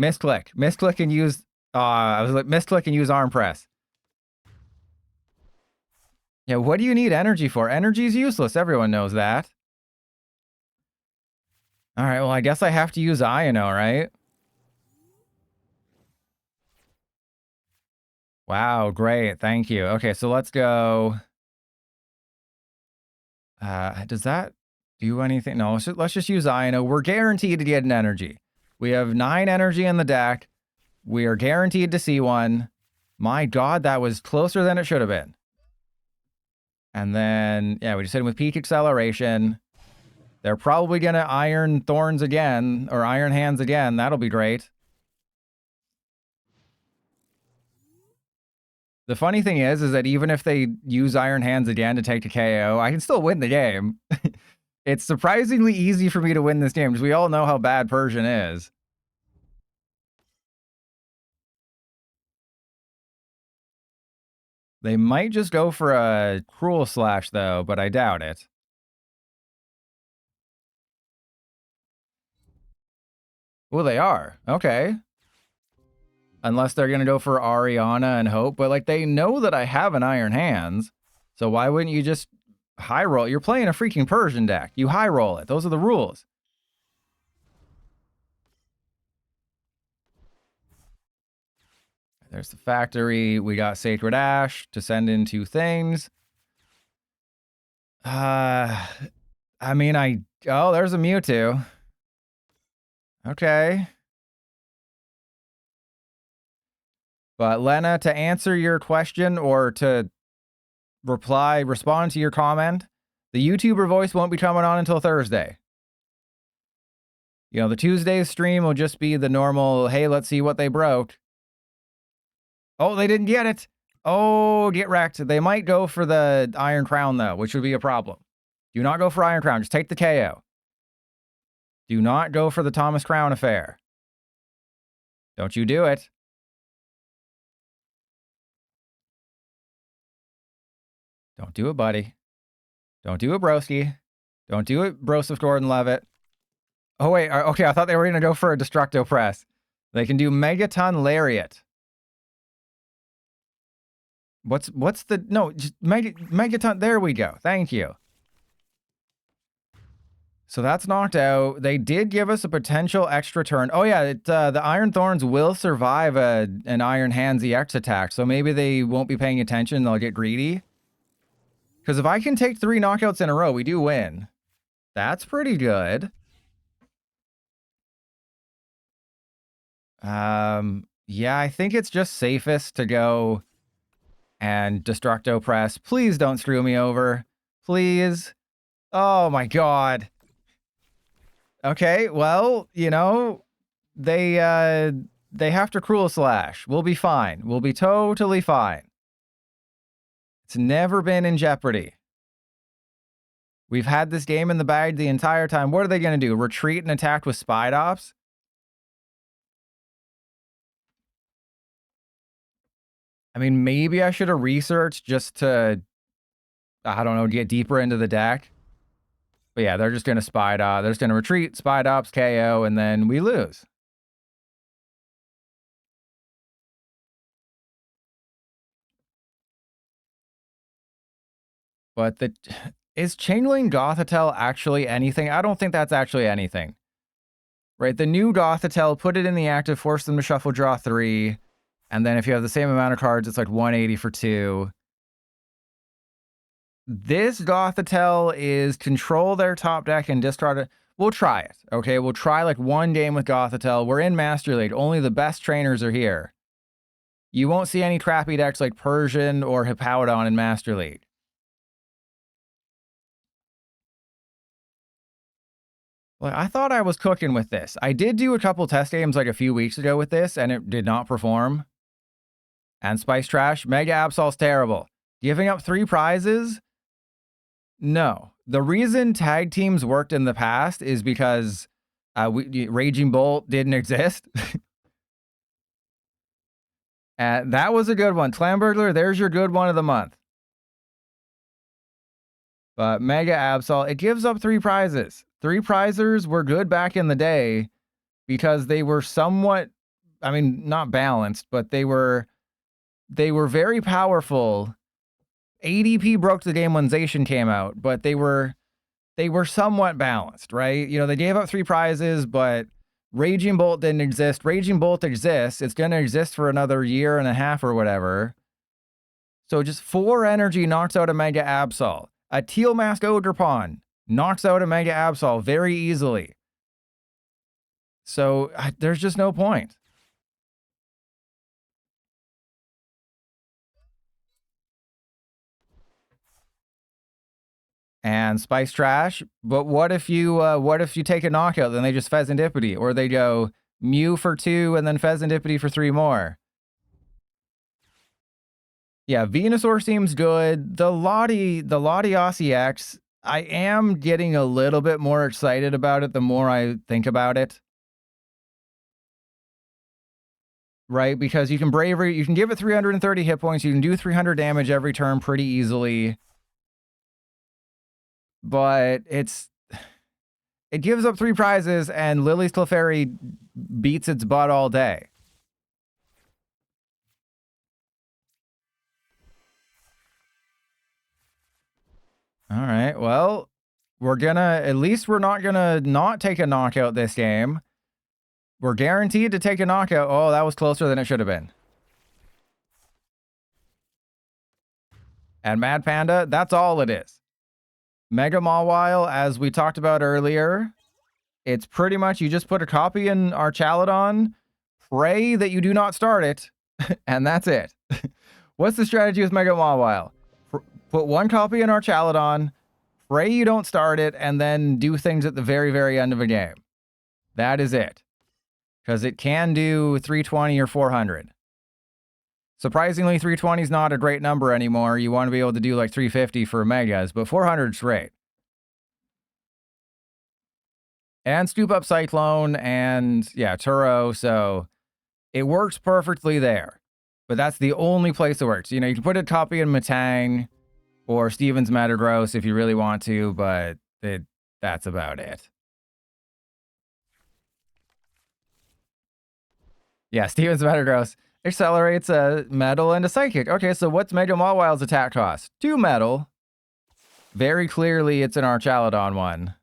A: Misclick. Misclick and use... I was like, misclick and use Arm Press. Yeah, what do you need energy for? Energy's useless. Everyone knows that. All right, well, I guess I have to use Iono, right? Wow, great. Thank you. Okay, so let's go... does that do anything? No, let's just use Iono. We're guaranteed to get an energy. We have 9 energy in the deck. We are guaranteed to see one. My God, that was closer than it should have been. And then, yeah, we just hit him with Peak Acceleration. They're probably going to Iron Thorns again, or Iron Hands again. That'll be great. The funny thing is that even if they use Iron Hands again to take the KO, I can still win the game. It's surprisingly easy for me to win this game, because we all know how bad Persian is. They might just go for a Cruel Slash, though, but I doubt it. Oh, they are. Okay. Unless they're going to go for Ariana and Hope. But, like, they know that I have an Iron Hands. So why wouldn't you just high roll? You're playing a freaking Persian deck. You high roll it. Those are the rules. There's the factory. We got Sacred Ash to send in 2 things. I mean, oh, there's a Mewtwo. Okay. But Lena, to answer your question or to respond to your comment, the YouTuber voice won't be coming on until Thursday. You know, the Tuesday stream will just be the normal, hey, let's see what they broke. Oh, they didn't get it. Oh, get wrecked. They might go for the Iron Crown, though, which would be a problem. Do not go for Iron Crown. Just take the KO. Do not go for the Thomas Crown affair. Don't you do it. Don't do it, buddy. Don't do it, broski. Don't do it, Broseph Gordon-Levitt. Oh, wait. Okay, I thought they were going to go for a Destructo Press. They can do Megaton Lariat. What's the... No, just Megaton... There we go. Thank you. So that's knocked out. They did give us a potential extra turn. Oh, yeah, the Iron Thorns will survive an Iron Hands EX attack, so maybe they won't be paying attention. They'll get greedy. Because if I can take 3 knockouts in a row, we do win. That's pretty good. Yeah, I think it's just safest to go and Destructo Press. Please don't screw me over. Please. Oh, my God. Okay, well, you know, they have to Cruel Slash. We'll be fine. We'll be totally fine. It's never been in jeopardy. We've had this game in the bag the entire time. What are they going to do? Retreat and attack with Spidops? I mean, maybe I should have researched just to, I don't know, get deeper into the deck. But yeah, they're just going to Spidops. They're just going to retreat, Spidops, KO, and then we lose. But is Changeling Gothitelle actually anything? I don't think that's actually anything. Right, the new Gothitelle, put it in the active, force them to shuffle, draw 3. And then if you have the same amount of cards, it's like 180 for 2. This Gothitelle is control their top deck and discard it. We'll try it, okay? We'll try like 1 game with Gothitelle. We're in Master League. Only the best trainers are here. You won't see any crappy decks like Persian or Hippowdon in Master League. Well, I thought I was cooking with this. I did do a couple test games like a few weeks ago with this, and it did not perform. And Spice Trash, Mega Absol's terrible. Giving up 3 prizes? No. The reason tag teams worked in the past is because Raging Bolt didn't exist. And that was a good one. Clamburglar, there's your good one of the month. But Mega Absol, it gives up 3 prizes. 3 prizers were good back in the day because they were somewhat, I mean, not balanced, but they were very powerful. ADP broke the game when Zacian came out, but they were somewhat balanced, right? You know, they gave up 3 prizes, but Raging Bolt didn't exist. Raging Bolt exists. It's going to exist for another 1.5 years or whatever. So just 4 energy knocks out a Mega Absol. A Teal Mask Ogerpon knocks out a Mega Absol very easily. So there's just no point. And Spice Trash. But what if you take a knockout, then they just Pheasantipity, or they go Mew for 2 and then Pheasantipity for 3 more. Yeah, Venusaur seems good. The Lottie Aussie X, I am getting a little bit more excited about it the more I think about it. Right? Because you can Bravery, you can give it 330 hit points, you can do 300 damage every turn pretty easily. But it gives up 3 prizes, and Lily's Clefairy beats its butt all day. All right, well, we're not gonna not take a knockout this game. We're guaranteed to take a knockout. Oh, that was closer than it should have been. And Mad Panda, that's all it is. Mega Mawile, as we talked about earlier, it's pretty much you just put a copy in Archaludon, pray that you do not start it, and that's it. What's the strategy with Mega Mawile? Put 1 copy in Archaludon, pray you don't start it, and then do things at the very, very end of a game. That is it. Because it can do 320 or 400. Surprisingly, 320 is not a great number anymore. You want to be able to do like 350 for Megas, but 400 is great. And Scoop Up Cyclone and, yeah, Turo, so it works perfectly there. But that's the only place it works. You know, you can put a copy in Metang or Steven's Metagross if you really want to, but that's about it. Yeah, Steven's Metagross accelerates a Metal and a Psychic. Okay, so what's Mega Mawile's attack cost? 2 Metal. Very clearly, it's an Archaludon one.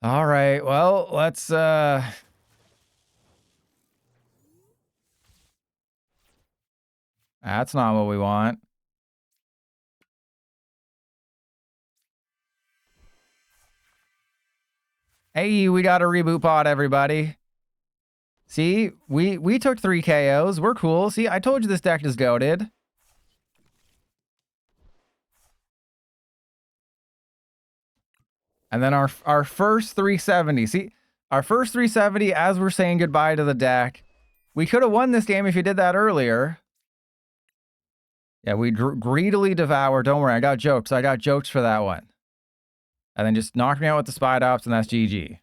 A: All right, well, let's... That's not what we want. Hey, we got a reboot pod, everybody. See, we took 3 KOs. We're cool. See, I told you this deck is goated. And then our first 370. See, our first 370 as we're saying goodbye to the deck. We could have won this game if you did that earlier. Yeah, we greedily devour. Don't worry, I got jokes. I got jokes for that one. And then just knock me out with the Spidops, and that's GG.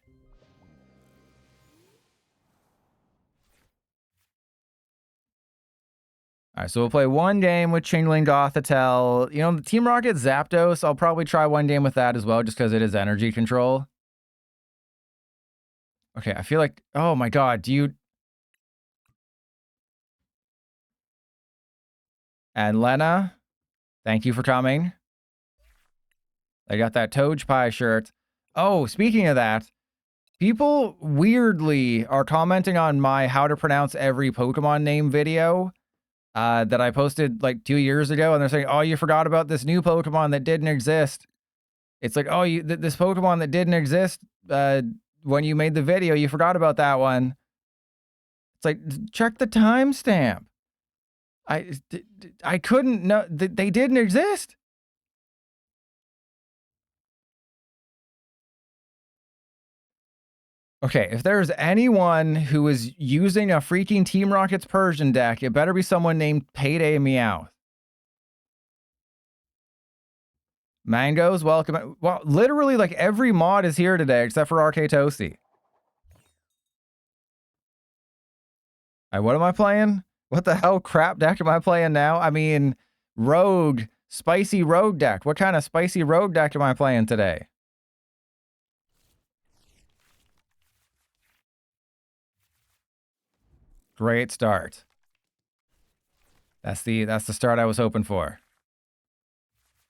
A: All right, so we'll play 1 game with Chingling Gothitelle. You know, the Team Rocket Zapdos, I'll probably try 1 game with that as well, just because it is energy control. Okay, I feel like... Oh my god, do you... And Lena, thank you for coming. I got that Toadpie shirt. Oh, speaking of that, people weirdly are commenting on my how to pronounce every Pokemon name video that I posted like 2 years ago, and they're saying, oh, you forgot about this new Pokemon that didn't exist. It's like, oh, this Pokemon that didn't exist when you made the video, you forgot about that one. It's like, check the timestamp. I couldn't know that they didn't exist. Okay, if there's anyone who is using a freaking Team Rocket's Persian deck, it better be someone named Payday Meowth. Mangoes, welcome. Well, literally, like, every mod is here today except for RK Toasty. What am I playing? What the hell crap deck am I playing now? I mean, Rogue, spicy Rogue deck. What kind of spicy Rogue deck am I playing today? Great start. That's the start I was hoping for.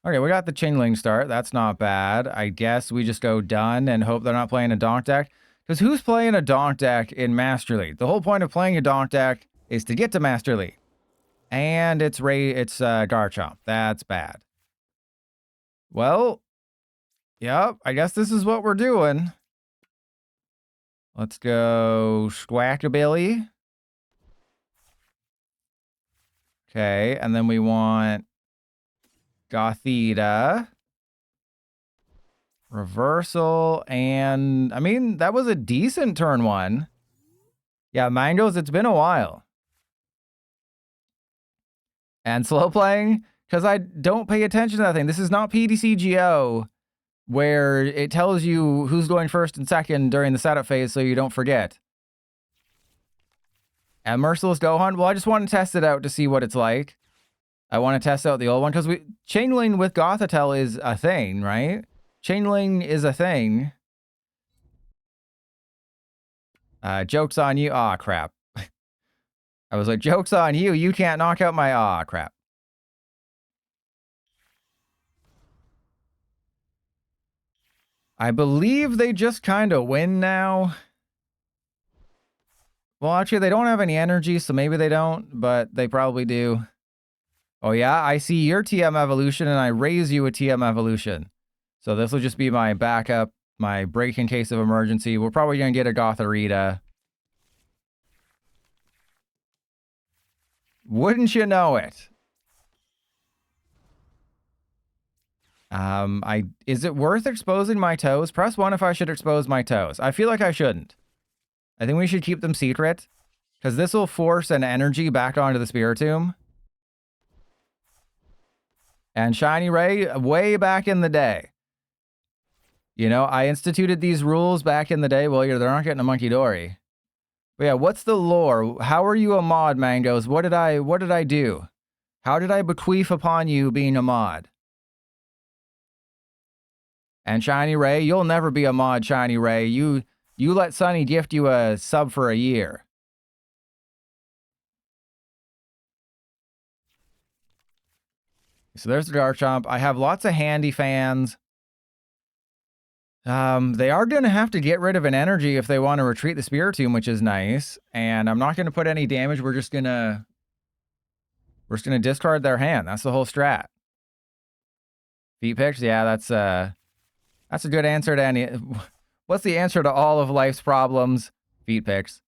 A: Okay, we got the Chingling start. That's not bad. I guess we just go done and hope they're not playing a Donk deck. Because who's playing a Donk deck in Master League? The whole point of playing a Donk deck is to get to Master League. And it's Garchomp. That's bad. Well, Yep, I guess this is what we're doing. Let's go Squackabilly. Okay, and then we want Gothita. Reversal, and I mean, that was a decent turn one. Yeah, Mangoes, it's been a while. And slow playing, because I don't pay attention to that thing. This is not PTCGO, where it tells you who's going first and second during the setup phase so you don't forget. And Merciless Gohan, well, I just want to test it out to see what it's like. I want to test out the old one, because Chainlink with Gothitelle is a thing, right? Chainlink is a thing. Joke's on you. Aw, crap. I was like, joke's on you. You can't knock out my... Aw, crap. I believe they just kind of win now. Well, actually, they don't have any energy, so maybe they don't, but they probably do. Oh, yeah? I see your TM evolution, and I raise you a TM evolution. So this will just be my backup, my break in case of emergency. We're probably going to get a Gothorita. Wouldn't you know it? Is it worth exposing my toes? Press 1 if I should expose my toes. I feel like I shouldn't. I think we should keep them secret, because this will force an energy back onto the Spiritomb. And Shiny Ray, way back in the day. You know, I instituted these rules back in the day. Well, they're not getting a Monkey Dory. But yeah, what's the lore? How are you a mod, Mangoes? What did I do? How did I bequeath upon you being a mod? And Shiny Ray, you'll never be a mod, Shiny Ray. You let Sunny gift you a sub for a year. So there's the Garchomp. I have lots of handy fans. They are going to have to get rid of an energy if they want to retreat the Spiritomb, which is nice. And I'm not going to put any damage. We're just going to discard their hand. That's the whole strat. Feet picks? Yeah, that's a good answer to any... What's the answer to all of life's problems? Feet picks.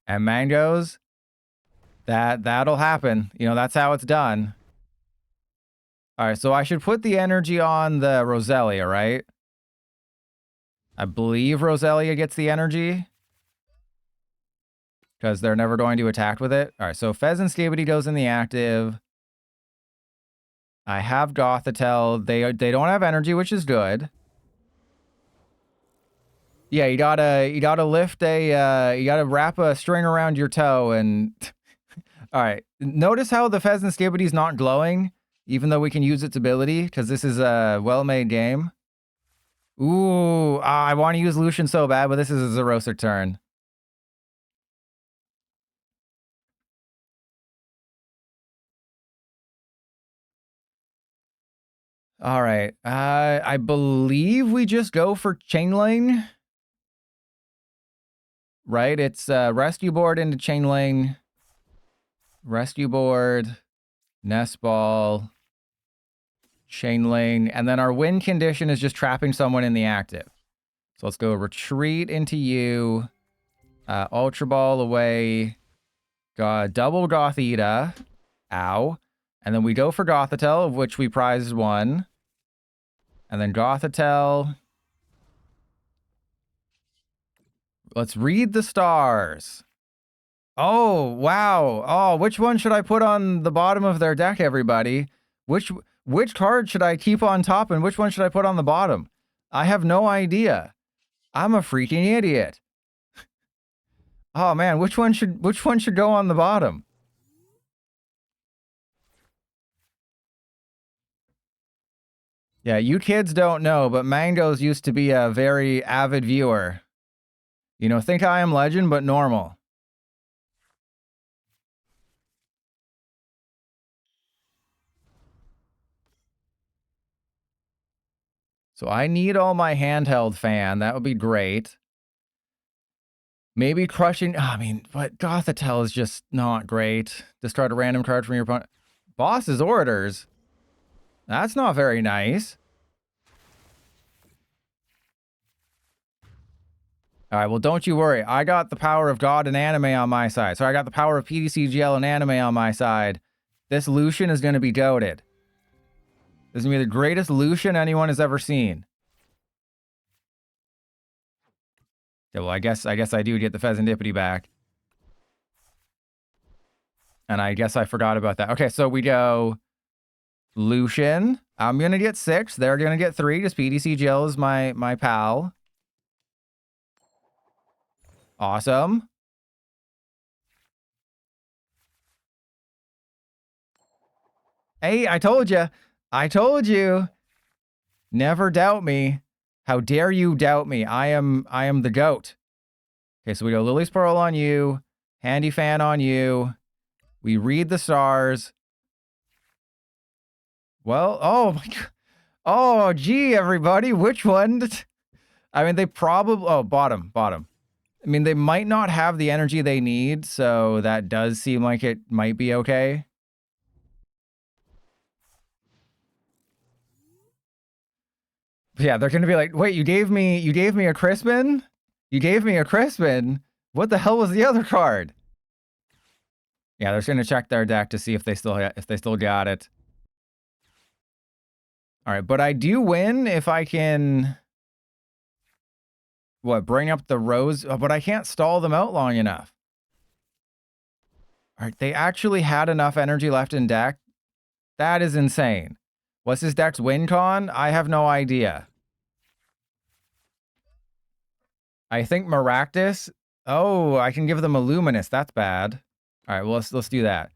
A: And Mangoes, that'll happen. You know, that's how it's done. All right, so I should put the energy on the Roselia, right? I believe Roselia gets the energy, because they're never going to attack with it. All right, so Pheasant Skibidi goes in the active. I have Gothitelle. They don't have energy, which is good. Yeah, you gotta lift a you gotta wrap a string around your toe and all right. Notice how the Pheasant Skibidi's not glowing, even though we can use its ability, because this is a well-made game. Ooh, I want to use Lucian so bad, but this is a Zerosa turn. All right. I believe we just go for Chainlink. Right? It's Rescue Board into Chainlink. Rescue Board, Nest Ball, Chainlink, and then our win condition is just trapping someone in the active. So let's go Retreat into you. Ultra Ball away. Double Gothita. Ow. And then we go for Gothitelle, of which we prized 1. And then Gothitelle. Let's read the stars. Oh, wow. Oh, which one should I put on the bottom of their deck, everybody? Which card should I keep on top and which one should I put on the bottom? I have no idea. I'm a freaking idiot. Oh man, which one should go on the bottom? Yeah, you kids don't know, but Mangoes used to be a very avid viewer. You know, think I Am Legend, but normal. So I need all my handheld fan. That would be great. Maybe crushing. I mean, but Gothitelle is just not great. Discard a random card from your opponent. Boss's orders. That's not very nice. All right, well, don't you worry. I got the power of God and anime on my side. So I got the power of PTCGL and anime on my side. This Lucian is going to be goated. This is going to be the greatest Lucian anyone has ever seen. Yeah, well, I guess I do get the Pheasantipity back. And I guess I forgot about that. Okay, so we go Lucian. I'm going to get 6. They're going to get 3. Just PTCGL is my pal. Awesome. Hey, I told you. I told you. Never doubt me. How dare you doubt me? I am the GOAT. Okay, so we go Lily's Pearl on you. Handy Fan on you. We read the stars. Well, oh my God. Oh, gee, everybody. Which one? I mean, they probably... Oh, bottom. I mean, they might not have the energy they need, so that does seem like it might be okay. Yeah, they're gonna be like, wait, you gave me a Crispin? You gave me a Crispin? What the hell was the other card? Yeah, they're just gonna check their deck to see if they still got it. All right, but I do win if I can... What, bring up the Rose? Oh, but I can't stall them out long enough. All right, they actually had enough energy left in deck. That is insane. What's his deck's win con? I have no idea. I think Maractus. Oh, I can give them a Luminous. That's bad. All right, well, let's do that.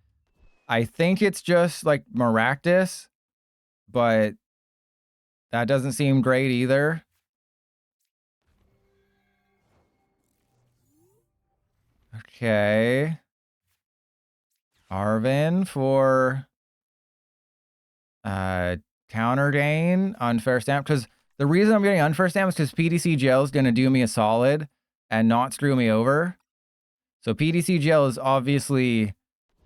A: I think it's just like Maractus, but that doesn't seem great either. Okay. Arven for counter gain, unfair stamp. Because the reason I'm getting unfair stamp is because PTCGL is going to do me a solid and not screw me over. So PTCGL is obviously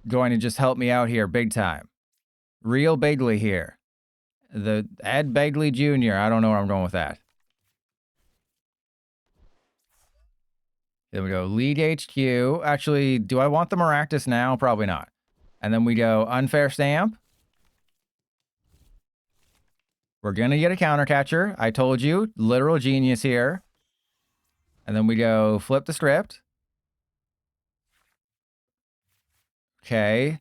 A: going to just help me out here big time. Real bigly here. The Ed Begley Jr. I don't know where I'm going with that. Then we go League HQ. Actually, do I want the Maractus now? Probably not. And then we go unfair stamp. We're going to get a counter catcher. I told you, literal genius here. And then we go flip the script. Okay.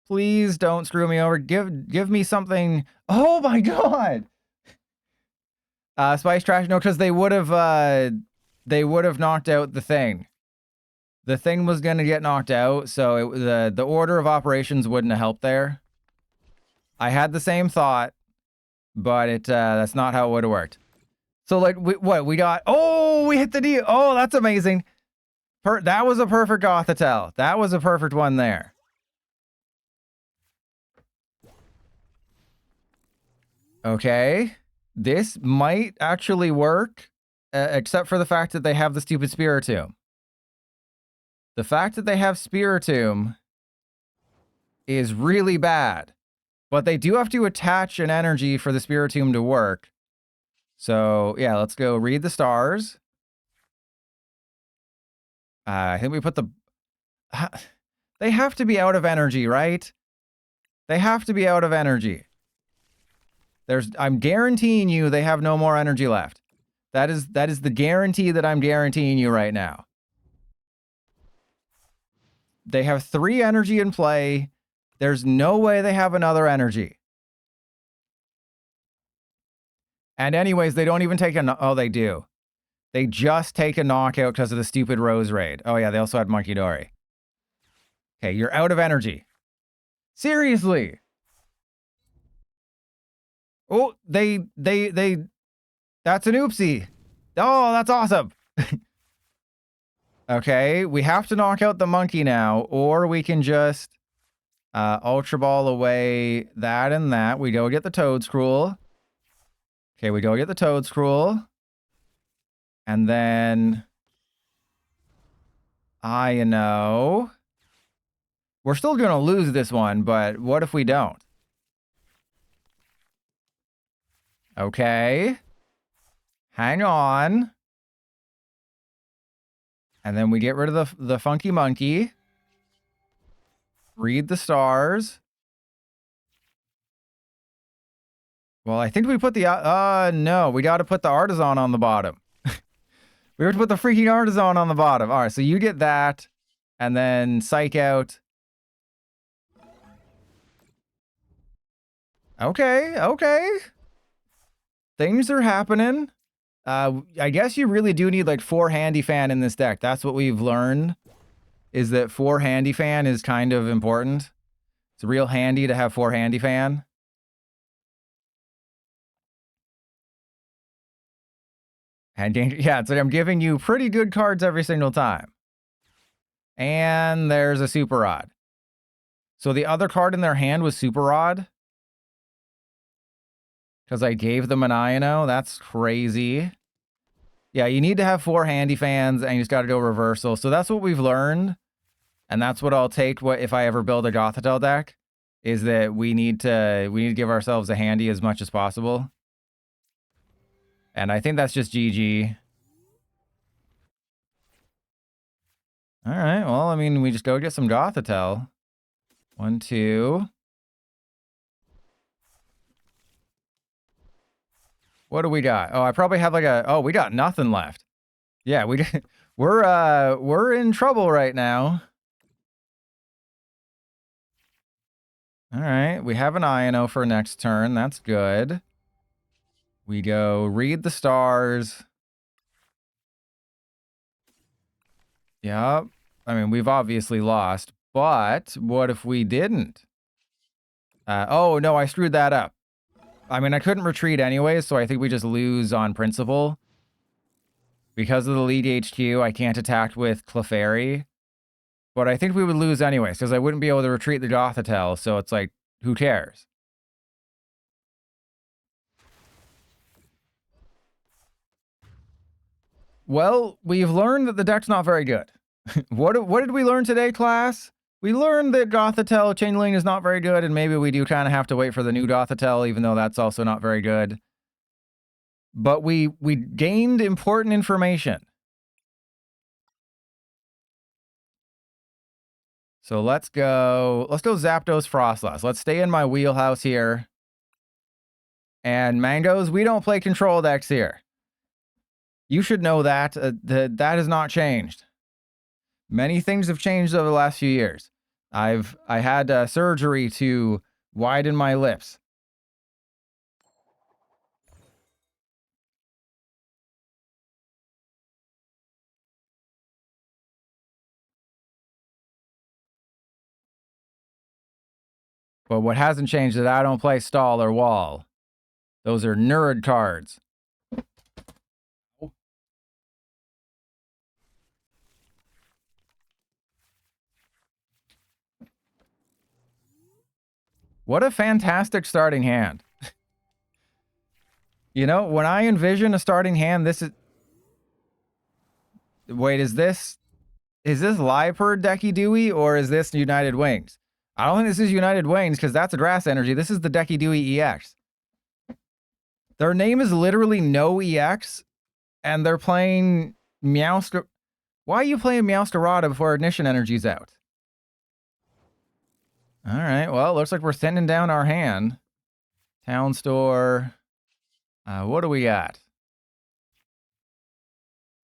A: Please don't screw me over. Give me something. Oh my God. Spice Trash. No, because they would have knocked out the thing. The thing was going to get knocked out, so the order of operations wouldn't have helped there. I had the same thought, but that's not how it would have worked. So like we got? Oh, we hit the D. Oh, that's amazing. That was a perfect Gothitelle. That was a perfect one there. Okay, this might actually work, except for the fact that they have the stupid Spiritomb. The fact that they have Spiritomb is really bad. But they do have to attach an energy for the Spiritomb to work. So, yeah, let's go read the stars. I think we put the... They have to be out of energy, right? They have to be out of energy. I'm guaranteeing you they have no more energy left. That is the guarantee that I'm guaranteeing you right now. They have 3 energy in play. There's no way they have another energy. And anyways, they don't even take a... Oh, they do. They just take a knockout because of the stupid Rose Raid. Oh, yeah, they also had Monkey Dory. Okay, you're out of energy. Seriously. Oh, they... That's an oopsie. Oh, that's awesome. Okay, we have to knock out the monkey now, or we can just... Ultra Ball away that and that. We go get the Toedscruel. Okay, we go get the Toedscruel. And then... I know. We're still going to lose this one, but what if we don't? Okay. Hang on. And then we get rid of the funky monkey. Read the stars. Well, I think we put the... no. We got to put the artisan on the bottom. We have to put the freaking artisan on the bottom. All right, so you get that. And then psych out. Okay, okay. Things are happening. I guess you really do need like 4 handy fan in this deck. That's what we've learned, is that 4 handy fan is kind of important. It's real handy to have 4 handy fan. And yeah, so I'm giving you pretty good cards every single time. And there's a Super Rod. So the other card in their hand was Super Rod. Because I gave them an Iono. That's crazy. Yeah, you need to have 4 handy fans, and you just got to go reversal. So that's what we've learned. And that's what I'll take if I ever build a Gothitelle deck, is that we need to give ourselves a handy as much as possible. And I think that's just GG. All right, well, I mean, we just go get some Gothitelle. 1, 2. What do we got? Oh, I probably have like oh, we got nothing left. Yeah, we're in trouble right now. All right, we have an Iono for next turn. That's good. We go read the stars. Yep. I mean, we've obviously lost, but what if we didn't? Oh, no, I screwed that up. I mean, I couldn't retreat anyway, so I think we just lose on principle. Because of the lead HQ, I can't attack with Clefairy. But I think we would lose anyways, because I wouldn't be able to retreat the Gothitelle, so it's like, who cares? Well, we've learned that the deck's not very good. What did we learn today, class? We learned that Gothitelle Changeling is not very good, and maybe we do kind of have to wait for the new Gothitelle, even though that's also not very good. But we gained important information. So let's go Zapdos Frostlass. Let's stay in my wheelhouse here. And Mangoes, we don't play control decks here. You should know that. That has not changed. Many things have changed over the last few years. I had surgery to widen my lips. But what hasn't changed is that I don't play stall or wall. Those are nerd cards. What a fantastic starting hand. You know, when I envision a starting hand, this is... Wait, is this Liepard Decky Dewey, or is this United Wings? I don't think this is United Wings, because that's a grass energy. This is the Decky Dewey EX. Their name is literally no EX, and they're playing Meowster... Why are you playing Meowsterata before Ignition Energy's out? All right, well, looks like we're sending down our hand. Town Store. What do we got?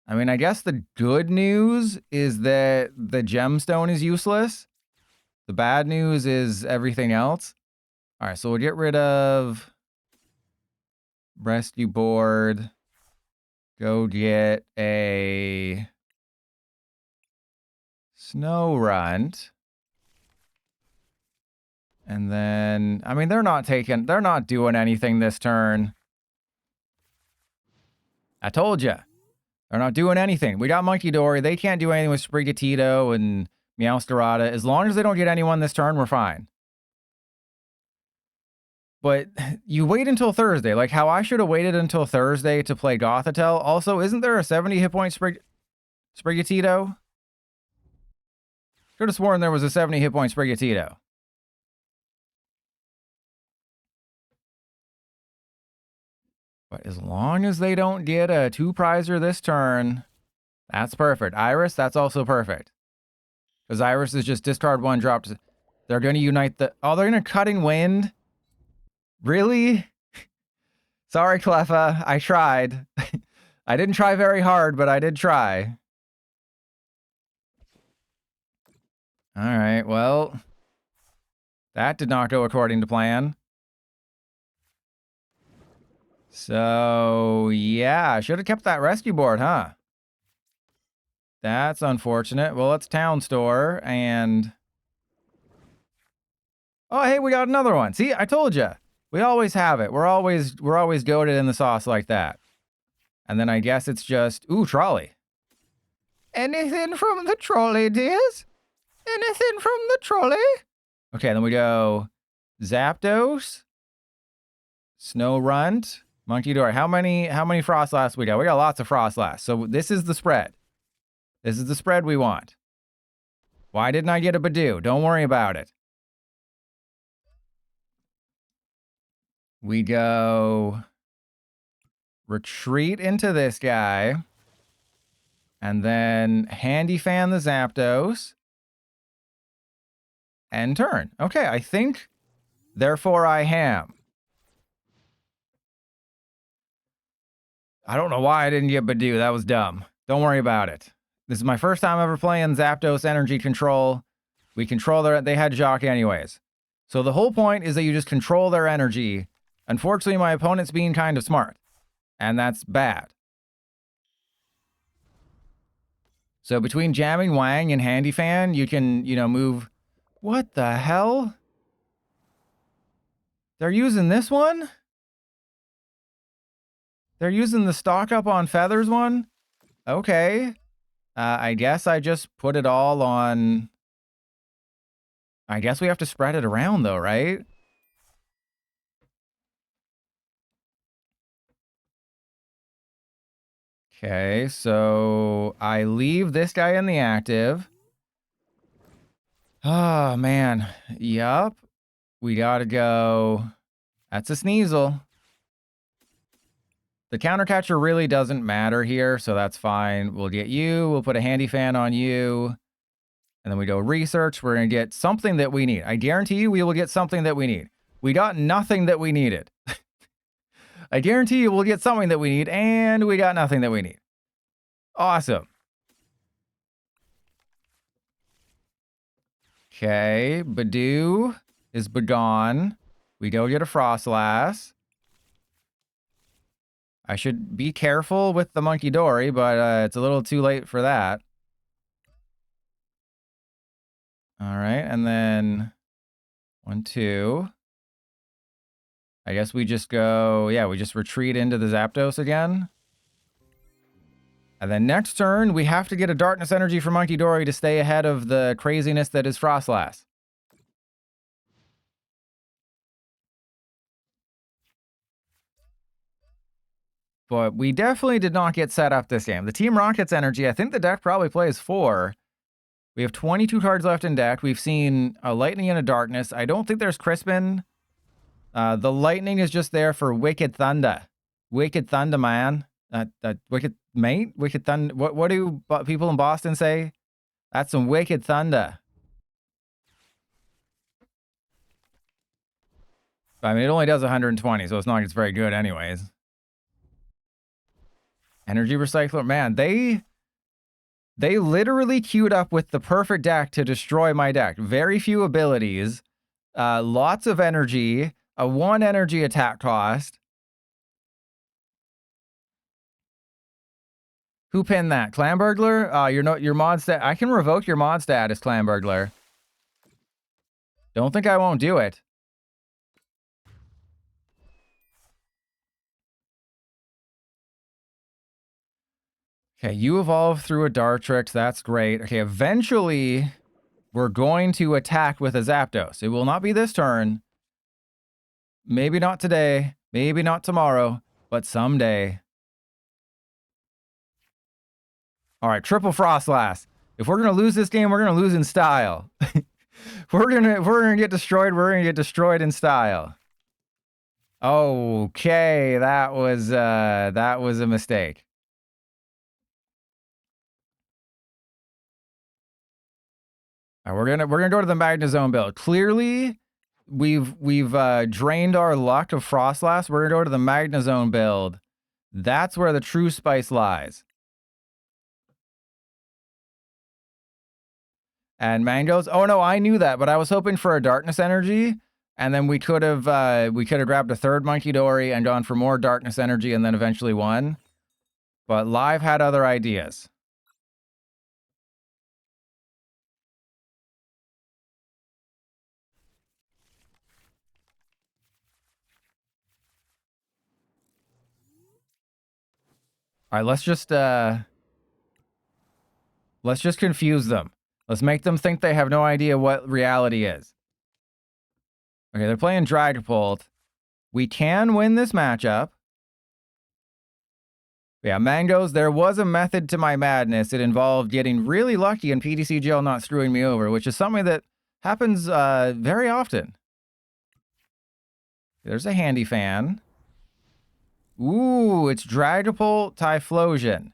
A: I mean, I guess the good news is that the gemstone is useless. The bad news is everything else. All right, so we'll get rid of rescue board. Go get a snow runt. And then, I mean, they're not doing anything this turn. I told you. They're not doing anything. We got Monkey Dory. They can't do anything with Sprigatito and Meowsterata. As long as they don't get anyone this turn, we're fine. But you wait until Thursday. Like how I should have waited until Thursday to play Gothitelle. Also, isn't there a 70 hit point Sprigatito? Could have sworn there was a 70 hit point Sprigatito. But as long as they don't get a 2-prizer this turn, that's perfect. Iris, that's also perfect. Because Iris is just discard 1, drop. They're going to unite the... Oh, they're going to Cutting Wind? Really? Sorry, Cleffa. I tried. I didn't try very hard, but I did try. All right, well... That did not go according to plan. So, yeah, I should have kept that rescue board, huh? That's unfortunate. Well, let's Town Store and... Oh, hey, we got another one. See, I told you. We always have it. We're always goated in the sauce like that. And then I guess it's just... Ooh, trolley. Anything from the trolley, dears? Anything from the trolley? Okay, then we go... Zapdos. Snorunt. Munkidori. How many Frostlasts we got? We got lots of Frostlasts. So this is the spread. This is the spread we want. Why didn't I get a Badoo? Don't worry about it. We go... Retreat into this guy. And then Handy Fan the Zapdos. And turn. Okay, I think... Therefore I am. I don't know why I didn't get Badoo. That was dumb. Don't worry about it. This is my first time ever playing Zapdos Energy Control. We control they had Jock anyways. So the whole point is that you just control their energy. Unfortunately, my opponent's being kind of smart. And that's bad. So between Jamming Wang and Handy Fan, you can, move... What the hell? They're using this one? They're using the stock up on feathers one? Okay. I guess I just put it all on... I guess we have to spread it around though, right? Okay, so I leave this guy in the active. Oh, man. Yup. We gotta go... That's a Sneasel. The counter catcher really doesn't matter here, so that's fine. We'll get you. We'll put a Handy Fan on you. And then we go research. We're going to get something that we need. I guarantee you we will get something that we need. We got nothing that we needed. I guarantee you we'll get something that we need, and we got nothing that we need. Awesome. Okay, Badoo is begone. We go get a Frostlass. I should be careful with the Munkidori, but it's a little too late for that. All right, and then 1, 2. I guess we just go, yeah, we just retreat into the Zapdos again. And then next turn, we have to get a Darkness Energy for Munkidori to stay ahead of the craziness that is Frostlass. But we definitely did not get set up this game. The Team Rocket's energy, I think the deck probably plays 4. We have 22 cards left in deck. We've seen a Lightning and a Darkness. I don't think there's Crispin. The Lightning is just there for Wicked Thunder. Wicked Thunder, man. Wicked Mate? Wicked Thunder. What do people in Boston say? That's some Wicked Thunder. I mean, it only does 120, so it's not like it's very good anyways. Energy Recycler. Man, they literally queued up with the perfect deck to destroy my deck. Very few abilities. Lots of energy. A 1 energy attack cost. Who pinned that? Clan Burglar? Your mod stat. I can revoke your mod status, Clan Burglar. Don't think I won't do it. Okay, you evolve through a Dartrix. That's great. Okay, eventually we're going to attack with a Zapdos. It will not be this turn. Maybe not today. Maybe not tomorrow. But someday. All right, triple Frostlass. If we're gonna lose this game, we're gonna lose in style. If we're gonna get destroyed, we're gonna get destroyed in style. Okay, that was a mistake. All right, we're gonna go to the Magnezone build. Clearly, we've drained our luck of Frostlass. We're gonna go to the Magnezone build. That's where the true spice lies. And mangoes. Oh no, I knew that, but I was hoping for a darkness energy, and then we could have grabbed a third Munkidori and gone for more darkness energy, and then eventually won. But Live had other ideas. All right, let's just confuse them. Let's make them think they have no idea what reality is. Okay, they're playing Dragapult. We can win this matchup. Yeah, mangoes, there was a method to my madness. It involved getting really lucky and PTCGL not screwing me over, which is something that happens very often. There's a handy fan. Ooh, it's Dragapult Typhlosion.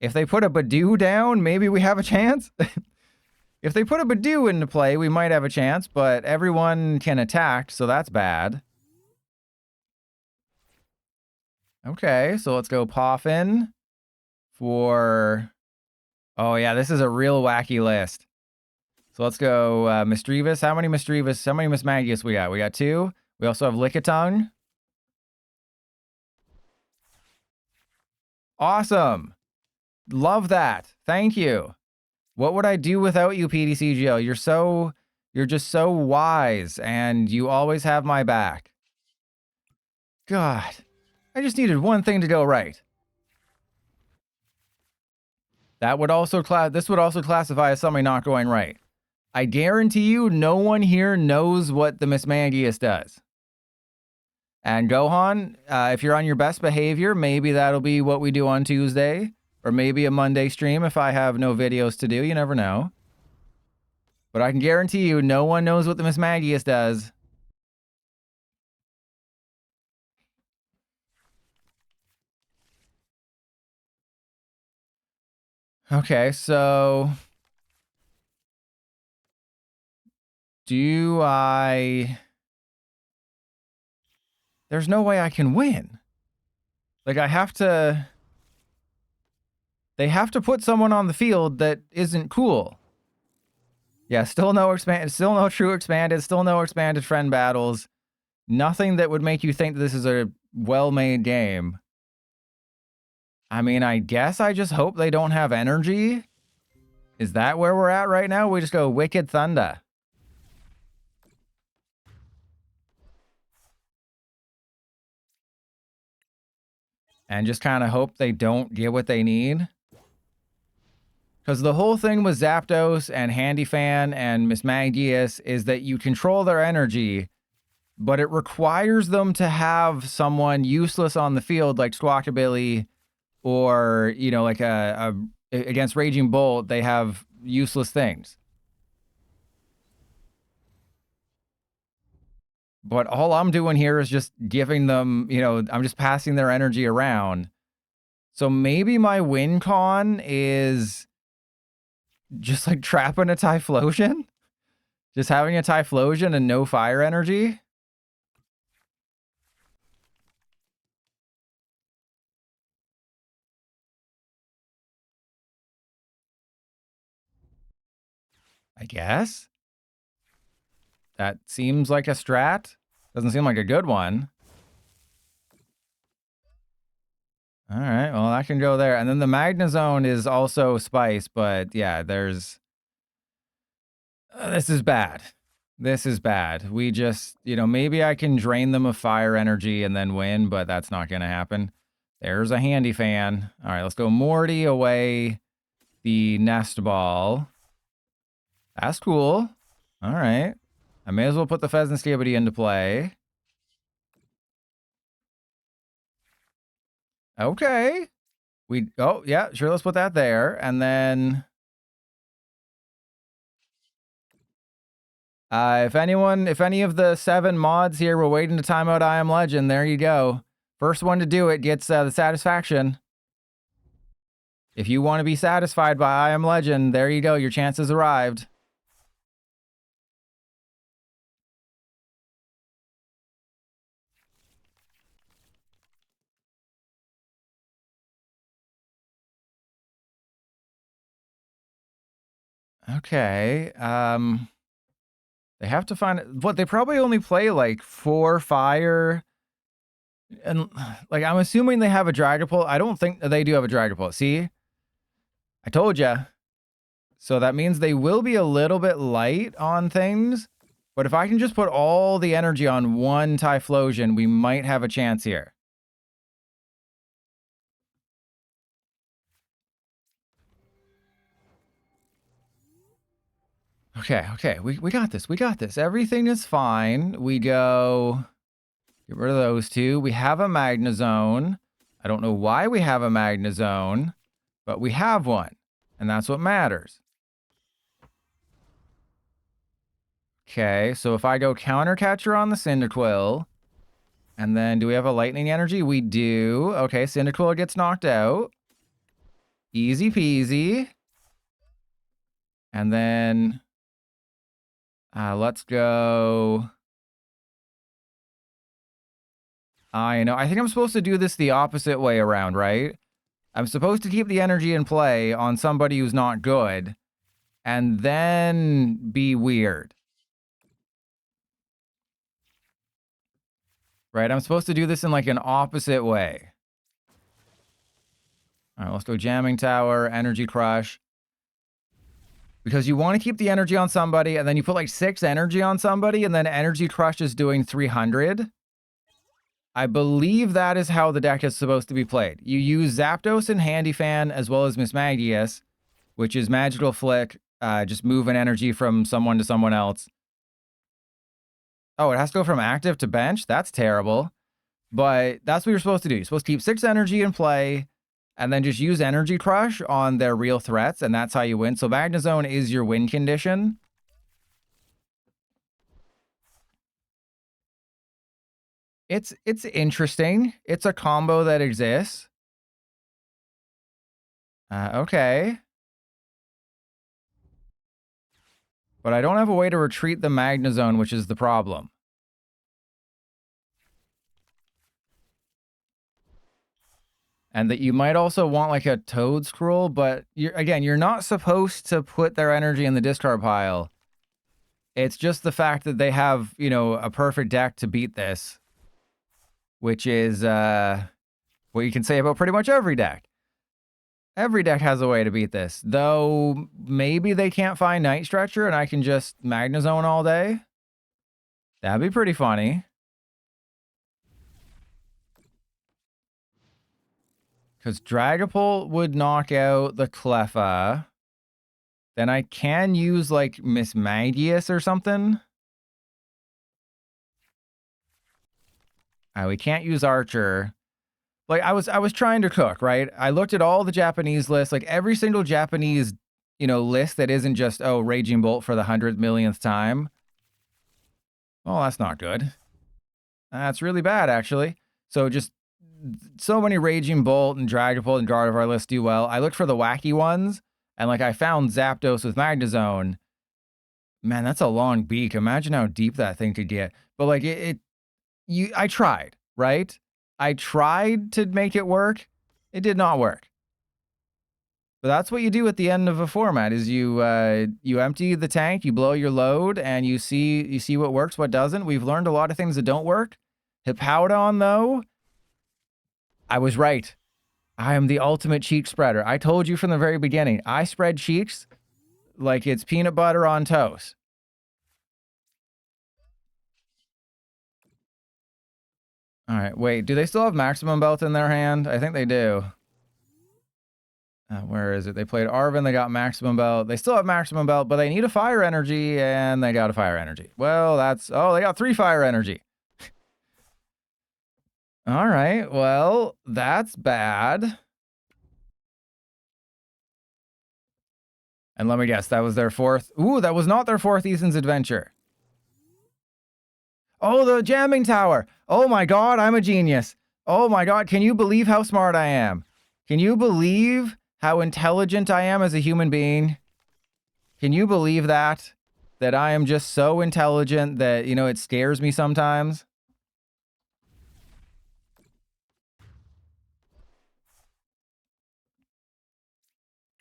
A: If they put a Badoo down, maybe we have a chance. If they put a Badoo into play, we might have a chance, but everyone can attack, so that's bad. Okay, so let's go Poffin for... Oh yeah, this is a real wacky list. So let's go Misdreavus. How many Mismagius we got? We got 2. We also have Lickitung. Awesome. Love that. Thank you. What would I do without you, PTCGL? You're just so wise, and you always have my back. God, I just needed one thing to go right. This would also classify as something not going right. I guarantee you no one here knows what the Mismagius does. And Gohan, if you're on your best behavior, maybe that'll be what we do on Tuesday. Or maybe a Monday stream if I have no videos to do. You never know. But I can guarantee you no one knows what the Mismagius does. Okay, so... There's no way I can win. Like, they have to put someone on the field that isn't cool. Yeah, still no true expanded, still no expanded friend battles. Nothing that would make you think that this is a well-made game. I mean, I guess I just hope they don't have energy. Is that where we're at right now? We just go Wicked Thunder. And just kind of hope they don't get what they need. Because the whole thing with Zapdos and Handy Fan and Mismagius is that you control their energy, but it requires them to have someone useless on the field like Squawkabilly, or, you know, like against Raging Bolt, they have useless things. But all I'm doing here is just giving them, you know, I'm just passing their energy around. So maybe my win con is just like trapping a Typhlosion? Just having a Typhlosion and no fire energy? I guess. That seems like a strat. Doesn't seem like a good one. All right, well, I can go there. And then the Magnezone is also spice, but yeah, there's... this is bad. This is bad. We just, you know, maybe I can drain them of fire energy and then win, but that's not going to happen. There's a Handy Fan. All right, let's go Morty away the Nest Ball. That's cool. All right. I may as well put the Pheasant Skibidi into play. Okay. Oh, yeah, sure, let's put that there. And then if any of the 7 mods here were waiting to time out I Am Legend, there you go. First one to do it gets the satisfaction. If you want to be satisfied by I Am Legend, there you go. Your chance has arrived. Okay. They have to find what they probably only play like 4 fire. And like I'm assuming they have a Dragapult. I don't think they do have a Dragapult. See? I told ya. So that means they will be a little bit light on things. But if I can just put all the energy on one Typhlosion, we might have a chance here. Okay, we got this, we got this. Everything is fine. We go, get rid of those 2. We have a Magnezone. I don't know why we have a Magnezone, but we have one, and that's what matters. Okay, so if I go Counter Catcher on the Cyndaquil, and then do we have a Lightning Energy? We do. Okay, Cyndaquil gets knocked out. Easy peasy. And then let's go. I think I'm supposed to do this the opposite way around, right? I'm supposed to keep the energy in play on somebody who's not good, and then be weird. Right? I'm supposed to do this in like an opposite way. All right, let's go Jamming Tower, Energy Crush. Because you want to keep the energy on somebody, and then you put like 6 energy on somebody, and then Energy Crush is doing 300. I believe that is how the deck is supposed to be played. You use Zapdos and Handy Fan, as well as Mismagius, which is Magical Flick, just moving energy from someone to someone else. Oh, it has to go from active to bench? That's terrible. But that's what you're supposed to do. You're supposed to keep 6 energy in play, and then just use Energy Crush on their real threats, and that's how you win. So Magnezone is your win condition. It's interesting. It's a combo that exists. Okay. But I don't have a way to retreat the Magnezone, which is the problem. And that you might also want like a Toedscruel, but you're not supposed to put their energy in the discard pile. It's just the fact that they have, a perfect deck to beat this, which is what you can say about pretty much every deck. Every deck has a way to beat this, though maybe they can't find Night Stretcher and I can just Magnezone all day. That'd be pretty funny. Because Dragapult would knock out the Cleffa. Then I can use, like, Mismagius or something. We can't use Archer. Like, I was trying to cook, right? I looked at all the Japanese lists, like, every single Japanese, list that isn't just, oh, Raging Bolt for the 100 millionth time. Well, that's not good. That's really bad, actually. So just so many Raging Bolt and Dragapult and Gardevoir lists do well. I looked for the wacky ones, and like I found Zapdos with Magnezone. Man, that's a long beak. Imagine how deep that thing could get. But like I tried, right? I tried to make it work. It did not work. But that's what you do at the end of a format: is you empty the tank, you blow your load, and you see what works, what doesn't. We've learned a lot of things that don't work. Hippowdon, though, I was right. I am the ultimate cheek spreader. I told you from the very beginning. I spread cheeks like it's peanut butter on toast. All right, wait. Do they still have Maximum Belt in their hand? I think they do. Where is it? They played Arven. They got Maximum Belt. They still have Maximum Belt, but they need a Fire Energy, and they got a Fire Energy. Well, they got 3 Fire Energy. All right, well, that's bad. And let me guess, that was their fourth. Ooh, that was not their fourth Ethan's Adventure. Oh, the jamming tower. Oh my god, I'm a genius. Oh my god, can you believe how smart I am? Can you believe how intelligent I am as a human being? Can you believe that? That I am just so intelligent that, you know, it scares me sometimes?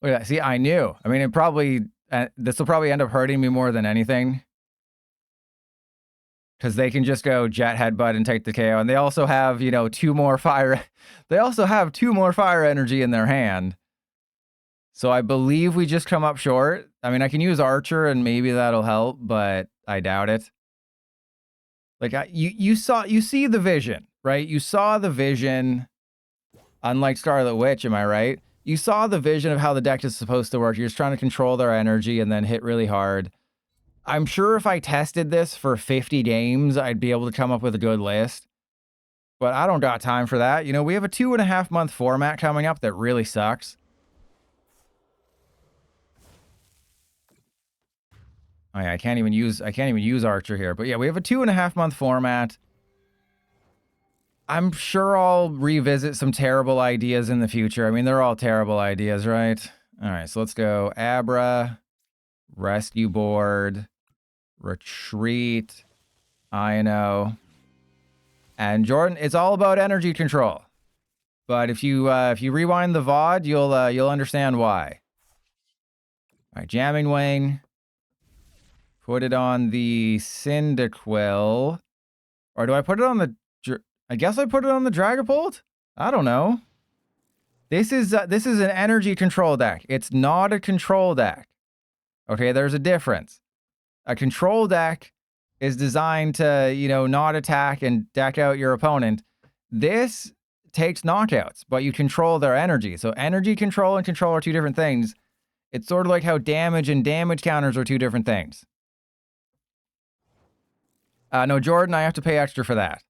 A: Look at that. See, I knew. I mean, it probably, this will probably end up hurting me more than anything. Because they can just go Jet Headbutt and take the KO. And they also have, you know, 2 more fire. They also have 2 more fire energy in their hand. So I believe we just come up short. I mean, I can use Archer and maybe that'll help, but I doubt it. Like, you see the vision, right? You saw the vision, unlike Scarlet Witch, am I right? You saw the vision of how the deck is supposed to work. You're just trying to control their energy and then hit really hard. I'm sure if I tested this for 50 games, I'd be able to come up with a good list. But I don't got time for that. You know, we have a 2.5 month format coming up that really sucks. Oh yeah, I can't even use Archer here. But yeah, we have a 2.5 month format. I'm sure I'll revisit some terrible ideas in the future. I mean, they're all terrible ideas, right? All right, so let's go Abra, Rescue Board, Retreat, Ino, and Jordan. It's all about energy control. But if you rewind the VOD, you'll understand why. All right, Jamming Wing. Put it on the Cyndaquil. Or do I put it on the... I guess I put it on the Dragapult? I don't know. This is an energy control deck. It's not a control deck. Okay, there's a difference. A control deck is designed to, you know, not attack and deck out your opponent. This takes knockouts, but you control their energy. So energy control and control are 2 different things. It's sort of like how damage and damage counters are 2 different things. No, Jordan, I have to pay extra for that.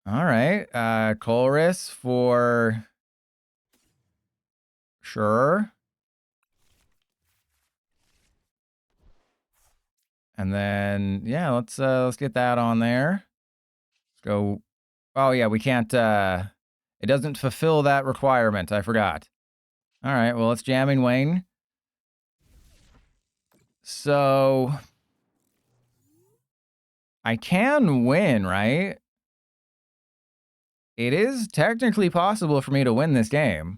A: All right. Colress for... Sure. And then, yeah, let's get that on there. Let's go. Oh, yeah, we can't... it doesn't fulfill that requirement. I forgot. All right, well, it's Jamming Wing. So... I can win, right? It is technically possible for me to win this game.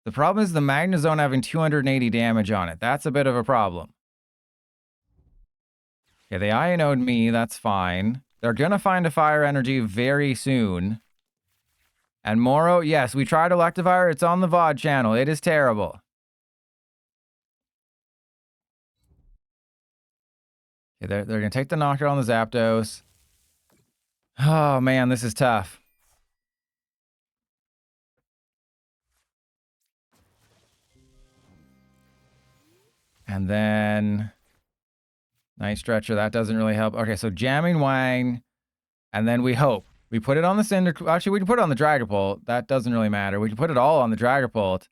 A: The problem is the Magnezone having 280 damage on it. That's a bit of a problem. Yeah, they Iono'd me. That's fine. They're going to find a Fire Energy very soon. And Moro, yes, we tried Electivire. It's on the VOD channel. It is terrible. Okay, they're going to take the knockout on the Zapdos. Oh, man, this is tough. And then... Night Stretcher, that doesn't really help. Okay, so Jamming Wang, and then we hope. We put it on the Cyndaquil. Actually, we can put it on the Dragapult. That doesn't really matter. We can put it all on the Dragapult.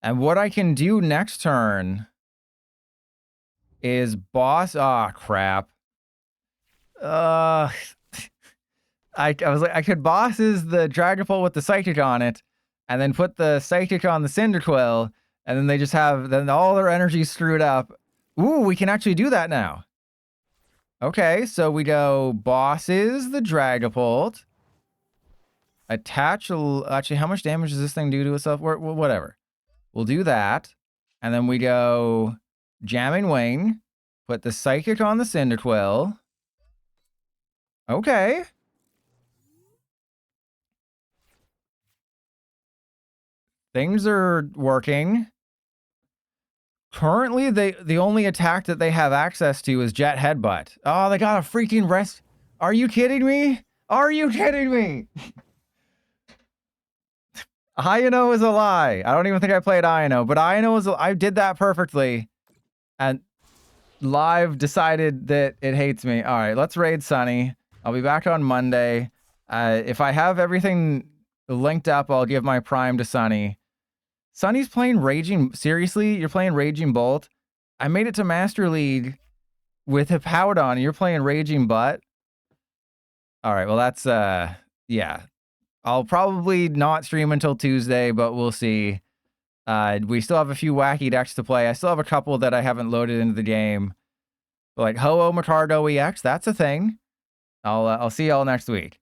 A: And what I can do next turn is boss... Ah, oh, crap. I was like, I could bosses the Dragapult with the Psychic on it, and then put the Psychic on the Cyndaquil, and then they just have... Then all their energy screwed up. Ooh, we can actually do that now. Okay, so we go bosses the Dragapult. Attach... Actually, how much damage does this thing do to itself? Whatever. We'll do that. And then we go Jamming Wing. Put the Psychic on the Cyndaquil. Okay. Things are working. Currently, the only attack that they have access to is Jet Headbutt. Oh, they got a freaking rest. Are you kidding me? Are you kidding me? Ino is a lie. I don't even think I played Ino, but Ino is... I did that perfectly. And Live decided that it hates me. All right, let's raid Sunny. I'll be back on Monday. If I have everything linked up, I'll give my Prime to Sunny. Sonny's playing Raging. Seriously, you're playing Raging Bolt? I made it to Master League with Hippowdon, and you're playing Raging Butt? All right, well, that's, yeah. I'll probably not stream until Tuesday, but we'll see. We still have a few wacky decks to play. I still have a couple that I haven't loaded into the game. Like Ho-Oh Matardo EX, that's a thing. I'll see y'all next week.